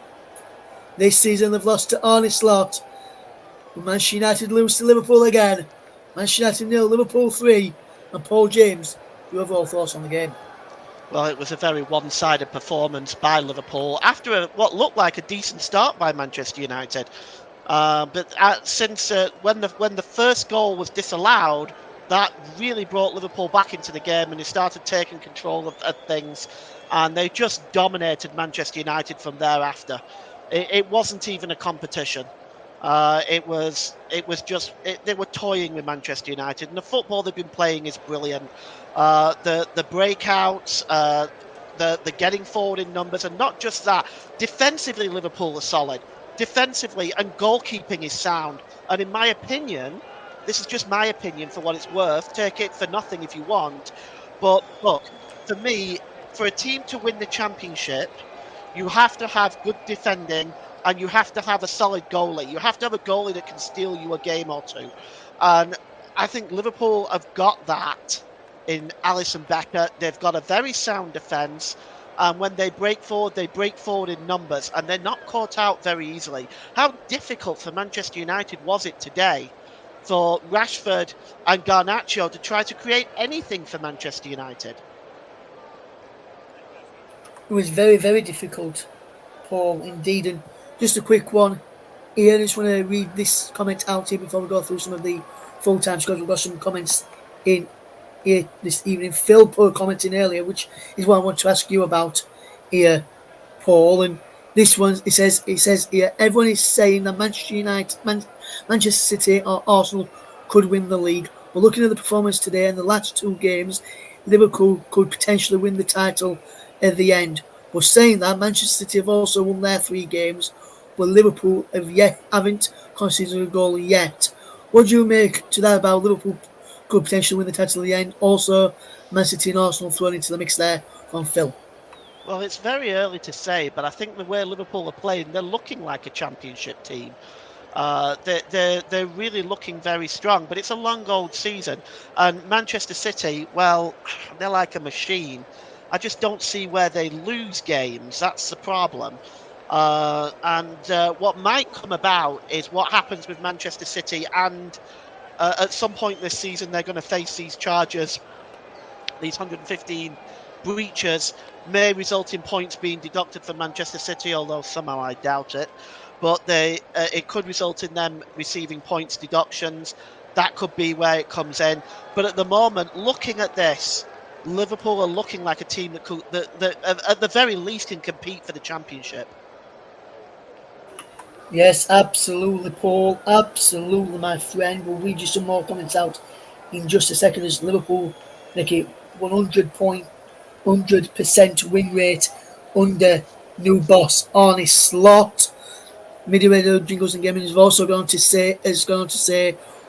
This season they've lost to Arne Slot. Manchester United lose to Liverpool again. Manchester United 0, Liverpool 3. And Paul James, your overall thoughts on the game? Well, it was a very one-sided performance by Liverpool after what looked like a decent start by Manchester United. But since when the first goal was disallowed, that really brought Liverpool back into the game, and they started taking control of things, and they just dominated Manchester United from thereafter. It wasn't even a competition. It was just they were toying with Manchester United, and the football they've been playing is brilliant. The breakouts, the getting forward in numbers, and not just that. Defensively, Liverpool are solid. Defensively and goalkeeping is sound. And in my opinion, this is just my opinion for what it's worth. Take it for nothing if you want. But look, for me, for a team to win the championship, you have to have good defending and you have to have a solid goalie. You have to have a goalie that can steal you a game or two. And I think Liverpool have got that in Alisson Becker. They've got a very sound defence. And when they break forward in numbers, and they're not caught out very easily. How difficult for Manchester United was it today for Rashford and Garnacho to try to create anything for Manchester United. It was very, very difficult, Paul, indeed. And just a quick one here. I just want to read this comment out here before we go through some of the full time scores. We've got some comments in here this evening. Phil put a comment in earlier, which is what I want to ask you about here, Paul. And this one, it says here, everyone is saying that Manchester United, Manchester City, or Arsenal could win the league. But looking at the performance today and the last two games, Liverpool could potentially win the title at the end. But saying that, Manchester City have also won their three games, but Liverpool haven't conceded a goal yet. What do you make to that about Liverpool could potentially win the title at the end? Also, Man City and Arsenal thrown into the mix there from Phil. Well, it's very early to say, but I think the way Liverpool are playing, they're looking like a championship team. They're really looking very strong, but it's a long old season. And Manchester City, well, they're like a machine. I just don't see where they lose games. That's the problem. And what might come about is what happens with Manchester City. And at some point this season, they're going to face these charges, these 115 breaches may result in points being deducted from Manchester City, although somehow I doubt it. But it could result in them receiving points deductions. That could be where it comes in. But at the moment, looking at this, Liverpool are looking like a team that could, that at the very least can compete for the championship. Yes, absolutely, Paul. Absolutely, my friend. We'll read you some more comments out in just a second as Liverpool make it 100% win rate under new boss Arne Slot. Media Radio Jingles and Gaming has also gone to say,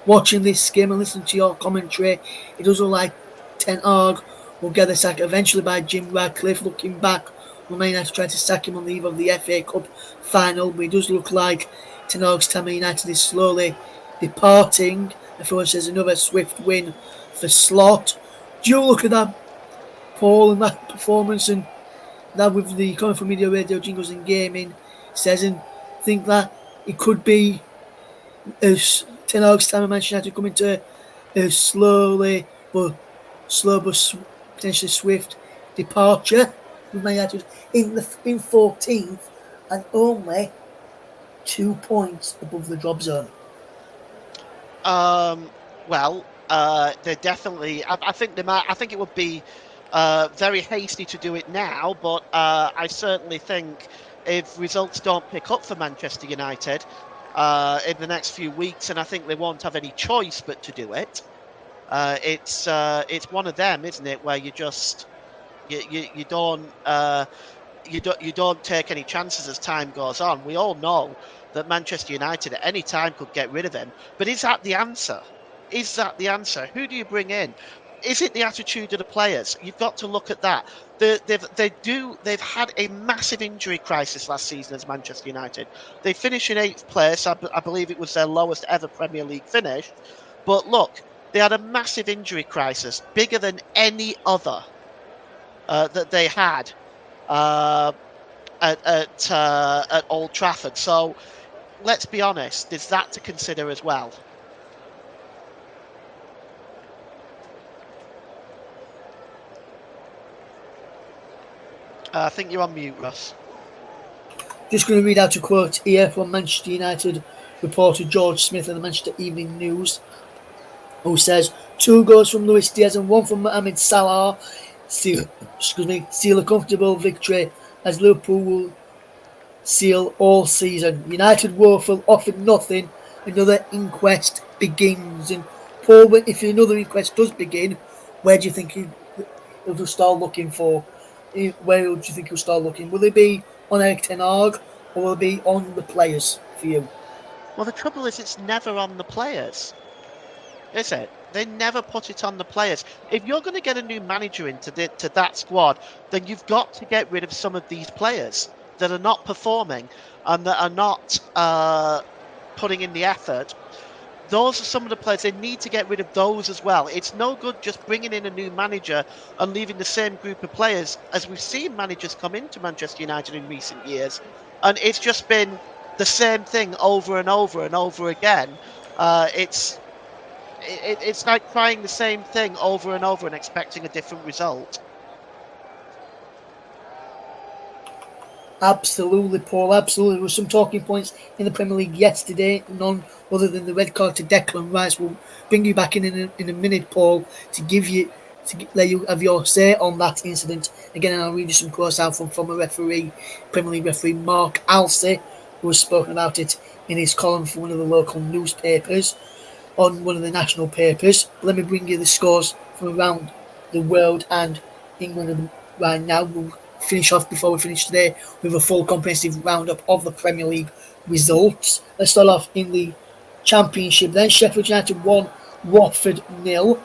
watching this game and listening to your commentary, it does look like Ten Hag will get the sack eventually by Jim Radcliffe. Looking back, we may have to try to sack him on the eve of the FA Cup final, but it does look like Ten Hag's time at United is slowly departing. Everyone says another swift win for Slot. Do you look at that, Paul, and that performance, and that with the coming from Media Radio Jingles and Gaming says, and think that it could be as Ten Hag's time at Manchester United coming to a slow but potentially swift departure with Man United in 14th and only 2 points above the drop zone. Well, they're definitely. I think they might. I think it would be very hasty to do it now, but I certainly think if results don't pick up for Manchester United in the next few weeks, and I think they won't have any choice but to do it. It's one of them, isn't it, where you just you don't. You don't take any chances as time goes on. We all know that Manchester United at any time could get rid of him. But is that the answer? Is that the answer? Who do you bring in? Is it the attitude of the players? You've got to look at that. They've had a massive injury crisis last season as Manchester United. They finished in 8th place. I believe it was their lowest ever Premier League finish. But look, they had a massive injury crisis, bigger than any other that they had at Old Trafford. So let's be honest, there's that to consider as well. I think you're on mute, Russ. Just going to read out a quote here from Manchester United reporter George Smith of the Manchester Evening News, who says 2 goals from Luis Diaz and 1 from Mohamed Salah seal a comfortable victory as Liverpool will seal all season. United woeful, offered nothing. Another inquest begins. And Paul, if another inquest does begin, where do you think he'll start looking for? Where do you think he'll start looking? Will it be on Eric Ten Hag or will it be on the players for you? Well, the trouble is, it's never on the players, is it? They never put it on the players. If you're going to get a new manager into that squad, then you've got to get rid of some of these players that are not performing and that are not putting in the effort. Those are some of the players. They need to get rid of those as well. It's no good just bringing in a new manager and leaving the same group of players, as we've seen managers come into Manchester United in recent years. And it's just been the same thing over and over and over again. It's it's like trying the same thing over and over and expecting a different result. Absolutely, Paul. Absolutely. There were some talking points in the Premier League yesterday. None other than the red card to Declan Rice. We'll bring you back in a minute, Paul, to give you let you have your say on that incident. Again, and I'll read you some quotes out from former referee, Premier League referee Mark Alsey, who has spoken about it in his column for one of the local newspapers, on one of the national papers. Let me bring you the scores from around the world and England right now. We'll finish off before we finish today with a full comprehensive roundup of the Premier League results. Let's start off in the Championship then. Sheffield United 1, Watford 0.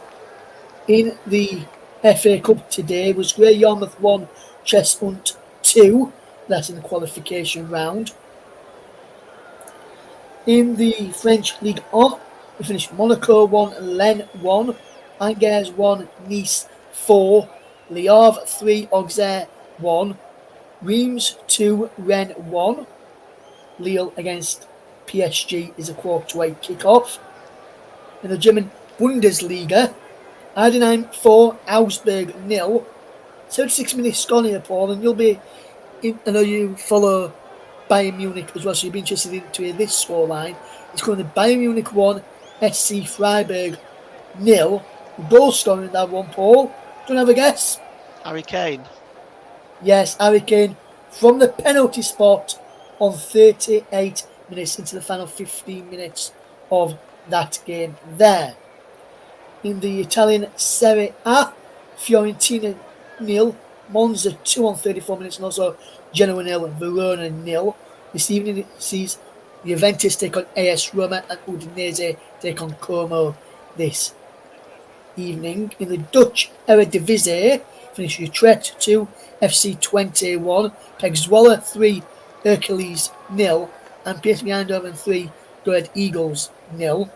In the FA Cup today was Grey Yarmouth 1, Cheshunt 2. That's in the qualification round. In the French Ligue 1, we finished Monaco 1, Lens 1, Angers 1, Nice 4, Le Havre 3, Auxerre 1, Reims 2, Rennes 1. Lille against PSG is a 8:15 kick-off. In the German Bundesliga, Heidenheim 4, Augsburg 0. 76 minutes gone here, Paul, and you'll be I know you follow Bayern Munich as well, so you'll be interested to hear this scoreline. It's currently Bayern Munich 1, SC Freiburg 0. Goal scoring in that one, Paul. Do you have a guess? Harry Kane. Yes, Harry Kane from the penalty spot on 38 minutes into the final 15 minutes of that game there. In the Italian Serie A, Fiorentina 0, Monza 2 on 34 minutes, and also Genoa 0, Verona 0. This evening it sees Juventus take on AS Roma and Udinese take on Como this evening. In the Dutch Eredivisie, finish Utrecht 2, FC 21, Pek Zwolle 3, Hercules 0, and PSV Eindhoven 3, Go Ahead Eagles 0.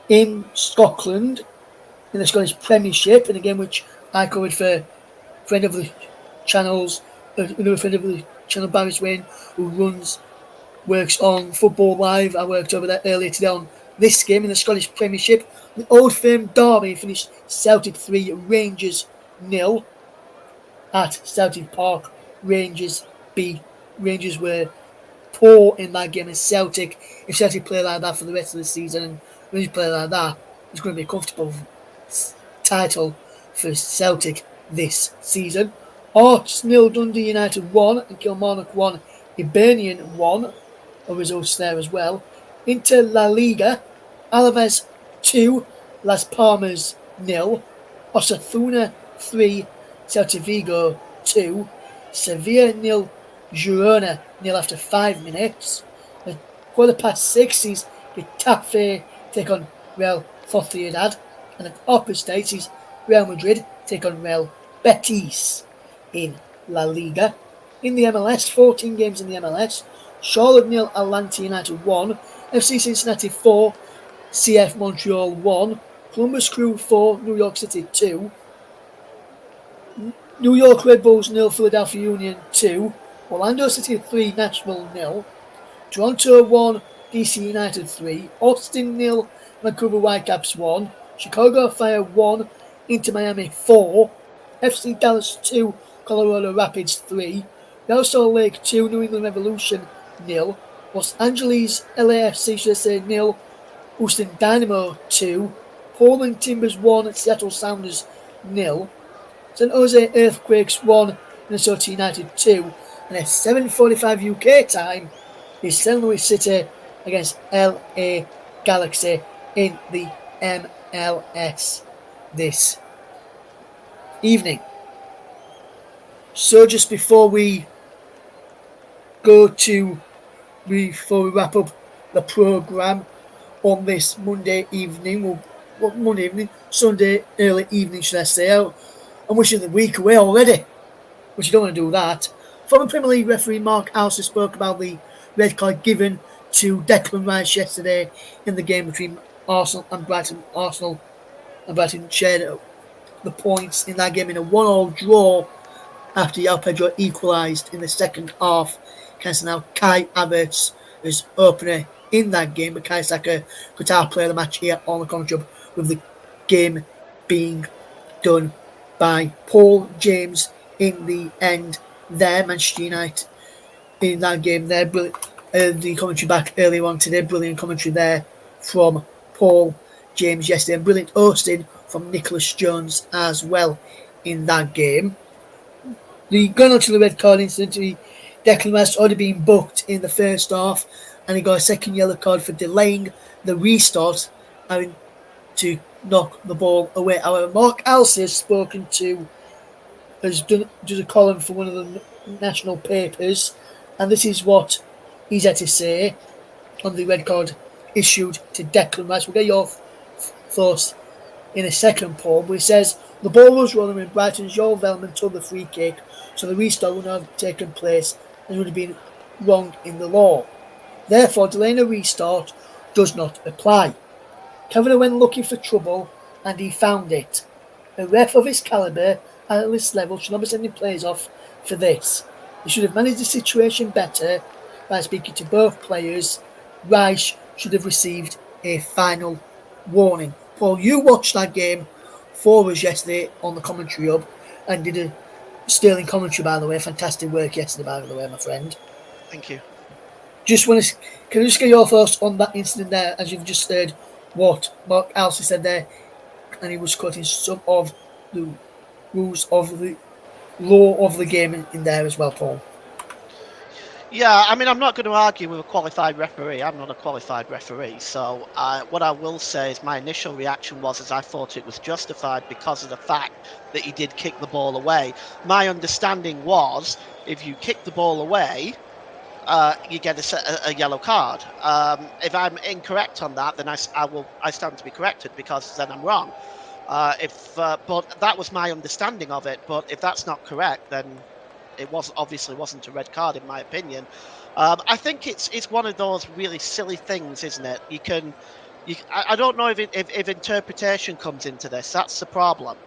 In Scotland, in the Scottish Premiership, in a game which I covered for friend of the channels, another friend of the channel, Barry Swain, who works on Football Live. I worked over there earlier today on this game in the Scottish Premiership. The Old Firm Derby finished Celtic 3, Rangers 0 at Celtic Park. Rangers were poor in that game, and Celtic, if Celtic play like that for the rest of the season and Rangers play like that, it's going to be a comfortable title for Celtic this season. Hearts 0, Dundee United 1, and Kilmarnock 1, Hibernian 1. A results there as well. Inter La Liga, Alaves 2, Las Palmas 0, Osasuna 3, Celta Vigo 2, Sevilla 0, Girona 0 after 5 minutes. At 6:15 sees Getafe take on Real Sociedad, and at opposite sees Real Madrid take on Real Betis in La Liga. In the MLS, 14 games in the MLS. Charlotte 0, Atlanta United 1, FC Cincinnati 4, CF Montreal 1, Columbus Crew 4, New York City 2, New York Red Bulls 0, Philadelphia Union 2, Orlando City 3, Nashville 0, Toronto 1, DC United 3, Austin 0, Vancouver Whitecaps 1, Chicago Fire 1, Inter Miami 4, FC Dallas 2, Colorado Rapids 3, Real Salt Lake 2, New England Revolution 0, Los Angeles LAFC should I say 0, Houston Dynamo 2, Portland Timbers 1, Seattle Sounders 0, San Jose Earthquakes 1, Minnesota United 2, and at 7:45 UK time is St. Louis City against LA Galaxy in the MLS this evening. So just before we wrap up the programme on this Sunday early evening, should I say. I'm wishing the week away already, which you don't want to do that. Former Premier League referee Mark Alsey spoke about the red card given to Declan Rice yesterday in the game between Arsenal and Brighton. Arsenal and Brighton shared the points in that game in a 1-1 draw after João Pedro equalised in the second half. Now Kai Havertz is opener in that game. But Bukayo Saka could our player of the match here on the commentary with the game being done by Paul James in the end there. Manchester United in that game there. Brilliant. The commentary back earlier on today. Brilliant commentary there from Paul James yesterday. And brilliant hosting from Nicholas Jones as well in that game. Going on to the red card incident, Declan Rice already been booked in the first half, and he got a second yellow card for delaying the restart, having to knock the ball away. However, Mark Alsey has spoken to, has done a column for one of the national papers, and this is what he's had to say on the red card issued to Declan Rice. We'll get your thoughts in a second, Paul, but he says the ball was rolling when Brighton's Joel Veltman took the free kick, so the restart would not have taken place and would have been wrong in the law. Therefore, delaying a restart does not apply. Kavanagh went looking for trouble and he found it. A ref of his calibre at this level should not be sending players off for this. He should have managed the situation better by speaking to both players. Rice should have received a final warning. Paul, you watched that game for us yesterday on the commentary hub and did a sterling commentary, by the way. Fantastic work yesterday, by the way, my friend. Thank you. Can I just get your thoughts on that incident there, as you've just heard what Mark Alsey said there, and he was quoting some of the rules of the law of the game in there as well, Paul. Yeah, I mean, I'm not going to argue with a qualified referee. I'm not a qualified referee. So what I will say is my initial reaction was I thought it was justified because of the fact that he did kick the ball away. My understanding was if you kick the ball away, you get a yellow card. If I'm incorrect on that, then I stand to be corrected because then I'm wrong. But that was my understanding of it. But if that's not correct, then it wasn't a red card in my opinion. I think it's one of those really silly things, isn't it? I don't know if interpretation comes into this. That's the problem.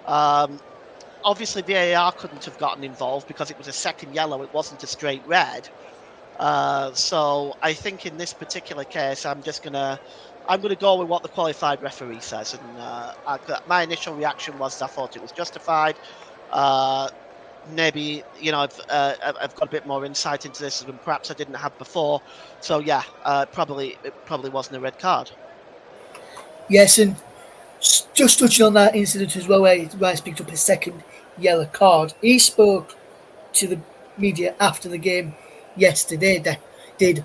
Obviously, VAR couldn't have gotten involved because it was a second yellow. It wasn't a straight red. So I think in this particular case, I'm gonna go with what the qualified referee says, and my initial reaction was I thought it was justified. Maybe I've got a bit more insight into this than perhaps I didn't have before. So yeah, it probably wasn't a red card. Yes, and just touching on that incident as well, where Rice picked up his second yellow card. He spoke to the media after the game yesterday. That did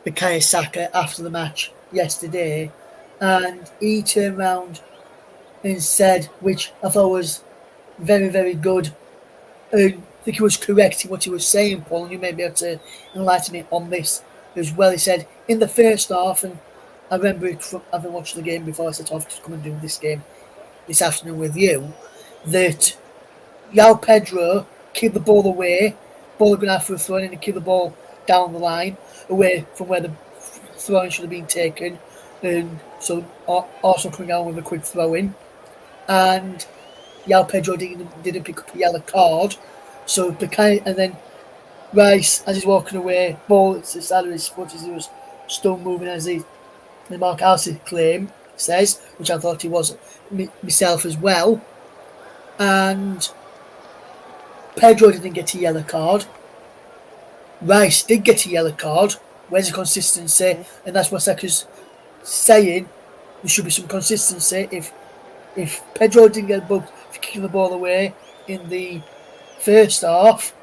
Bukayo Saka after the match yesterday, and he turned around and said, which I thought was very, very good. I think he was correct in what he was saying, Paul, and you may be able to enlighten me on this as well. He said in the first half, and I remember it from having watched the game before I set off to come and do this game this afternoon with you, that Yao Pedro kicked the ball away, ball going out for a throw in and kicked the ball down the line, away from where the throw-in should have been taken, and so also coming out with a quick throw-in, and Yao Pedro didn't pick up a yellow card, so and then Rice, as he's walking away, ball it's the side of his foot as he was still moving, as the Mark Alsey claim says, which I thought he was myself as well, and Pedro didn't get a yellow card. Rice did get a yellow card. Where's the consistency? And that's what Saka's saying. There should be some consistency. If Pedro didn't get booked for kicking the ball away in the first half,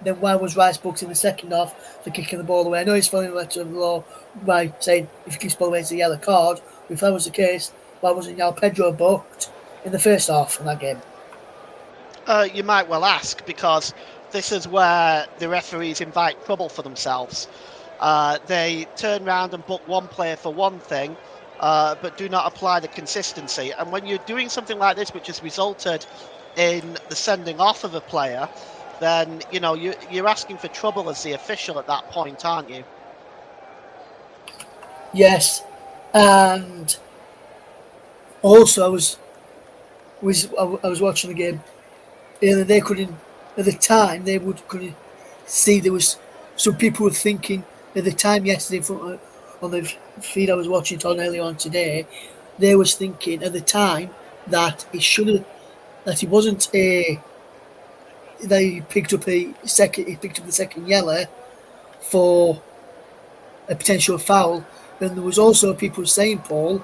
then why was Rice booked in the second half for kicking the ball away? I know he's following the letter of the law by saying if he kicks the ball away, it's a yellow card. But if that was the case, why wasn't Yao Pedro booked in the first half in that game? You might well ask, because this is where the referees invite trouble for themselves. They turn around and book one player for one thing, but do not apply the consistency. And when you're doing something like this, which has resulted in the sending off of a player, then you're asking for trouble as the official at that point, aren't you? Yes, and also I was watching the game. They couldn't at the time. Couldn't see there was some people were thinking at the time yesterday on the feed I was watching it on earlier on today, they was thinking at the time that it should have that it wasn't a they picked up a second he picked up the second yellow for a potential foul. Then there was also people saying, Paul,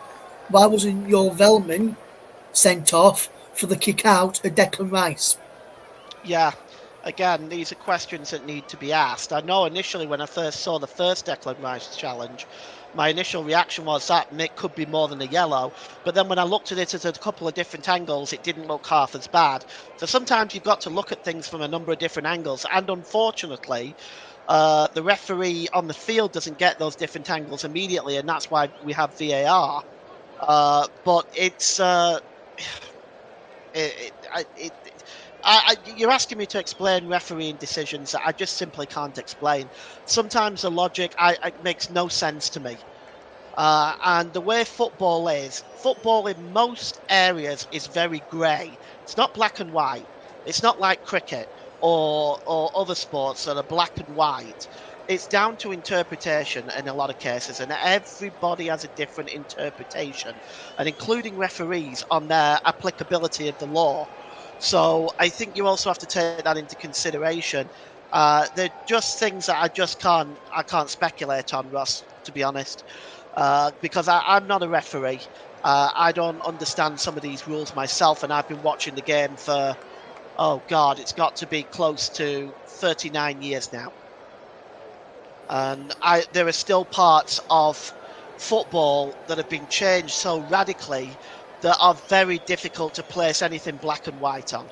why wasn't your Velman sent off for the kick out at Declan Rice? Yeah, again, these are questions that need to be asked. I know initially when I first saw the first Declan Rice challenge, my initial reaction was that it could be more than a yellow. But then when I looked at it at a couple of different angles, it didn't look half as bad. So sometimes you've got to look at things from a number of different angles. And unfortunately, the referee on the field doesn't get those different angles immediately, and that's why we have VAR. But it's you're asking me to explain refereeing decisions that I just simply can't explain. Sometimes the logic it makes no sense to me. And the way football in most areas is very grey. It's not black and white. It's not like cricket or other sports that are black and white. It's down to interpretation in a lot of cases, and everybody has a different interpretation, and including referees on their applicability of the law. So I think you also have to take that into consideration. They're just things that I can't speculate on, Russ, to be honest, because I'm not a referee. I don't understand some of these rules myself, and I've been watching the game for, oh God, it's got to be close to 39 years now. And there are still parts of football that have been changed so radically that are very difficult to place anything black and white on.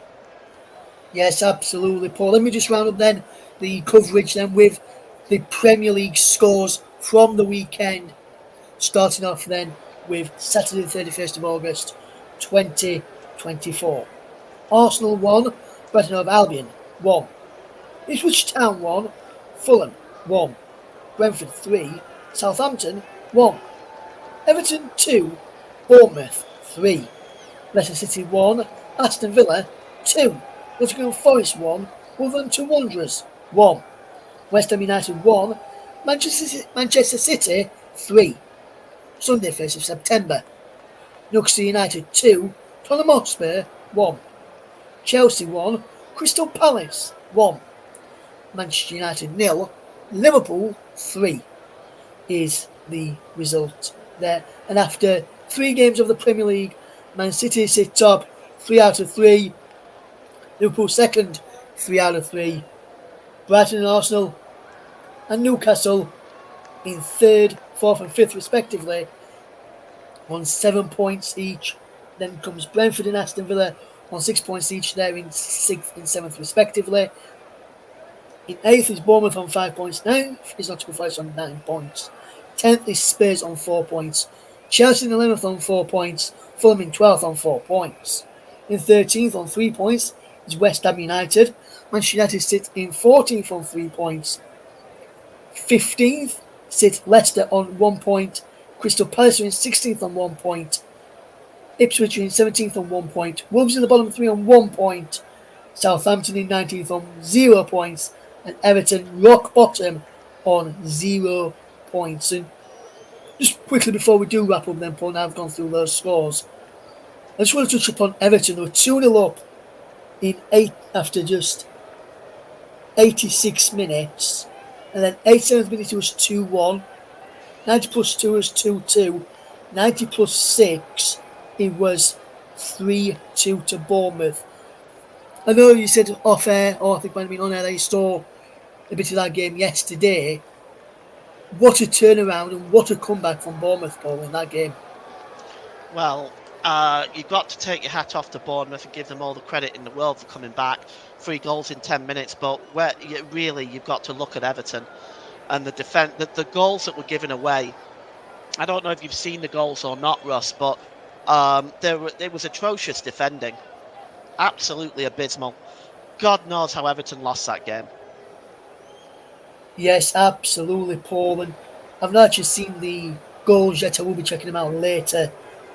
Yes, absolutely, Paul. Let me just round up then the coverage then with the Premier League scores from the weekend, starting off then with Saturday the 31st of August 2024. Arsenal 1, Brighton of Albion 1. Ipswich Town 1, Fulham 1. Brentford 3, Southampton 1. Everton 2, Bournemouth 3. Leicester City 1, Aston Villa 2. Nottingham Forest 1, Wolverhampton Wanderers 1. West Ham United 1, Manchester City 3. Sunday 1st of September. Newcastle United 2, Tottenham Hotspur 1. Chelsea 1, Crystal Palace 1. Manchester United 0, Liverpool 3 is the result there. And after 3 games of the Premier League, Man City sit top 3 out of 3. Liverpool second, 3 out of 3. Brighton and Arsenal and Newcastle in third, fourth and fifth respectively on 7 points each. Then comes Brentford and Aston Villa on 6 points each. They're in sixth and seventh respectively. In eighth is Bournemouth on 5 points. Ninth is Nottingham Forest on 9 points. 10th is Spurs on 4 points. Chelsea in 11th on 4 points. Fulham in 12th on 4 points. In 13th on 3 points is West Ham United. Manchester United sit in 14th on 3 points. 15th sit Leicester on 1 point. Crystal Palace are in 16th on 1 point. Ipswich are in 17th on 1 point. Wolves in the bottom 3 on 1 point. Southampton in 19th on 0 points. And Everton rock bottom on 0 points. And just quickly before we do wrap up then, Paul, now I've gone through those scores, I just want to touch upon Everton, who are 2-0 up in 8 after just 86 minutes. And then 87th minute it was 2-1. 90 plus 2 was 2-2. 90 plus 6 it was 3-2 to Bournemouth. I know you said off air, or I think it might have been on air, that you saw a bit of that game yesterday. What a turnaround and what a comeback from Bournemouth, Paul, in that game. Well, you've got to take your hat off to Bournemouth and give them all the credit in the world for coming back. 3 goals in 10 minutes, but you've got to look at Everton and the defense. The goals that were given away. I don't know if you've seen the goals or not, Russ, but it was atrocious defending. Absolutely abysmal. God knows how Everton lost that game. Yes, absolutely, Paul. And I've not actually seen the goals yet. I will be checking them out later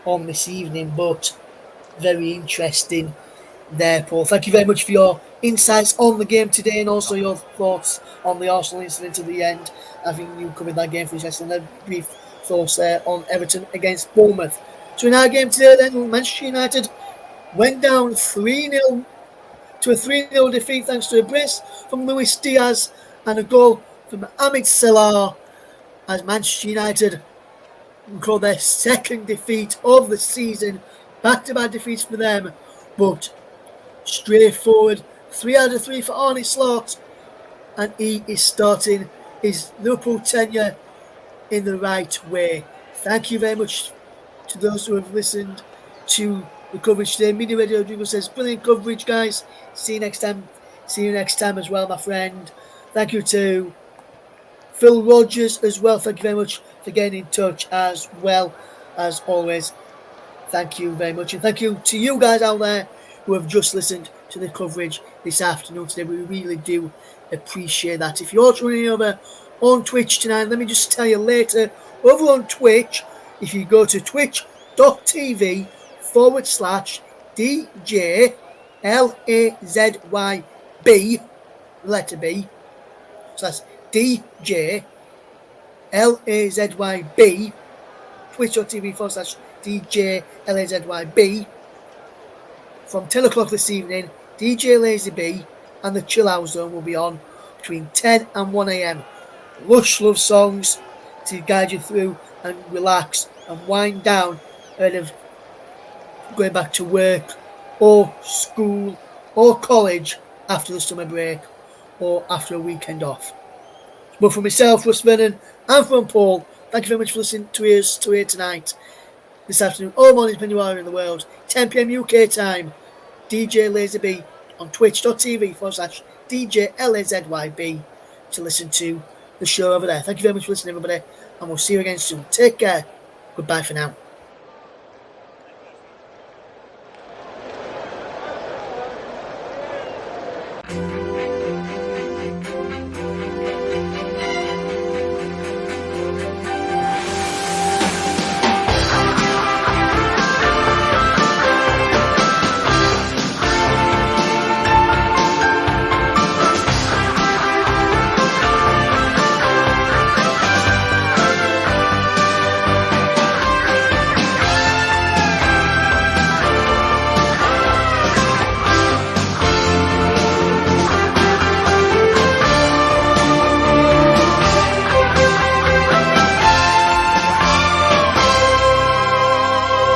on this evening, but very interesting there, Paul. Thank you very much for your insights on the game today and also your thoughts on the Arsenal incident at the end. I think you covered that game for us yesterday in a brief thoughts there on Everton against Bournemouth. So in our game today, then Manchester United went down 3-0 to a 3-0 defeat thanks to a brace from Luis Diaz and a goal from Amit Salah as Manchester United record their second defeat of the season. Back-to-back defeats for them, but straightforward. 3 out of 3 for Arne Slot, and he is starting his Liverpool tenure in the right way. Thank you very much to those who have listened to the coverage today. Media Radio Jingle says, brilliant coverage, guys. See you next time. See you next time as well, my friend. Thank you to Phil Rogers as well. Thank you very much for getting in touch as well as always. Thank you very much. And thank you to you guys out there who have just listened to the coverage this afternoon today. We really do appreciate that. If you're also running over on Twitch tonight, let me just tell you later, over on Twitch, if you go to twitch.tv/DJ LAZYB, letter B, so that's DJ LAZYB, twitch.tv/DJ LAZYB. From 10 o'clock this evening, DJ Lazy B and the Chill Out Zone will be on between 10 and 1 a.m. Lush love songs to guide you through and relax and wind down ahead of going back to work or school or college after the summer break or after a weekend off. But for myself, Russ Vernon, and from Paul, thank you very much for listening to us here tonight, this afternoon, all mornings when you are in the world, 10 p.m. UK time, DJ Laserby on twitch.tv/DJ LAZYB to listen to the show over there. Thank you very much for listening, everybody, and we'll see you again soon. Take care. Goodbye for now.